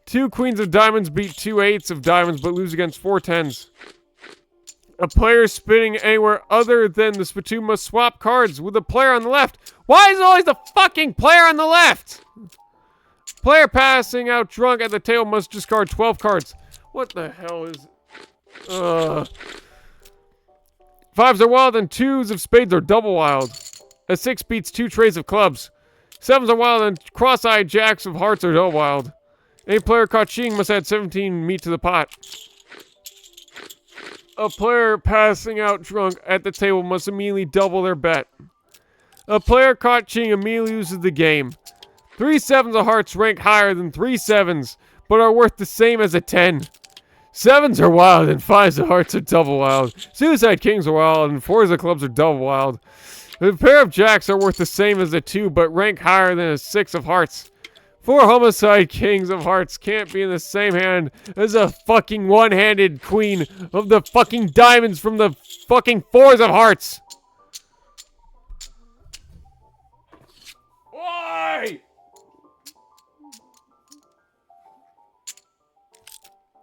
Two queens of diamonds beat two eights of diamonds but lose against four tens. A player spinning anywhere other than the spittoon must swap cards with the player on the left. Why is it always the fucking player on the left? Player passing out drunk at the table must discard 12 cards. What the hell is... Fives are wild and twos of spades are double wild. A six beats two trays of clubs. Sevens are wild and cross-eyed jacks of hearts are double wild. Any player caught cheating must add 17 meat to the pot. A player passing out drunk at the table must immediately double their bet. A player caught cheating immediately loses the game. Three sevens of hearts rank higher than three sevens, but are worth the same as a 10. Sevens are wild and fives of hearts are double wild. Suicide kings are wild and fours of clubs are double wild. A pair of jacks are worth the same as a 2, but rank higher than a 6 of hearts. Four homicide kings of hearts can't be in the same hand as a fucking one-handed queen of the fucking diamonds from the fucking fours of hearts. Why?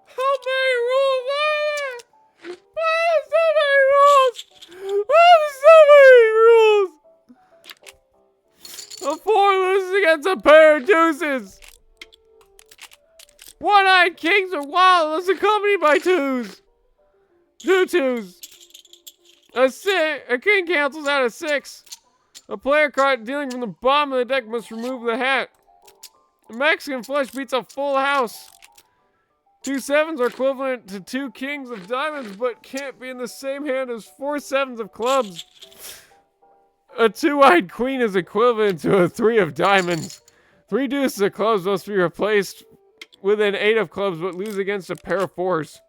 How many rules are there? Why are there so many rules? Why are there so many rules? A four loses against a pair of deuces. One-eyed kings are wild unless accompanied by twos. Two twos. A king cancels out a 6. A player caught dealing from the bottom of the deck must remove the hat. A Mexican flush beats a full house. Two sevens are equivalent to two kings of diamonds, but can't be in the same hand as four sevens of clubs. A two-eyed queen is equivalent to a 3 of diamonds. Three deuces of clubs must be replaced with an 8 of clubs, but lose against a pair of fours.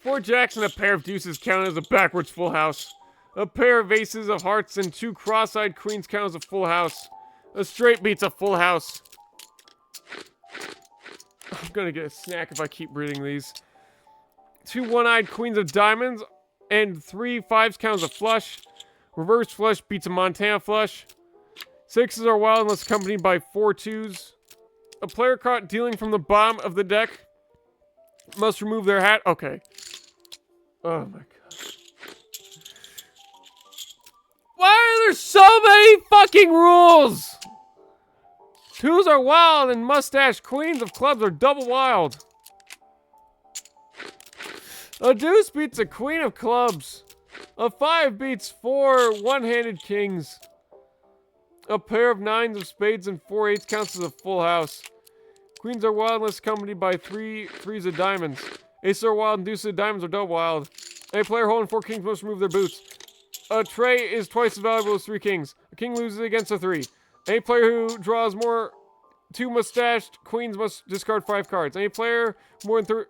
4 jacks and a pair of deuces count as a backwards full house. A pair of aces of hearts and 2 cross-eyed queens count as a full house. A straight beats a full house. I'm gonna get a snack if I keep reading these. 2 one-eyed queens of diamonds and 3 fives count as a flush. Reverse flush beats a Montana flush. 6s are wild unless accompanied by 4 twos. A player caught dealing from the bottom of the deck must remove their hat. Okay. Oh my god. Why are there so many fucking rules? 2s are wild and mustache queens of clubs are double wild. A deuce beats a queen of clubs. A 5 beats 4 one-handed kings. A pair of 9s of spades and 4 eights counts as a full house. Queens are wild unless accompanied by 3 threes of diamonds. Aces are wild and deuces of diamonds are double wild. A player holding 4 kings must remove their boots. A tray is twice as valuable as 3 kings. A king loses against a 3. Any player who draws more 2 mustached queens must discard 5 cards. Any player more than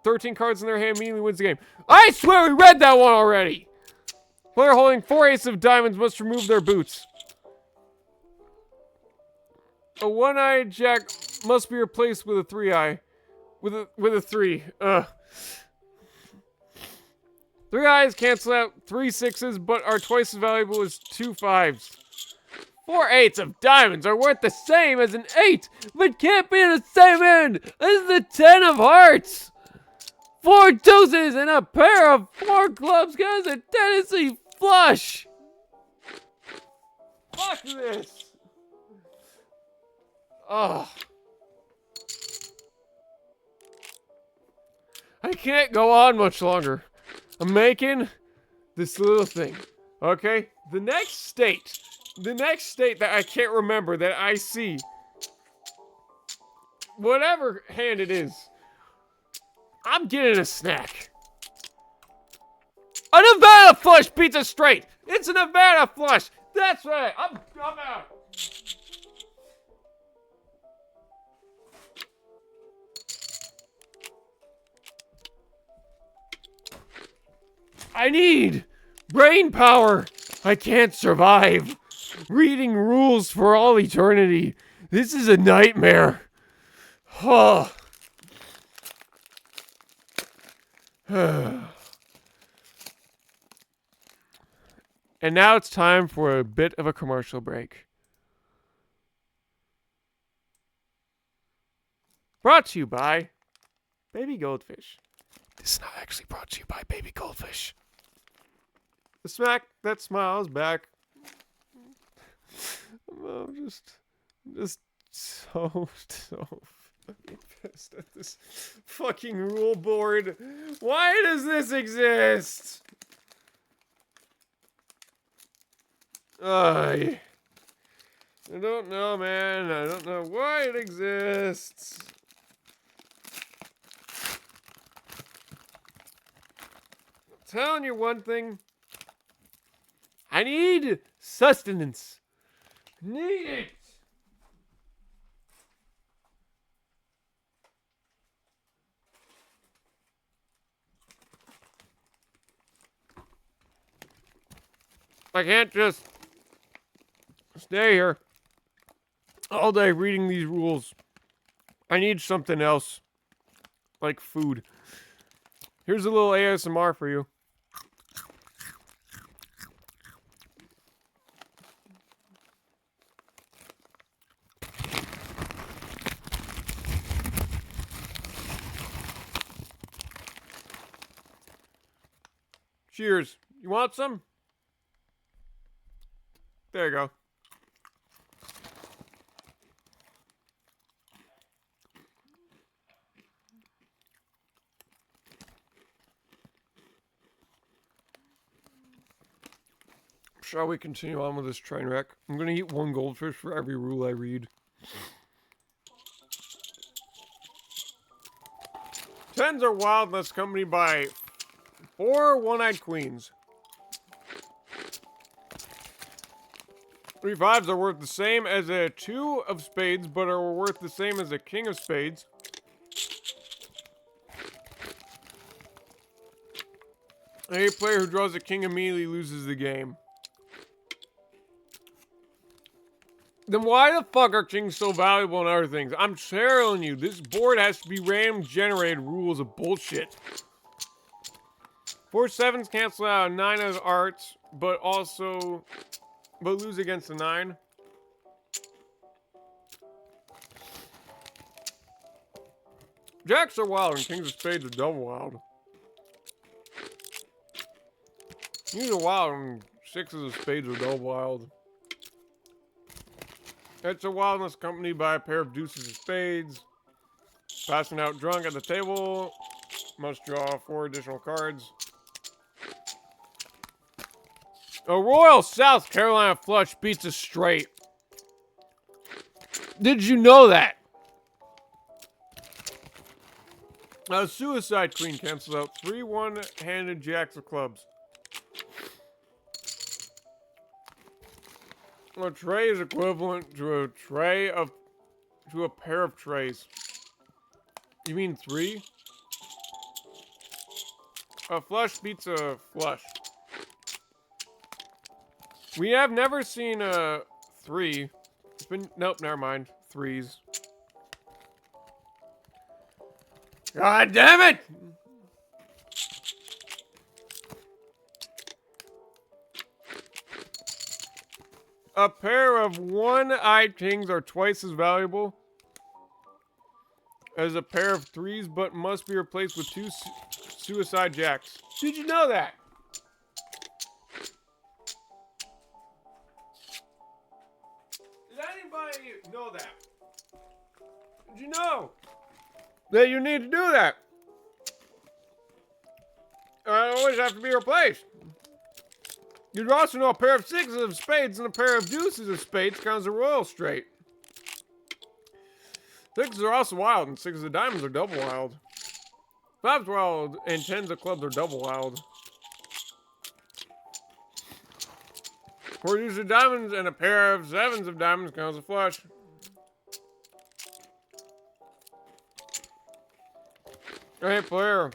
13 cards in their hand immediately wins the game. I swear we read that one already! Player holding 4 aces of diamonds must remove their boots. A one-eyed jack must be replaced with a 3-eye. With a 3. 3 eyes cancel out 3 6s, but are twice as valuable as 2 5s. 4 8s of diamonds are worth the same as an 8, but can't be in the same end as the 10 of hearts. 4 deuces and a pair of 4 clubs has a Tennessee flush. Fuck this. Oh. I can't go on much longer. I'm making this little thing. Okay? The next state that I can't remember that I see, whatever hand it is, I'm getting a snack. A Nevada flush beats a straight. It's a Nevada flush. That's right. I'm out. I need brain power. I can't survive reading rules for all eternity. This is a nightmare. Oh. And now it's time for a bit of a commercial break. Brought to you by Baby Goldfish. This is not actually brought to you by Baby Goldfish. The smack that smiles back. I'm just so fucking pissed at this fucking rule board. Why does this exist? I don't know, man. I don't know why it exists. I'm telling you one thing. I need sustenance. Need it. I can't just stay here all day reading these rules. I need something else, like food. Here's a little ASMR for you. Cheers. You want some? There you go. Shall we continue on with this train wreck? I'm gonna eat 1 goldfish for every rule I read. 10s are wild unless accompanied by 4 one-eyed queens. 3 5s are worth the same as a 2 of spades, but are worth the same as a king of spades. Any player who draws a king immediately loses the game. Then why the fuck are kings so valuable in other things? I'm telling you, this board has to be random generated rules of bullshit. 4 sevens cancel out 9 of arts, but lose against the 9. Jacks are wild and kings of spades are double wild. Kings are wild and 6s of spades are double wild. It's a wildness accompanied by a pair of deuces of spades. Passing out drunk at the table. Must draw 4 additional cards. A Royal South Carolina flush beats a straight. Did you know that? A Suicide Queen cancels out 3 one-handed jacks of clubs. A tray is equivalent to a pair of trays. You mean 3? A flush beats a flush. We have never seen a 3. It's been, nope, never mind. 3s. God damn it! A pair of one-eyed kings are twice as valuable as a pair of 3s, but must be replaced with 2 suicide jacks. Did you know that? Did anybody know that? Did you know that you need to do that? I always have to be replaced. You'd also know a pair of 6s of spades and a pair of deuces of spades counts a royal straight. 6s are also wild, and 6s of diamonds are double wild. 5s wild, and 10s of clubs are double wild. 4 deuces of diamonds and a pair of 7s of diamonds counts a flush. Any player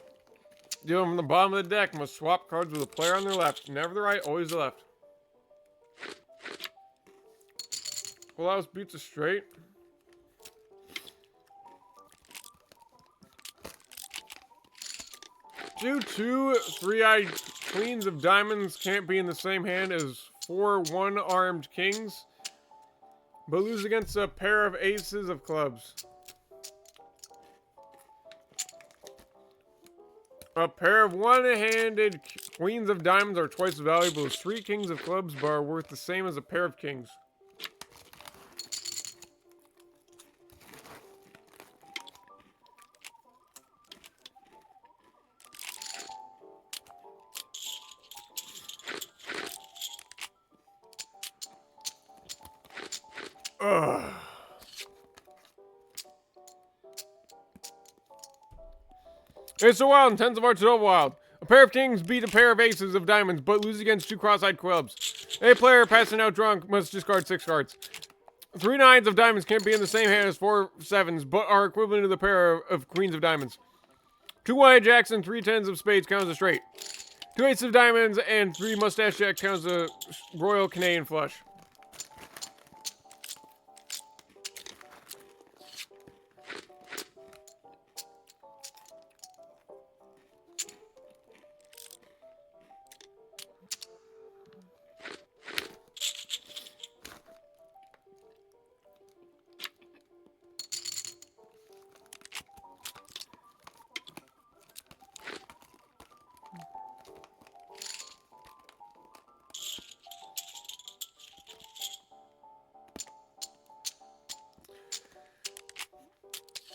dealing from the bottom of the deck must swap cards with a player on their left. Never the right, always the left. Full house beats a straight. Two 3-eyed queens of diamonds can't be in the same hand as 4 one-armed kings, but lose against a pair of aces of clubs. A pair of one-handed queens of diamonds are twice as valuable as 3 kings of clubs, but are worth the same as a pair of kings. Ugh. It's so wild and 10s of hearts are double wild. A pair of kings beat a pair of aces of diamonds, but lose against 2 cross-eyed clubs. A player passing out drunk must discard 6 cards. 3 9s of diamonds can't be in the same hand as 4 7s, but are equivalent to the pair of queens of diamonds. 2 1-eyed jacks and 3 10s of spades count as a straight. 2 8s of diamonds and 3 mustache jack counts as a royal Canadian flush.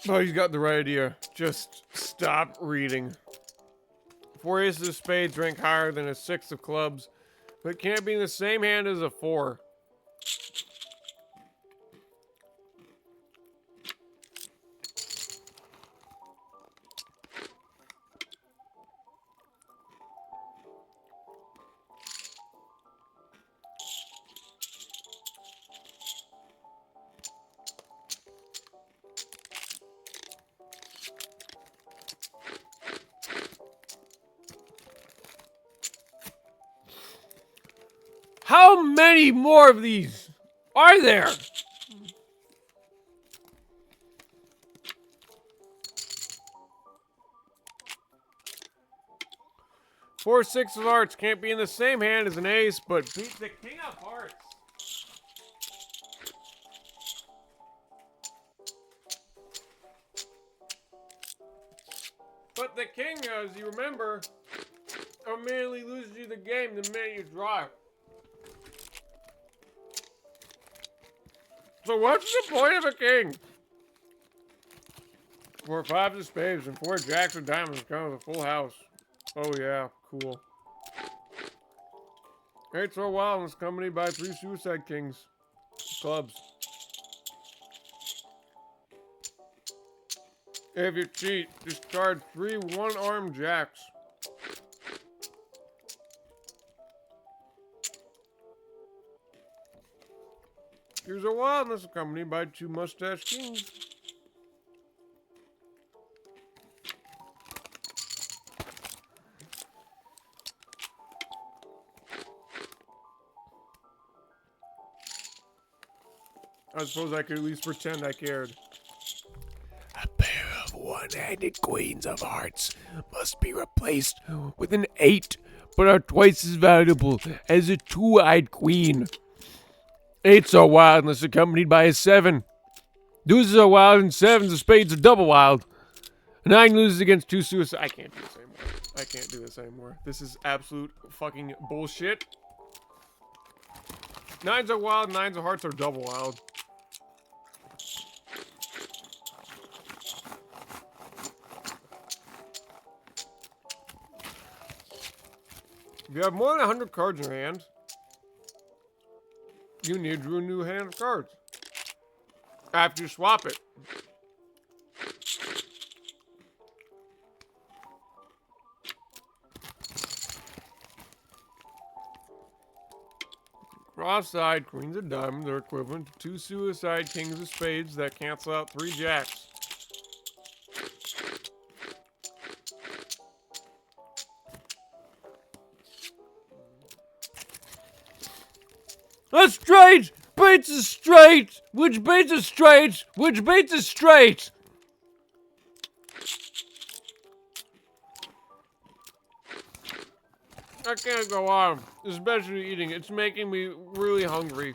Oh, he's got the right idea. Just stop reading. 4 aces of spades rank higher than a 6 of clubs, but can't be in the same hand as a 4. How many more of these are there? Four, six of hearts can't be in the same hand as an ace, but beat the king of hearts. But the king, as you remember, immediately loses you the game the minute you draw it. So what's the point of a king? 4 fives of spades and 4 jacks of diamonds come with a full house. Oh yeah, cool. It's so wild and it's accompanied by 3 suicide kings. Clubs. If you cheat, discard 3 one-armed jacks. Here's a wildness accompanied by 2 mustache kings. I suppose I could at least pretend I cared. A pair of one-handed queens of hearts must be replaced with an 8, but are twice as valuable as a 2-eyed queen. 8's are wild unless accompanied by a 7. Deuces are wild and 7s of spades are double wild. 9 loses against 2 suicides. I can't do this anymore. I can't do this anymore. This is absolute fucking bullshit. 9's are wild, 9's of hearts are double wild. If you have more than 100 cards in your hand, you need to draw a new hand of cards. After you swap it. Cross-side queens of diamonds are equivalent to 2 suicide kings of spades that cancel out 3 jacks. That's straight! Bates is straight! Which Bates is straight? Which Bates is straight? I can't go on, especially eating. It's making me really hungry.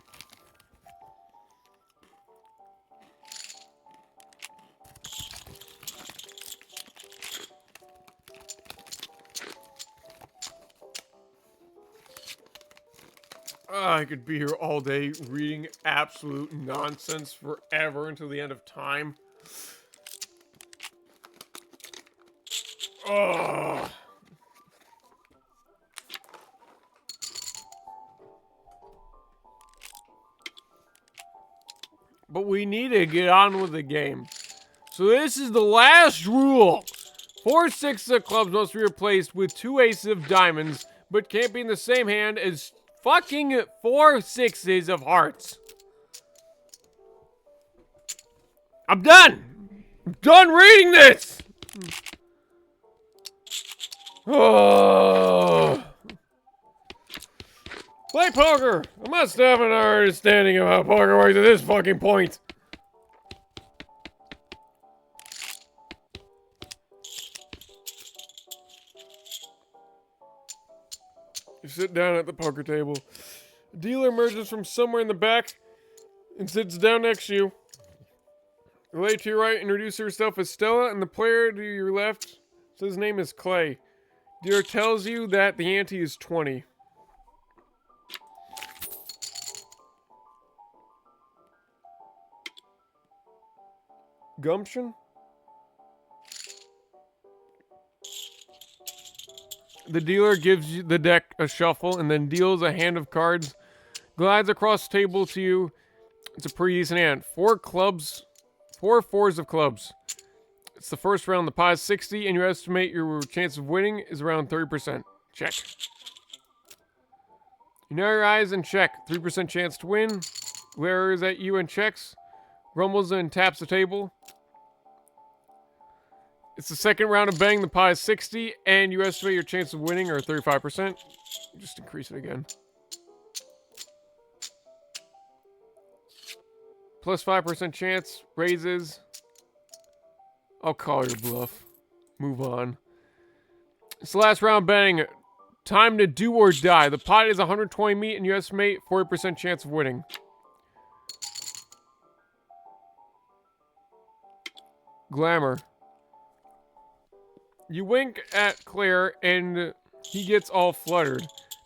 I could be here all day reading absolute nonsense forever until the end of time. Ugh. But we need to get on with the game. So this is the last rule. 4 6s of clubs must be replaced with 2 aces of diamonds, but can't be in the same hand as fucking 4 6s of hearts. I'm done. I'm done reading this. Oh. Play poker. I must have an understanding of how poker works at this fucking point. You sit down at the poker table. A dealer emerges from somewhere in the back and sits down next to you. The lady to your right introduces herself as Stella, and the player to your left says his name is Clay. Dealer tells you that the ante is 20. Gumption? The dealer gives you the deck a shuffle and then deals a hand of cards. Glides across the table to you. It's a pretty decent hand. 4 clubs. 4 fours of clubs. It's the first round. The pot is 60, and you estimate your chance of winning is around 30%. Check. You narrow your eyes and check. 3% chance to win. Glares at you and checks. Rumbles and taps the table. It's the second round of bang. The pot is 60, and you estimate your chance of winning are 35%. Just increase it again. Plus 5% chance. Raises. I'll call your bluff. Move on. It's the last round betting. Time to do or die. The pot is 120 meat and you estimate 40% chance of winning. Glamour. You wink at Claire and he gets all fluttered.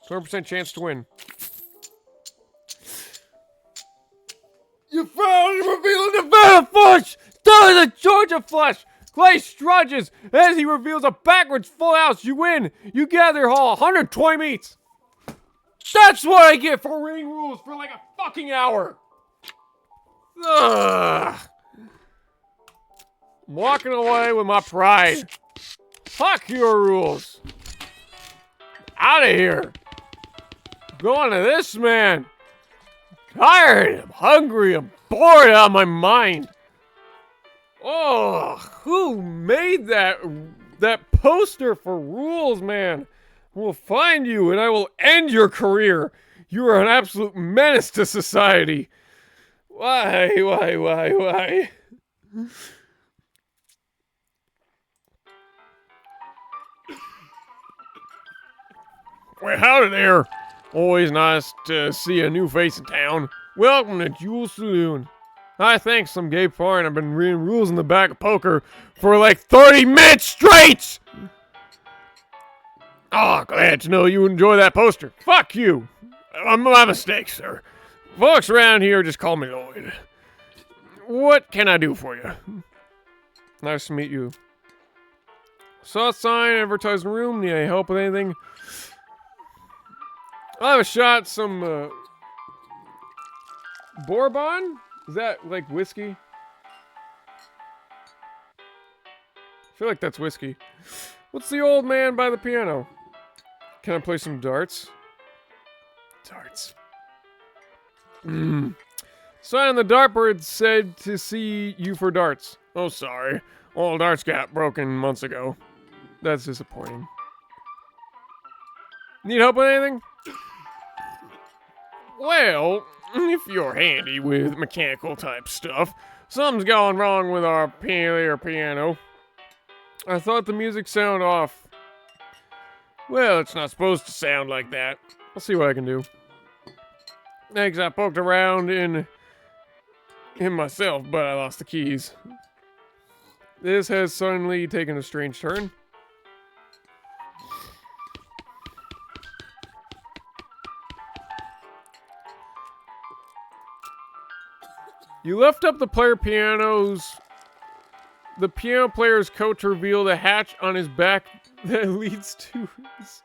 20% chance to win. You found revealing the venom flush! Still the Georgia flush! Clay strudges as he reveals a backwards full house. You win. You gather haul 120 meats. That's what I get for reading rules for like a fucking hour. Ugh. I'm walking away with my pride. Fuck your rules. Out of here. Going to this man. Tired. I'm hungry. I'm bored out of my mind. Oh, who made that poster for rules, man? I will find you and I will end your career. You are an absolute menace to society. Why? Well, howdy there. Always nice to see a new face in town. Welcome to Jewel Saloon. Hi, thanks, I'm Gabe Farr, I've been reading rules in the back of poker for like 30 minutes straight! Oh, glad to know you enjoy that poster. Fuck you! My mistake, sir. Folks around here just call me Lloyd. What can I do for you? Nice to meet you. Saw a sign advertising room. Need any help with anything? I have a shot, some Bourbon? Is that like whiskey? I feel like that's whiskey. What's the old man by the piano? Can I play some darts? Darts. Sign on the dartboard said to see you for darts. Oh, sorry. All darts got broken months ago. That's disappointing. Need help with anything? Well, if you're handy with mechanical type stuff, something's going wrong with our piano. I thought the music sounded off. Well, it's not supposed to sound like that. I'll see what I can do. Thanks, I poked around in myself, but I lost the keys. This has suddenly taken a strange turn. You lift up the piano's... The piano player's coat to reveal the hatch on his back that leads to his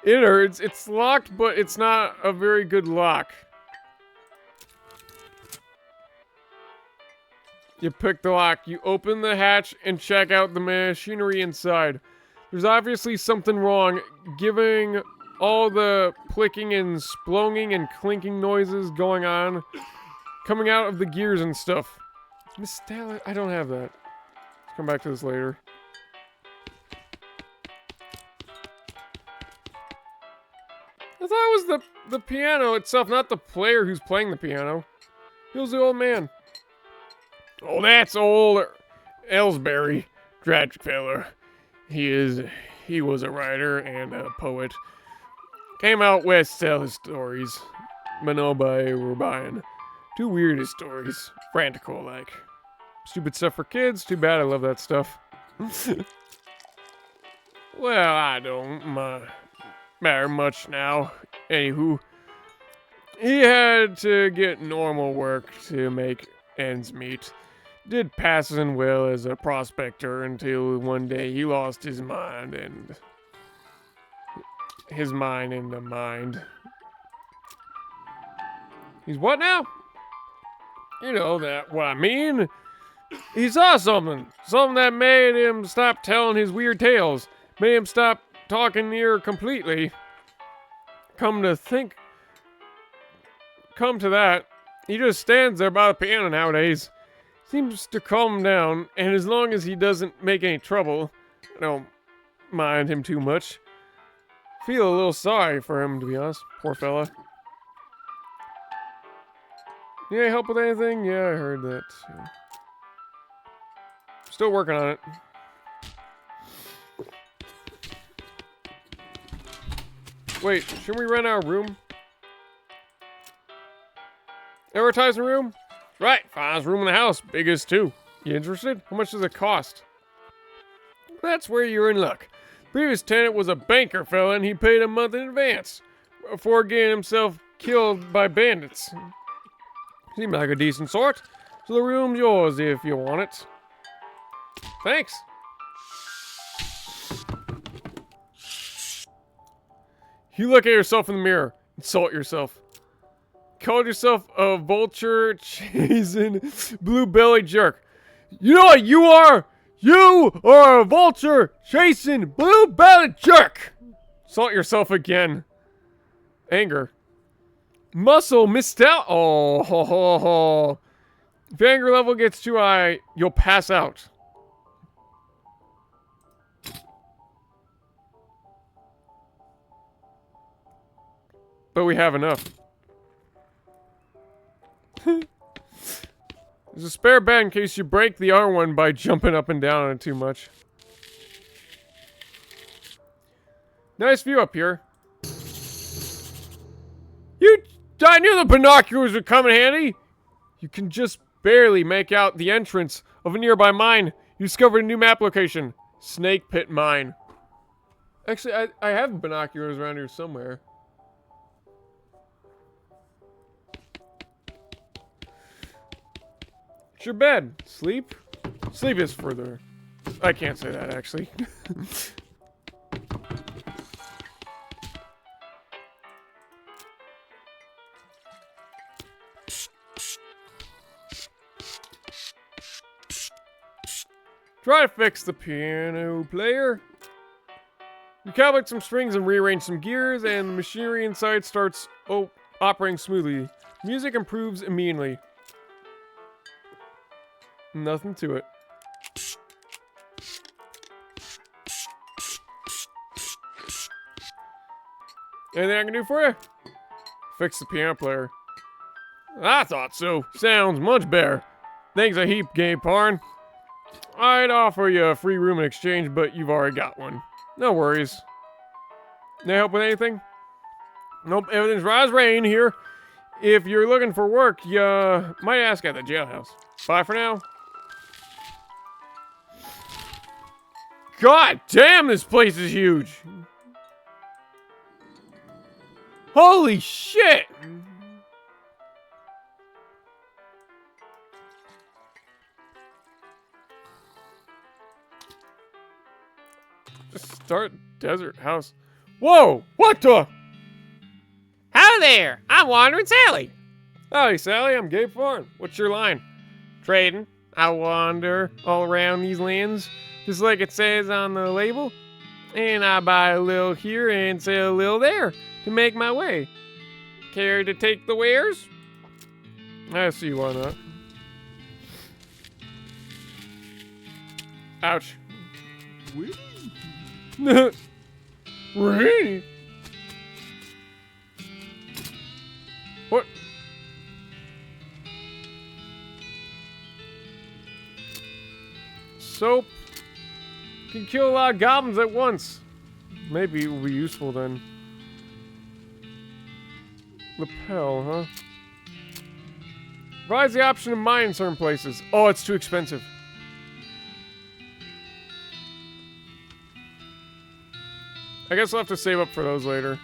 innards. It's locked, but it's not a very good lock. You pick the lock. You open the hatch and check out the machinery inside. There's obviously something wrong, giving all the clicking and splonging and clinking noises going on, coming out of the gears and stuff. Miss Stella, I don't have that. Let's come back to this later. I thought it was the piano itself, not the player who's playing the piano. He was the old man. Oh, that's old Ellsbury. Tragic feller. He was a writer and a poet. Came out west to tell his stories. But nobody were buying. Too weird his stories. Frantical like. Stupid stuff for kids. Too bad, I love that stuff. Well, I don't matter much now. Anywho, he had to get normal work to make ends meet. Did passing well as a prospector until one day he lost his mind and his mind in the mind. He's what now? You know that what I mean. He saw something that made him stop telling his weird tales, made him stop talking near completely. Come to that, he just stands there by the piano nowadays. Seems to calm down, and as long as he doesn't make any trouble, I don't mind him too much. Feel a little sorry for him, to be honest. Poor fella. Need any help with anything? Yeah, I heard that. Yeah. Still working on it. Wait, shouldn't we rent our room? Advertising room? Right, finest room in the house, biggest too. You interested? How much does it cost? That's where you're in luck. Previous tenant was a banker fella and he paid a month in advance before getting himself killed by bandits. Seemed like a decent sort, so the room's yours if you want it. Thanks. You look at yourself in the mirror, insult yourself. Called yourself a vulture chasing blue-bellied jerk. You know what you are? You are a vulture chasing blue-bellied jerk. Insult yourself again. Anger. Muscle missed out. Oh, ho, ho, ho. If your anger level gets too high, you'll pass out. But we have enough. There's a spare bed in case you break the R one by jumping up and down on it too much. Nice view up here. I knew the binoculars would come in handy. You can just barely make out the entrance of a nearby mine. You discovered a new map location. Snake Pit Mine. Actually, I have binoculars around here somewhere. It's your bed. Sleep? Sleep is further. I can't say that, actually. Try to fix the piano player. Recalibrate some strings and rearrange some gears, and the machinery inside starts operating smoothly. Music improves immediately. Nothing to it. Anything I can do for you? Fix the piano player. I thought so. Sounds much better. Thanks a heap, Gabe Parn. I'd offer you a free room in exchange, but you've already got one. No worries. Need help with anything? Nope, everything's right as rain here. If you're looking for work, you might ask at the jailhouse. Bye for now. God damn, this place is huge. Holy shit. Just start desert house. Whoa! What the? Hello there, I'm Wandering Sally. Howdy, Sally. I'm Gabe Farn. What's your line? Trading. I wander all around these lands, just like it says on the label. And I buy a little here and sell a little there to make my way. Care to take the wares? I see why not. Ouch. Really? What? Soap can kill a lot of goblins at once. Maybe it will be useful then. Lapel, huh? Provides the option to mine in certain places. Oh, it's too expensive. I guess I'll have to save up for those later.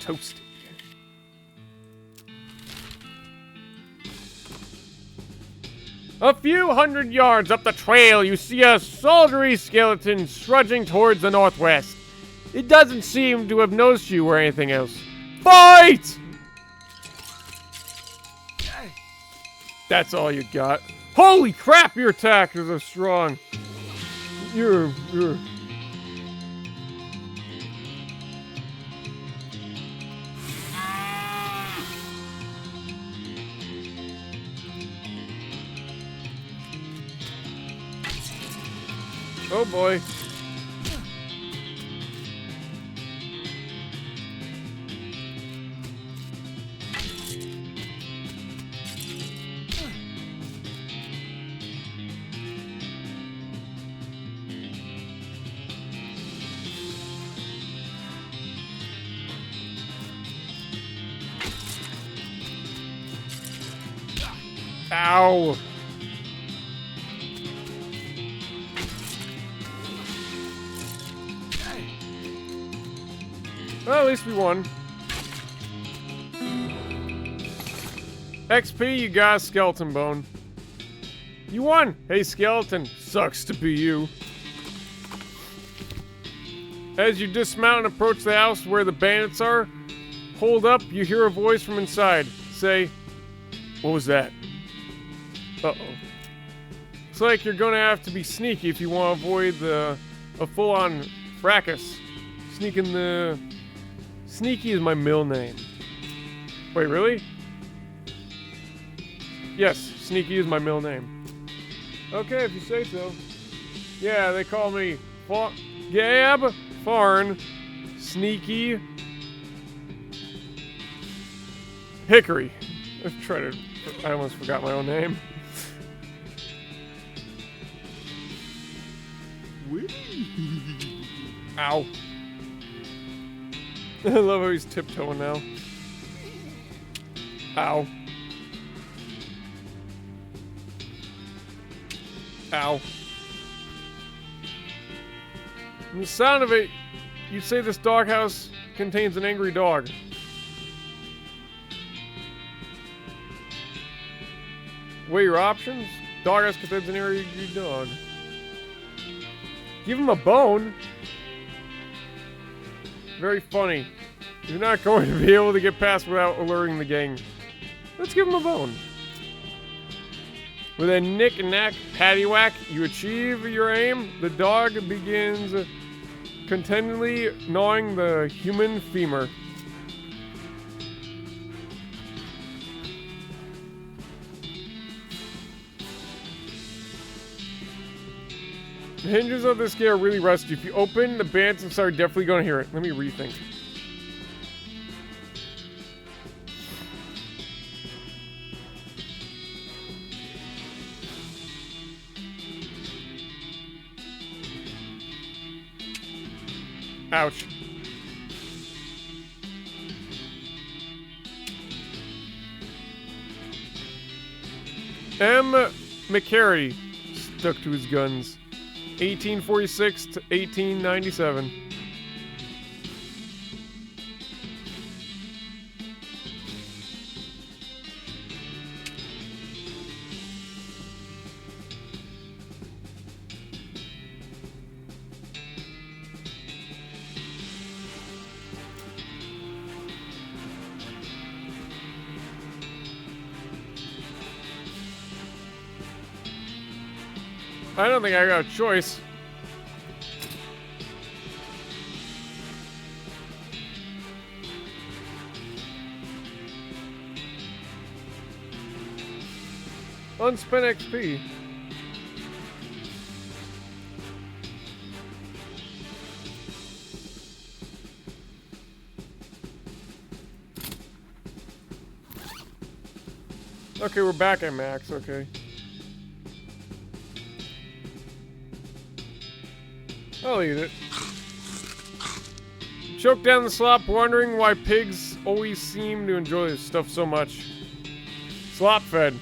Toasty. A few hundred yards up the trail, you see a soldiery skeleton trudging towards the northwest. It doesn't seem to have noticed you or anything else. Fight! That's all you got. Holy crap, your attackers are strong. You're... Oh boy. Ow. Well, at least we won. XP, you got a skeleton bone. You won! Hey, skeleton. Sucks to be you. As you dismount and approach the house where the bandits are, hold up, you hear a voice from inside. Say, what was that? Uh-oh. Looks like you're gonna have to be sneaky if you want to avoid a full-on fracas. Sneaky is my middle name. Wait, really? Yes, Sneaky is my middle name. Okay, if you say so. Yeah, they call me Gab, Farn, Sneaky, Hickory. I almost forgot my own name. Ow. I love how he's tiptoeing now. Ow. Ow. From the sound of it, you'd say this doghouse contains an angry dog. Weigh your options? Doghouse contains an angry dog. Give him a bone? Very funny. You're not going to be able to get past without alerting the gang. Let's give him a bone. With a knick-knack paddywhack, you achieve your aim. The dog begins contentedly gnawing the human femur. The hinges of this gate are really rusty. If you open the bandits and start, definitely going to hear it. Let me rethink. Ouch. M. McCary stuck to his guns. 1846 to 1897. I don't think I got a choice. Unspent XP. Okay, we're back at max, okay. I'll eat it. Choke down the slop, wondering why pigs always seem to enjoy this stuff so much. Slop fed.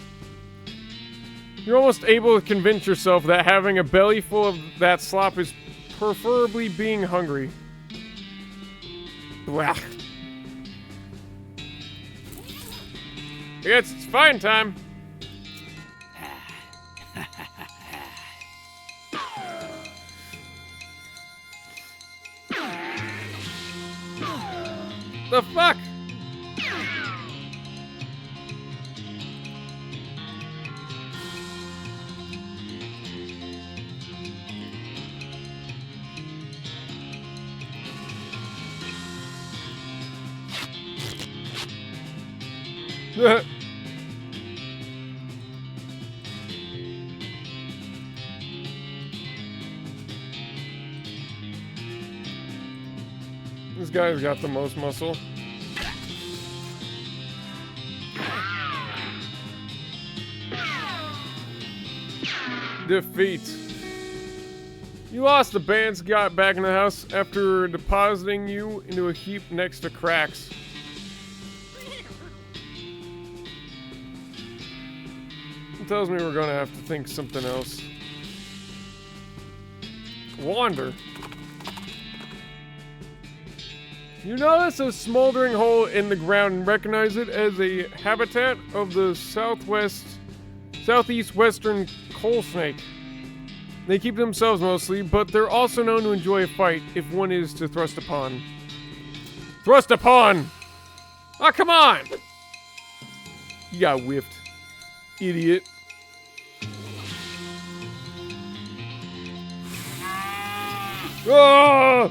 You're almost able to convince yourself that having a belly full of that slop is preferably being hungry. Blah. I guess it's fine time. The fuck? This guy's got the most muscle. Defeat. You lost. The bandits got back in the house after depositing you into a heap next to Cracks. tells me we're gonna have to think something else. Wander. You notice a smoldering hole in the ground and recognize it as a habitat of the southeast western coal snake. They keep themselves mostly, but they're also known to enjoy a fight if one is to thrust upon. Thrust upon! Oh, come on! You got whiffed. Idiot. Oh!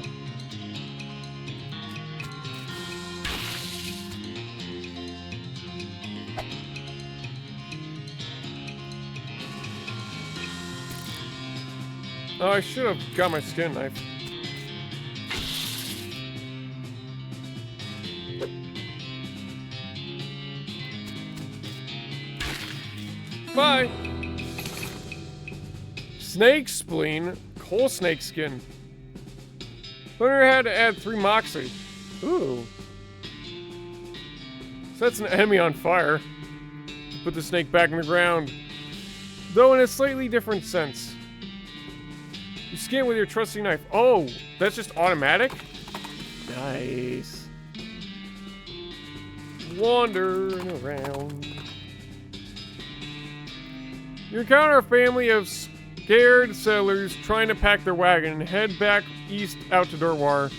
Oh, I should have got my skin knife. Bye! Snake spleen, coal snake skin. Hunter had to add 3 moxie. Ooh. Sets an enemy on fire. Put the snake back in the ground. Though in a slightly different sense. You skin with your trusty knife. Oh, that's just automatic? Nice. Wandering around. You encounter a family of scared settlers trying to pack their wagon and head back east out to Durwar.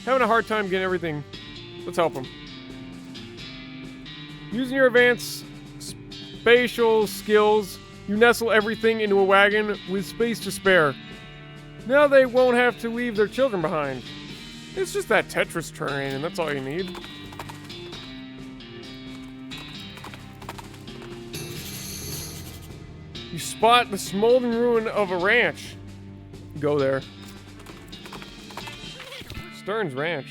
Having a hard time getting everything. Let's help them. Using your advanced spatial skills, you nestle everything into a wagon with space to spare. Now they won't have to leave their children behind. It's just that Tetris terrain, and that's all you need. You spot the smoldering ruin of a ranch. Go there. Stern's Ranch.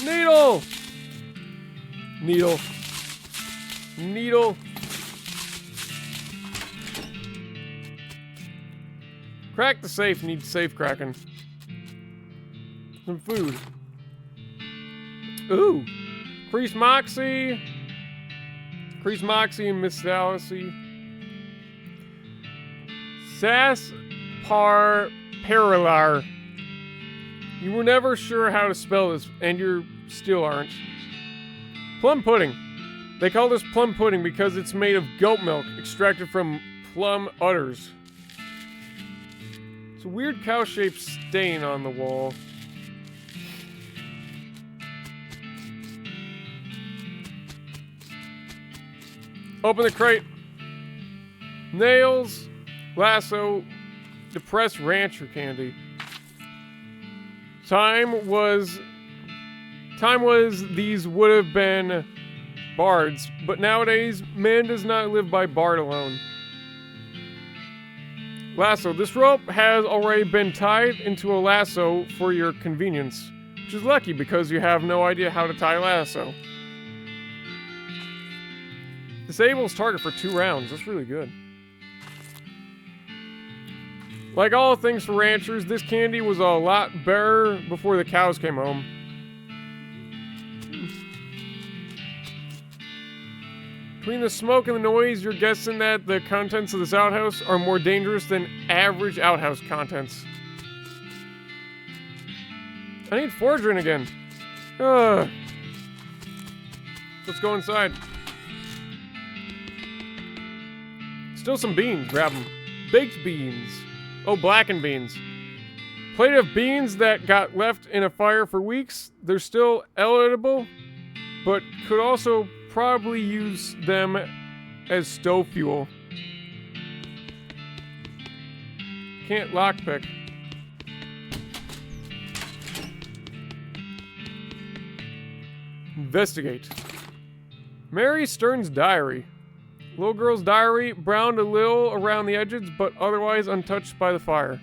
Needle! Needle. Needle. Crack the safe, needs safe cracking. Some food. Ooh. Increase Moxie. Increase Moxie and Misalacy. Sas Par Paralar. You were never sure how to spell this, and you still aren't. Plum pudding. They call this plum pudding because it's made of goat milk extracted from plum udders. It's a weird cow-shaped stain on the wall. Open the crate. Nails, lasso, depressed rancher candy. Time was these would have been bards, but nowadays man does not live by bard alone. Lasso. This rope has already been tied into a lasso for your convenience, which is lucky because you have no idea how to tie a lasso. Disables target for 2 rounds. That's really good. Like all things for ranchers, this candy was a lot better before the cows came home. Between the smoke and the noise, you're guessing that the contents of this outhouse are more dangerous than average outhouse contents. I need foraging again. Ugh. Let's go inside. Still some beans, grab them. Baked beans. Oh, blackened beans. Plate of beans that got left in a fire for weeks. They're still edible, but could also probably use them as stove fuel. Can't lockpick. Investigate. Mary Stern's diary. Little girl's diary, browned a little around the edges, but otherwise untouched by the fire.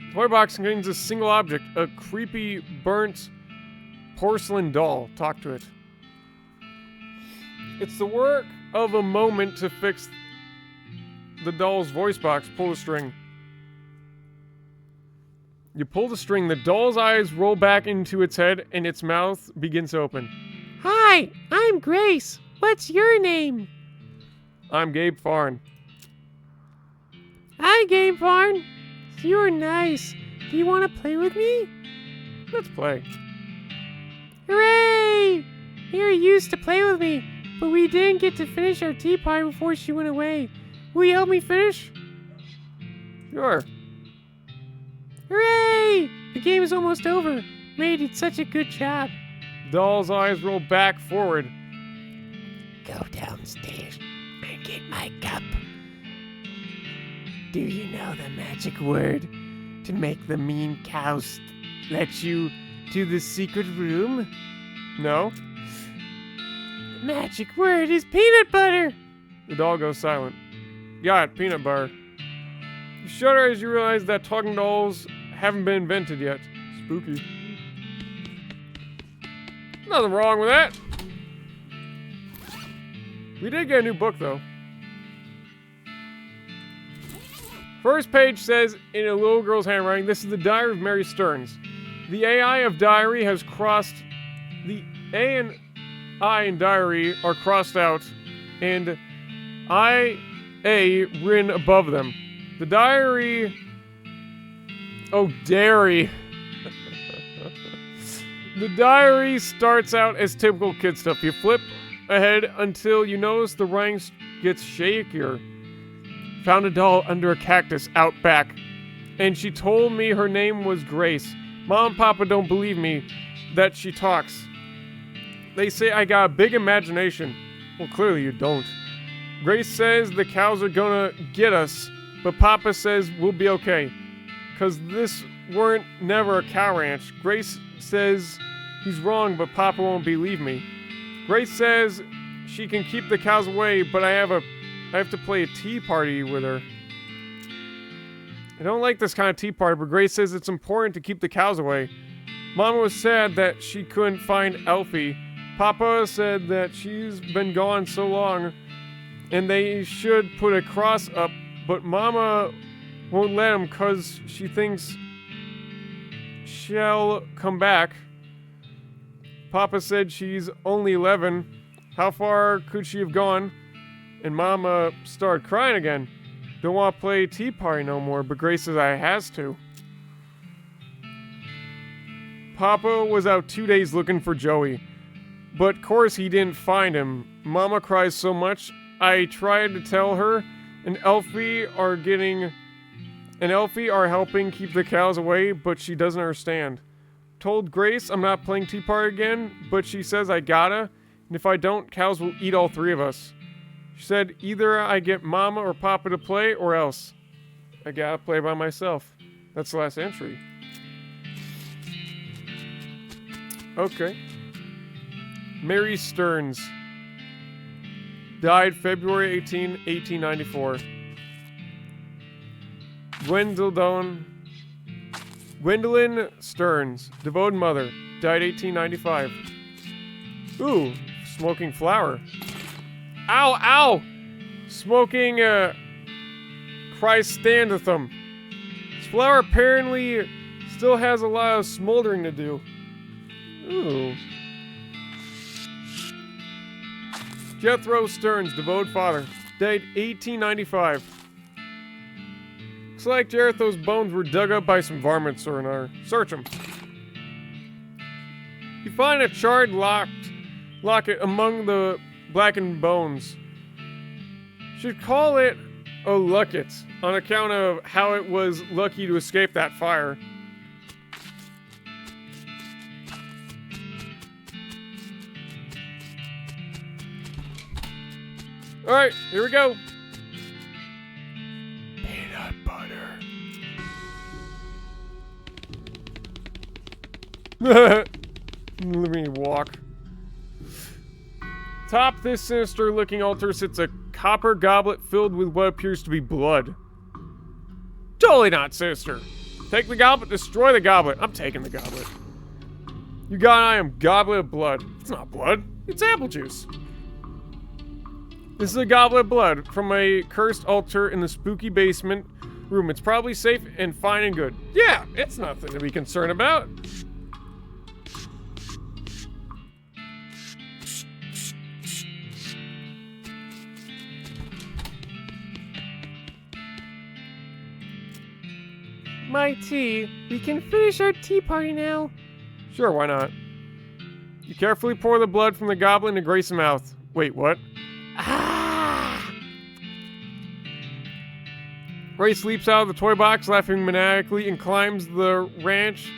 The toy box contains a single object, a creepy, burnt porcelain doll. Talk to it. It's the work of a moment to fix the doll's voice box. Pull the string. You pull the string, the doll's eyes roll back into its head, and its mouth begins to open. Hi, I'm Grace. What's your name? I'm Gabe Farn. Hi, Game Farm. You're nice. Do you want to play with me? Let's play. Hooray! Mary used to play with me, but we didn't get to finish our tea party before she went away. Will you help me finish? Sure. Hooray! The game is almost over. Mary did such a good job. Doll's eyes roll back forward. Go downstairs and get my cup. Do you know the magic word to make the mean cows let you to the secret room? No? The magic word is peanut butter. The doll goes silent. Got it, peanut butter. You shudder as you realize that talking dolls haven't been invented yet. Spooky. Nothing wrong with that. We did get a new book, though. First page says, in a little girl's handwriting, this is the diary of Mary Stearns. The AI of diary has crossed... The A and I in diary are crossed out, and IA written above them. The diary... Oh, dairy. The diary starts out as typical kid stuff. You flip ahead until you notice the writing gets shakier. Found a doll under a cactus out back, and she told me her name was Grace. Mom and Papa don't believe me that she talks. They say I got a big imagination. Well, clearly you don't. Grace says the cows are gonna get us, but Papa says we'll be okay. Cause this weren't never a cow ranch. Grace says he's wrong, but Papa won't believe me. Grace says she can keep the cows away, but I have to play a tea party with her. I don't like this kind of tea party, but Grace says it's important to keep the cows away. Mama was sad that she couldn't find Elfie. Papa said that she's been gone so long, and they should put a cross up, but Mama won't let him cause she thinks she'll come back. Papa said she's only 11. How far could she have gone? And Mama started crying again. Don't want to play tea party no more, but Grace says I has to. Papa was out 2 days looking for Joey, but of course he didn't find him. Mama cries so much. I tried to tell her, and Elfie are helping keep the cows away, but she doesn't understand. Told Grace I'm not playing tea party again, but she says I gotta, and if I don't, cows will eat all three of us. She said either I get Mama or Papa to play, or else I gotta play by myself. That's the last entry. Okay. Mary Stearns. Died February 18, 1894. Gwendolyn Stearns. Devoted mother. Died 1895. Ooh, smoking flower. Ow, ow! Smoking, Chrysanthemum. This flower apparently still has a lot of smoldering to do. Ooh. Jethro Stearns, devoted father. Died 1895. Looks like Jethro's bones were dug up by some varmints or another. Search them. You find a charred locket among the blackened bones. Should call it a locket on account of how it was lucky to escape that fire. Alright, here we go. Peanut butter. Let me walk. Atop this sinister-looking altar sits a copper goblet filled with what appears to be blood. Totally not sinister. Take the goblet, destroy the goblet. I'm taking the goblet. You got I am goblet of blood. It's not blood. It's apple juice. This is a goblet of blood from a cursed altar in the spooky basement room. It's probably safe and fine and good. Yeah, it's nothing to be concerned about. My tea. We can finish our tea party now. Sure, why not? You carefully pour the blood from the goblin to Grace's mouth. Wait, what? Ah! Grace leaps out of the toy box, laughing maniacally, and climbs the ranch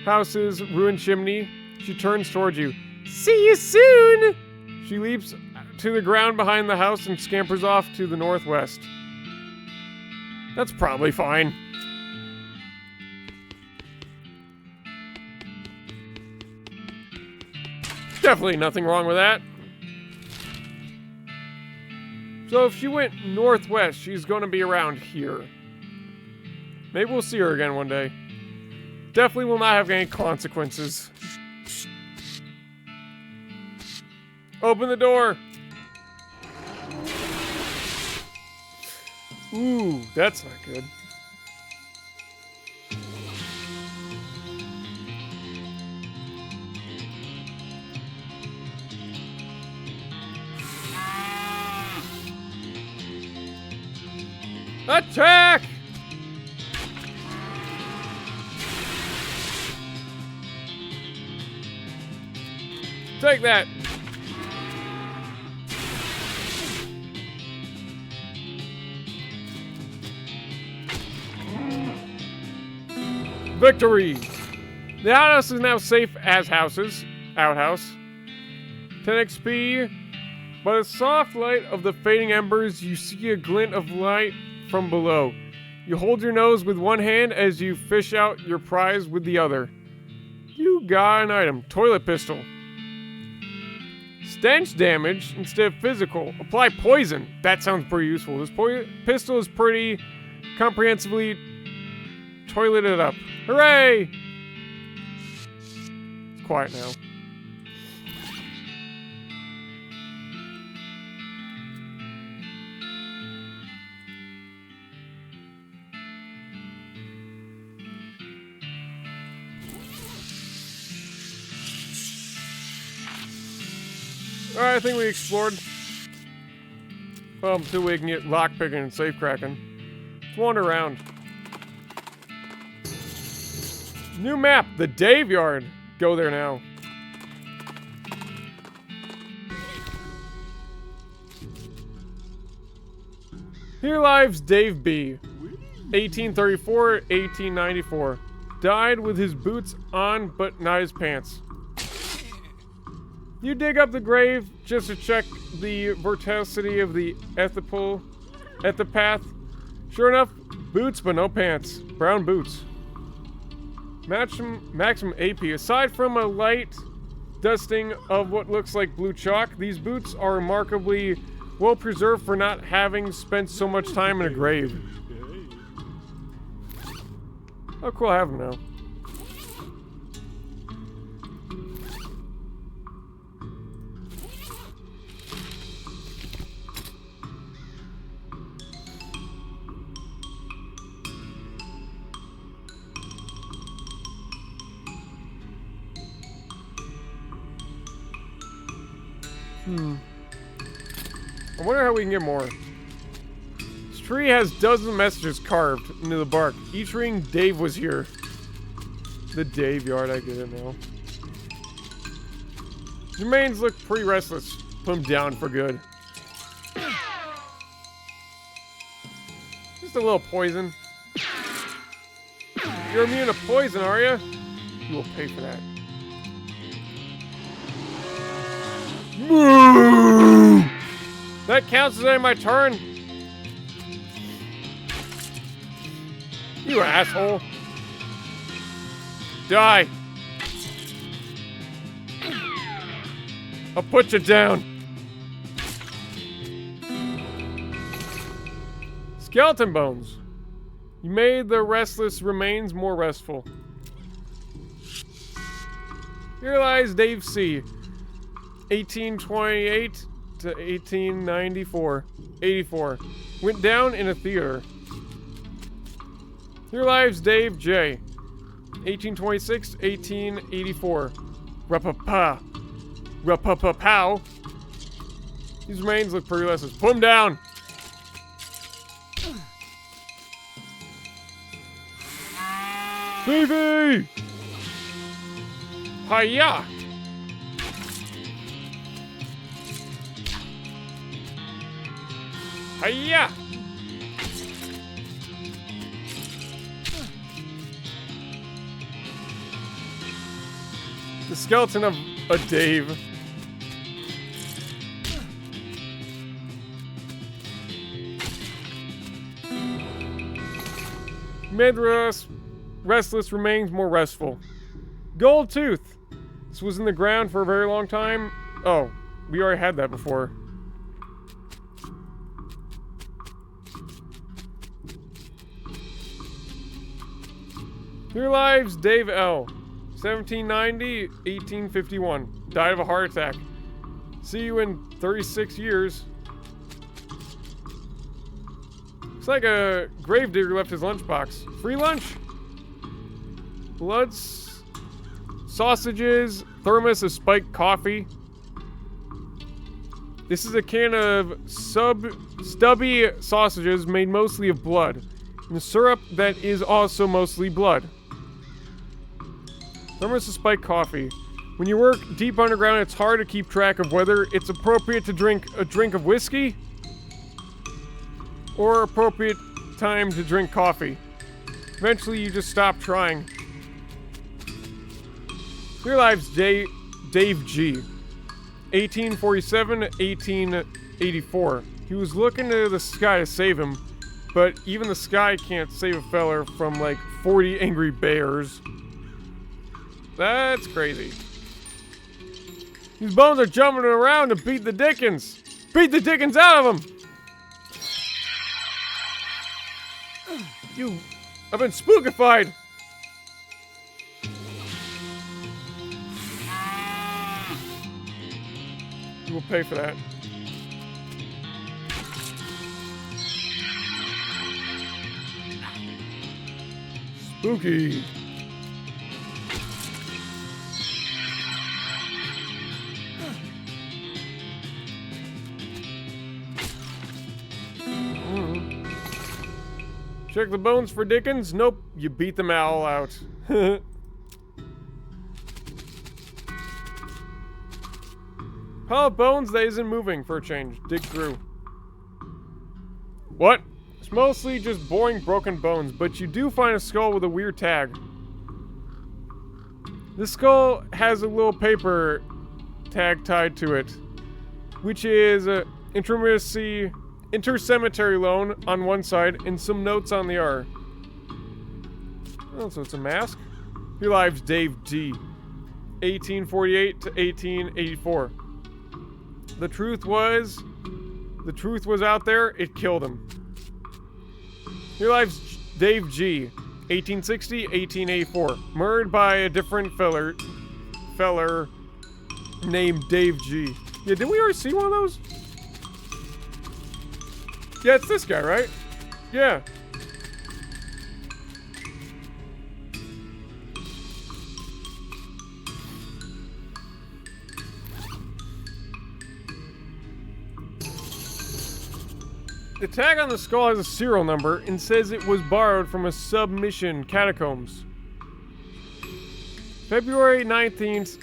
house's ruined chimney. She turns towards you. See you soon! She leaps to the ground behind the house and scampers off to the northwest. That's probably fine. Definitely nothing wrong with that. So if she went northwest, she's going to be around here. Maybe we'll see her again one day. Definitely will not have any consequences. Open the door. Ooh, that's not good. Attack! Take that! Victory! The outhouse is now safe as houses. Outhouse. 10 XP. By the soft light of the fading embers, you see a glint of light from below. You hold your nose with one hand as you fish out your prize with the other. You got an item. Toilet pistol. Stench damage instead of physical. Apply poison. That sounds pretty useful. This pistol is pretty comprehensively toileted up. Hooray! It's quiet now. Alright, I think we explored. Well, until we can get lockpicking and safe cracking. Let's wander around. New map, the Dave Yard. Go there now. Here lives Dave B. 1834-1894. Died with his boots on, but not his pants. You dig up the grave just to check the veracity of the epitaph. Sure enough, boots but no pants. Brown boots. Maximum AP. Aside from a light dusting of what looks like blue chalk, these boots are remarkably well preserved for not having spent so much time in a grave. Oh cool, I have them now. I wonder how we can get more. This tree has dozens of messages carved into the bark. Each reading Dave was here. The Dave Yard, I get it now. His remains look pretty restless. Put him down for good. Just a little poison. You're immune to poison, are you? You will pay for that. That counts as my turn. You asshole. Die. I'll put you down. Skeleton bones. You made the restless remains more restful. Here lies Dave C. 1828 to 1894. 84. Went down in a theater. Here lives Dave J. 1826, 1884. Rapapa. Rapapapow. These remains look pretty less. Put him down. Davey! Hiya! Hiya! The skeleton of a Dave. Made the restless remains more restful. Gold tooth. This was in the ground for a very long time. Oh, we already had that before. Here lives Dave L. 1790, 1851. Died of a heart attack. See you in 36 years. Looks like a gravedigger left his lunchbox. Free lunch? Bloods, sausages, thermos of spiked coffee. This is a can of stubby sausages made mostly of blood. And a syrup that is also mostly blood. Thermos of spiked coffee. When you work deep underground, it's hard to keep track of whether it's appropriate to drink a drink of whiskey or appropriate time to drink coffee. Eventually, you just stop trying. Here lives Dave G. 1847 1884. He was looking to the sky to save him, but even the sky can't save a feller from like 40 angry bears. That's crazy. These bones are jumping around to beat the dickens. Beat the dickens out of them. I've been spookified. You will pay for that. Spooky. Check the bones for Dickens? Nope, you beat them all out. Pile of bones that isn't moving for a change. Dig through. What? It's mostly just boring broken bones, but you do find a skull with a weird tag. This skull has a little paper tag tied to it, which is intercemetery loan on one side and some notes on the other. Oh, so it's a mask? Here lives Dave D. 1848 to 1884. The truth was out there, it killed him. Here lives Dave G. 1860, 1884. Murdered by a different feller named Dave G. Yeah, did we already see one of those? Yeah, it's this guy, right? Yeah. The tag on the skull has a serial number and says it was borrowed from a submission catacombs. February 19th,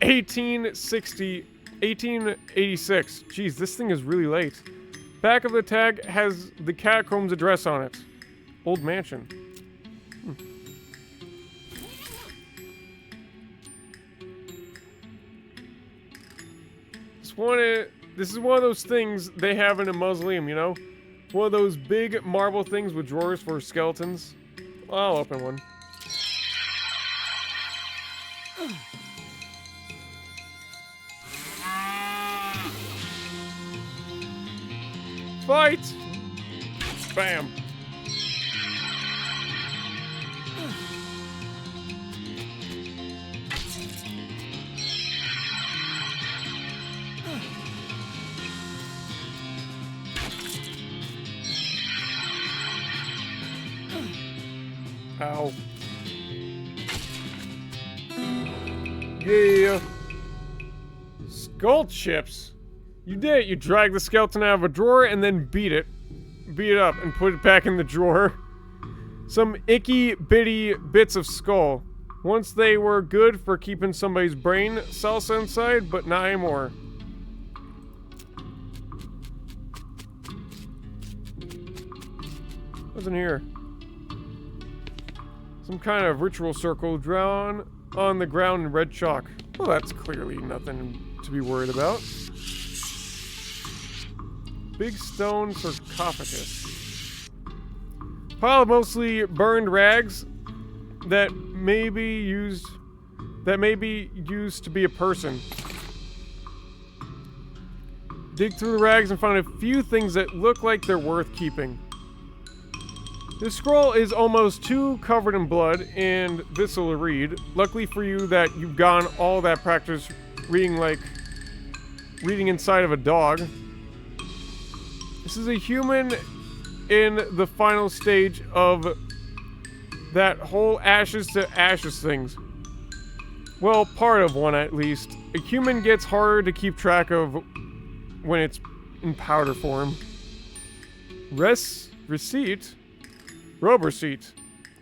1886. Jeez, this thing is really late. Back of the tag has the catacombs address on it. Old mansion. This is one of those things they have in a mausoleum, you know? One of those big marble things with drawers for skeletons. I'll open one. Fight! Bam. Ow. Yeah. Skull chips. You did it. You dragged the skeleton out of a drawer and then beat it. Beat it up and put it back in the drawer. Some icky bitty bits of skull. Once they were good for keeping somebody's brain salsa inside, but not anymore. What's in here? Some kind of ritual circle drawn on the ground in red chalk. Well, that's clearly nothing to be worried about. Big stone sarcophagus. Pile of mostly burned rags that may be used to be a person. Dig through the rags and find a few things that look like they're worth keeping. This scroll is almost too covered in blood, and this'll read. Luckily for you that you've gone all that practice reading inside of a dog. This is a human in the final stage of that whole ashes to ashes things. Well, part of one at least. A human gets harder to keep track of when it's in powder form. Receipt? Robe receipt.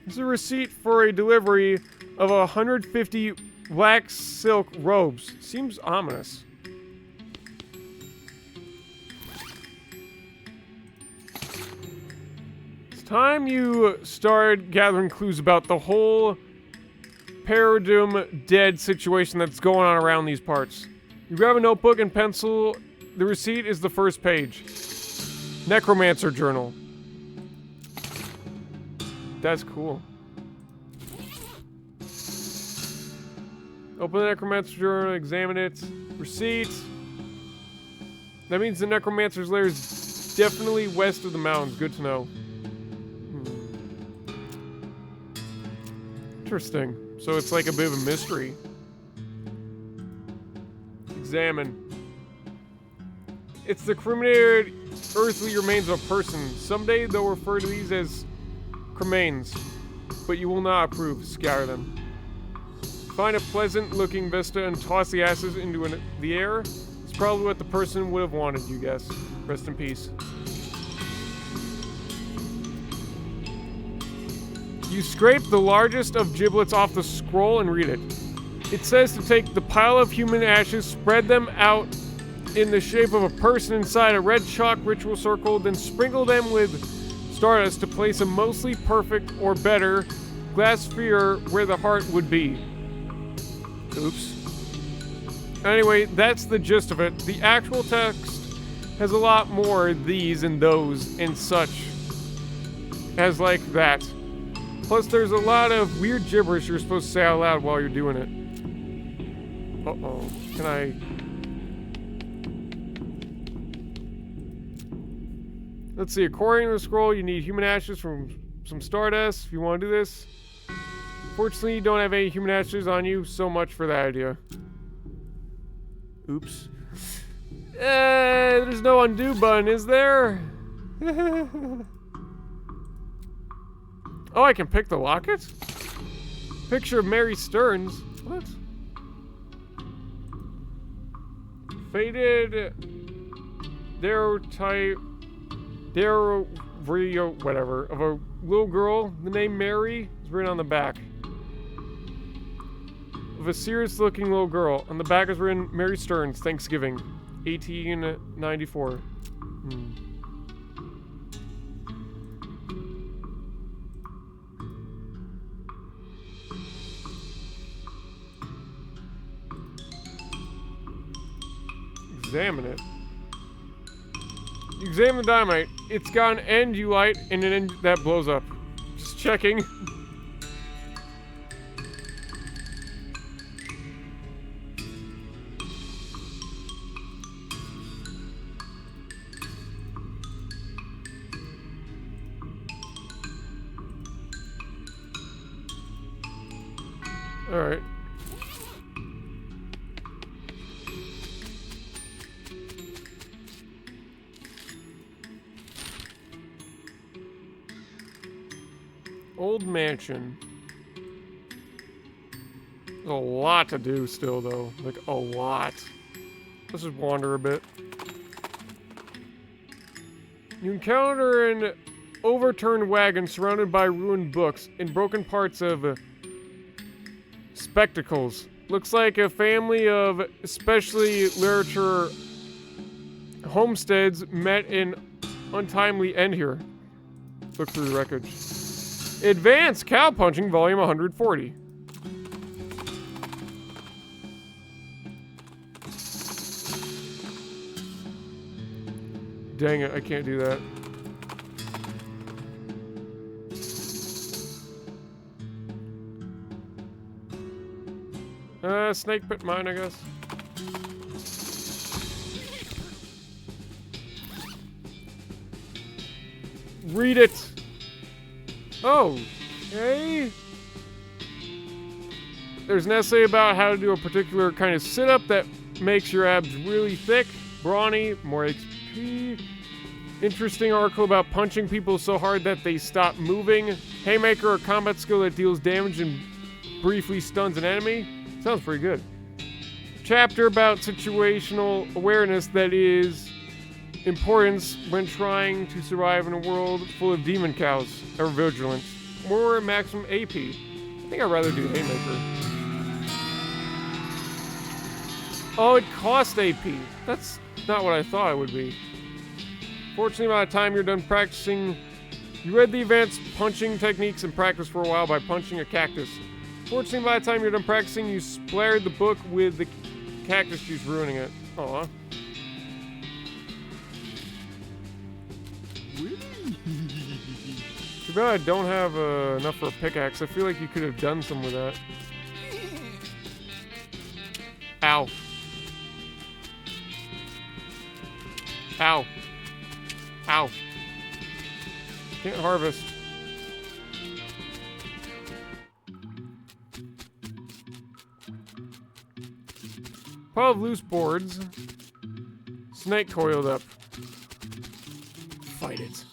This is a receipt for a delivery of 150 black silk robes. Seems ominous. It's time you started gathering clues about the whole Paradigm dead situation that's going on around these parts. You grab a notebook and pencil. The receipt is the first page. Necromancer journal. That's cool. Open the Necromancer journal, examine it. Receipt. That means the Necromancer's lair is definitely west of the mountains. Good to know. Interesting. So it's like a bit of a mystery. Examine. It's the cremated earthly remains of a person. Someday they'll refer to these as cremains, but you will not approve. Scatter them. Find a pleasant-looking vista and toss the ashes into the air. It's probably what the person would have wanted, you guess. Rest in peace. You scrape the largest of giblets off the scroll and read it. It says to take the pile of human ashes, spread them out in the shape of a person inside a red chalk ritual circle, then sprinkle them with stardust to place a mostly perfect or better glass sphere where the heart would be. Oops. Anyway, that's the gist of it. The actual text has a lot more these and those and such as like that. Plus, there's a lot of weird gibberish you're supposed to say out loud while you're doing it. Uh-oh. Can I... Let's see. According to the scroll, you need human ashes from some stardust if you want to do this. Fortunately, you don't have any human ashes on you. So much for that idea. Oops. There's no undo button, is there? Oh, I can pick the locket? Picture of Mary Stearns. What? Faded... Darotype... whatever. Of a little girl. The name Mary is written on the back. Of a serious-looking little girl. On the back is written Mary Stearns, Thanksgiving, 1894. Examine it. You examine the dynamite. It's got an end you light and an end that blows up. Just checking. All right. old mansion. There's a lot to do still, though. Like, a lot. Let's just wander a bit. You encounter an overturned wagon surrounded by ruined books and broken parts of spectacles. Looks like a family of especially literature homesteads met an untimely end here. Look through the wreckage. Advanced Cowpunching, volume 140. Dang it, I can't do that. Snake pit mine, I guess. Read it! Oh, okay. There's an essay about how to do a particular kind of sit-up that makes your abs really thick, brawny, more XP. Interesting article about punching people so hard that they stop moving. Haymaker, a combat skill that deals damage and briefly stuns an enemy. Sounds pretty good. Chapter about situational awareness that is importance when trying to survive in a world full of demon cows. Ever vigilant. More maximum AP. I think I'd rather do Haymaker. Oh, it costs AP. That's not what I thought it would be. Fortunately, by the time you're done practicing, you read the advanced punching techniques and practiced for a while by punching a cactus. Fortunately, by the time you're done practicing, you splattered the book with the cactus juice, ruining it. Aw. Too bad I don't have enough for a pickaxe. I feel like you could have done some with that. Ow. Ow. Ow. Can't harvest. Pile of loose boards. Snake coiled up. Fight it.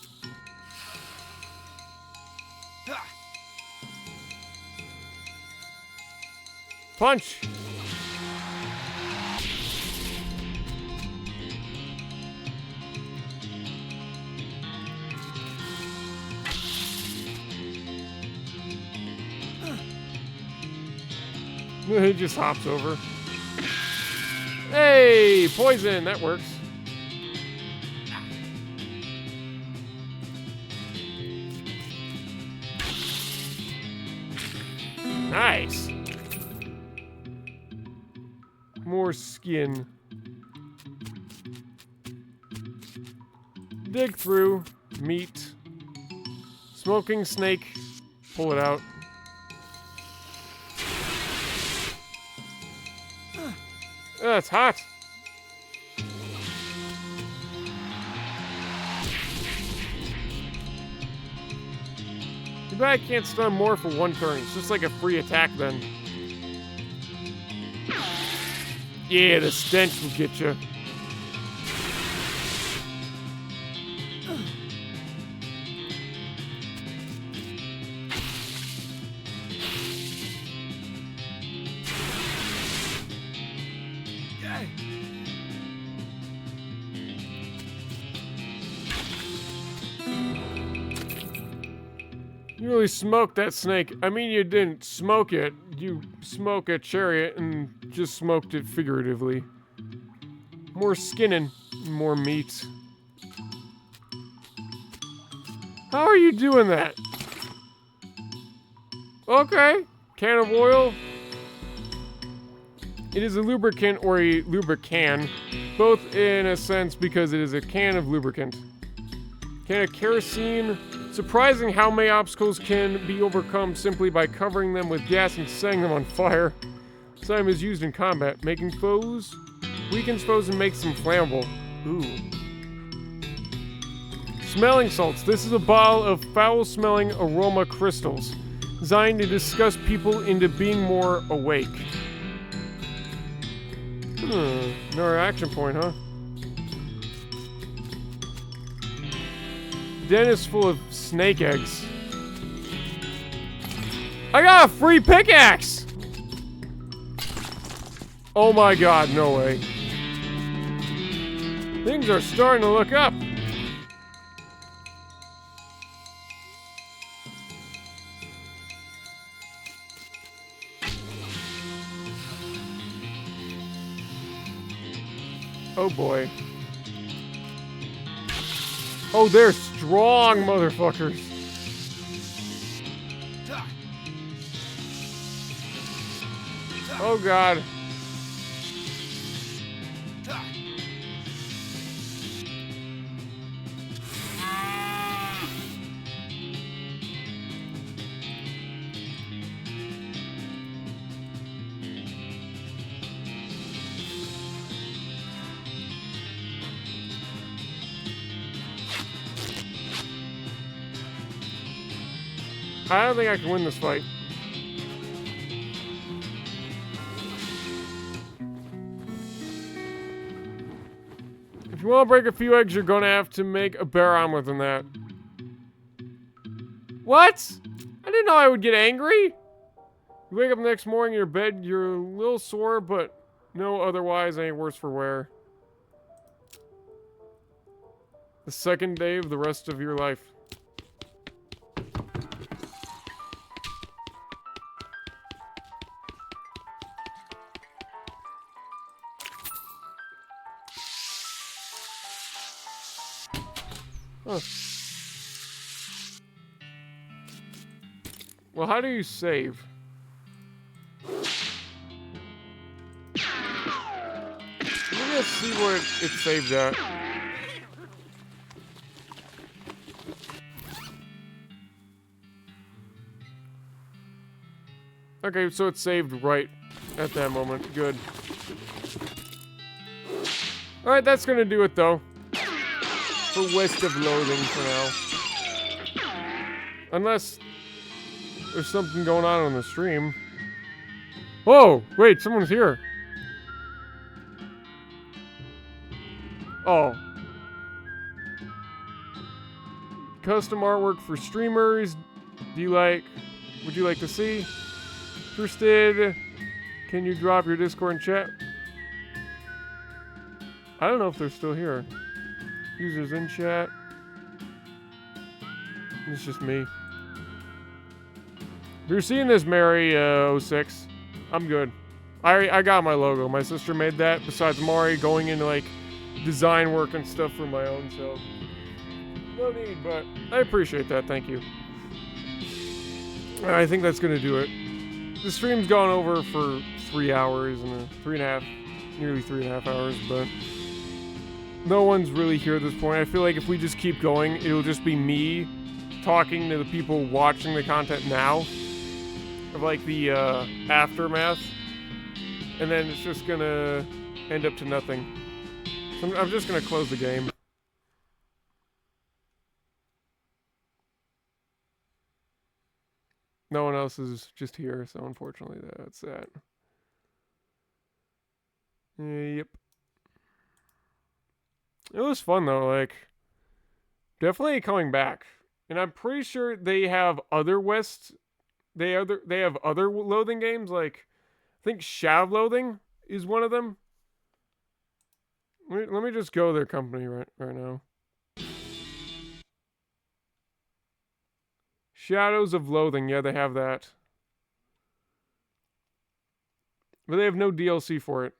Punch! He just hops over. Hey, poison, that works. Nice. More skin. Dig through. Meat. Smoking snake. Pull it out. It's hot. Too bad I can't stun more for one turn. It's just like a free attack then. Yeah, the stench will get you. You really smoked that snake. I mean, you didn't smoke it. You smoke a chariot and just smoked it figuratively. More skinning, more meat. How are you doing that? Okay, can of oil. It is a lubricant or a lubricant, both in a sense because it is a can of lubricant. Can of kerosene. Surprising how many obstacles can be overcome simply by covering them with gas and setting them on fire. This item is used in combat, making foes, weakens foes, and makes them flammable. Ooh. Smelling salts. This is a bottle of foul-smelling aroma crystals, designed to disgust people into being more awake. Another action point, huh? Den is full of snake eggs. I got a free pickaxe! Oh my god, no way. Things are starting to look up. Oh boy. Oh, they're strong motherfuckers. Oh god. I don't think I can win this fight. If you want to break a few eggs, you're gonna have to make a bear omelet than that. What? I didn't know I would get angry. You wake up the next morning in your bed, you're a little sore, but no otherwise any worse for wear. The second day of the rest of your life. Huh. Well, how do you save? Let me just see where it's saved at. Okay, so it's saved right at that moment. Good. Alright, that's gonna do it though. For West of Loathing for now. Unless there's something going on the stream. Whoa! Wait, someone's here. Oh. Custom artwork for streamers. Would you like to see? Interested? Can you drop your Discord and chat? I don't know if they're still here. Users in chat. It's just me. If you're seeing this, Mary 06, I'm good. I got my logo. My sister made that. Besides Mari going into like design work and stuff for my own, so no need. But I appreciate that. Thank you. I think that's gonna do it. The stream's gone over for 3 hours and nearly 3.5 hours, but no one's really here at this point. I feel like if we just keep going, it'll just be me talking to the people watching the content now of like the aftermath, and then it's just gonna end up to nothing. So I'm just gonna close the game. No one else is just here, so unfortunately that's that. Yep. It was fun though, like definitely coming back. And I'm pretty sure they have other they have other Loathing games, like I think Shadow of Loathing is one of them. Let me just go to their company right now. Shadows of Loathing, yeah, they have that. But they have no DLC for it.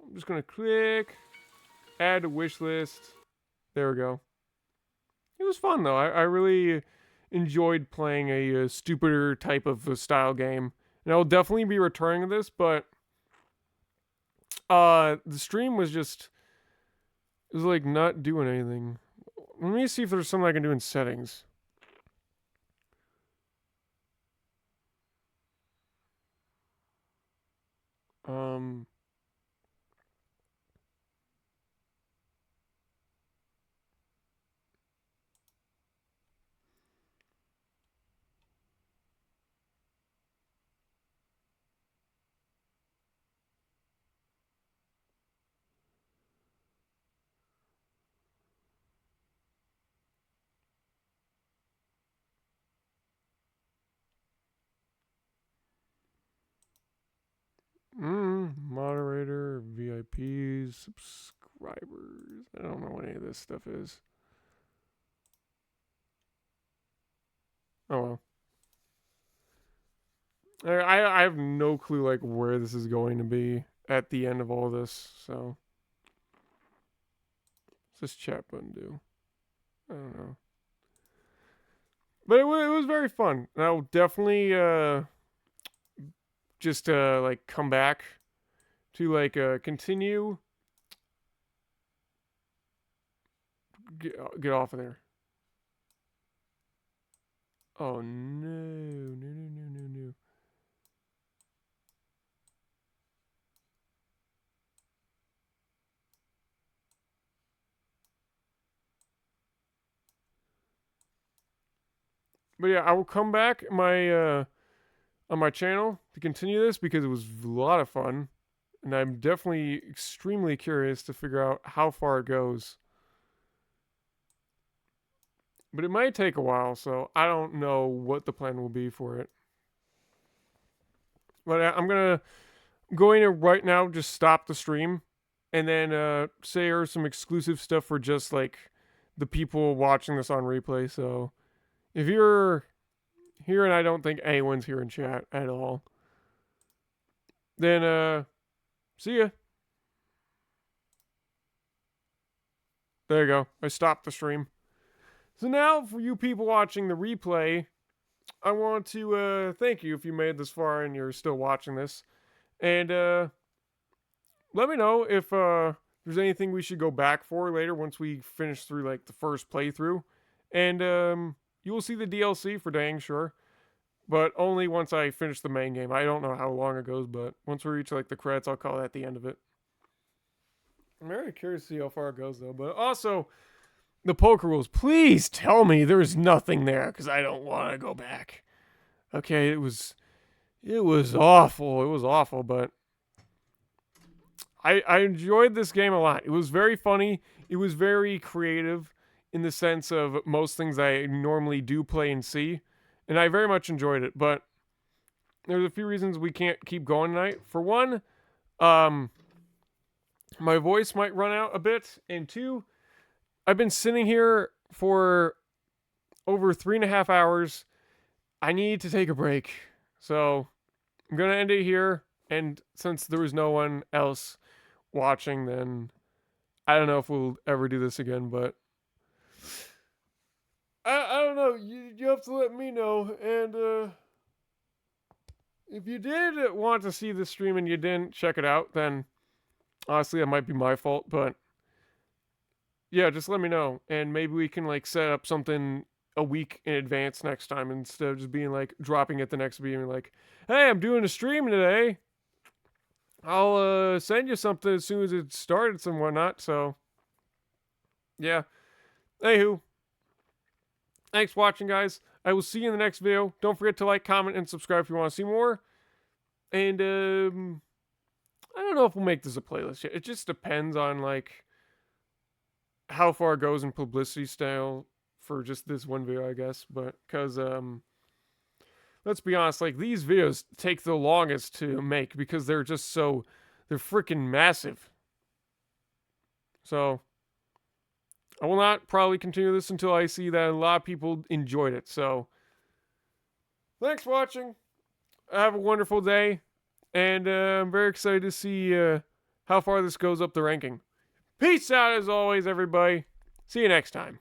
I'm just gonna click add to wish list. There we go. It was fun though. I really enjoyed playing a stupider type of style game. And I'll definitely be returning to this, but the stream was just, it was like not doing anything. Let me see if there's something I can do in settings. subscribers. I don't know what any of this stuff is. Oh well. I have no clue like where this is going to be at the end of all this, so what's this chat button do? I don't know. But it was very fun. And I'll definitely just like come back to like continue. Get off of there. Oh no. But yeah, I will come back on my channel to continue this because it was a lot of fun, and I'm definitely extremely curious to figure out how far it goes. But it might take a while, so I don't know what the plan will be for it. But I'm going to right now just stop the stream and then share some exclusive stuff for just like the people watching this on replay. So if you're here and I don't think anyone's here in chat at all, then see ya. There you go. I stopped the stream. So now for you people watching the replay, I want to thank you if you made this far and you're still watching this. And let me know if there's anything we should go back for later once we finish through like the first playthrough. And you will see the DLC for dang sure. But only once I finish the main game. I don't know how long it goes, but once we reach like the credits, I'll call that the end of it. I'm very curious to see how far it goes though. But also, the poker rules. Please tell me there's nothing there because I don't want to go back. Okay, it was awful. It was awful, but I enjoyed this game a lot. It was very funny. It was very creative in the sense of most things I normally do play and see. And I very much enjoyed it. But there's a few reasons we can't keep going tonight. For one, my voice might run out a bit. And two, I've been sitting here for over 3.5 hours. I need to take a break. So I'm going to end it here. And since there was no one else watching, then I don't know if we'll ever do this again. But I don't know. You have to let me know. And if you did want to see this stream and you didn't check it out, then honestly, that might be my fault. But yeah, just let me know. And maybe we can like set up something a week in advance next time instead of just being like dropping it the next week and like, hey, I'm doing a stream today. I'll send you something as soon as it started and whatnot. So yeah. Anywho. Thanks for watching, guys. I will see you in the next video. Don't forget to like, comment, and subscribe if you want to see more. And I don't know if we'll make this a playlist yet. It just depends on like how far it goes in publicity style for just this one video, I guess. But because let's be honest, like these videos take the longest to make because they're freaking massive. So I will not probably continue this until I see that a lot of people enjoyed it. So, thanks for watching. Have a wonderful day. And I'm very excited to see how far this goes up the ranking. Peace out as always, everybody. See you next time.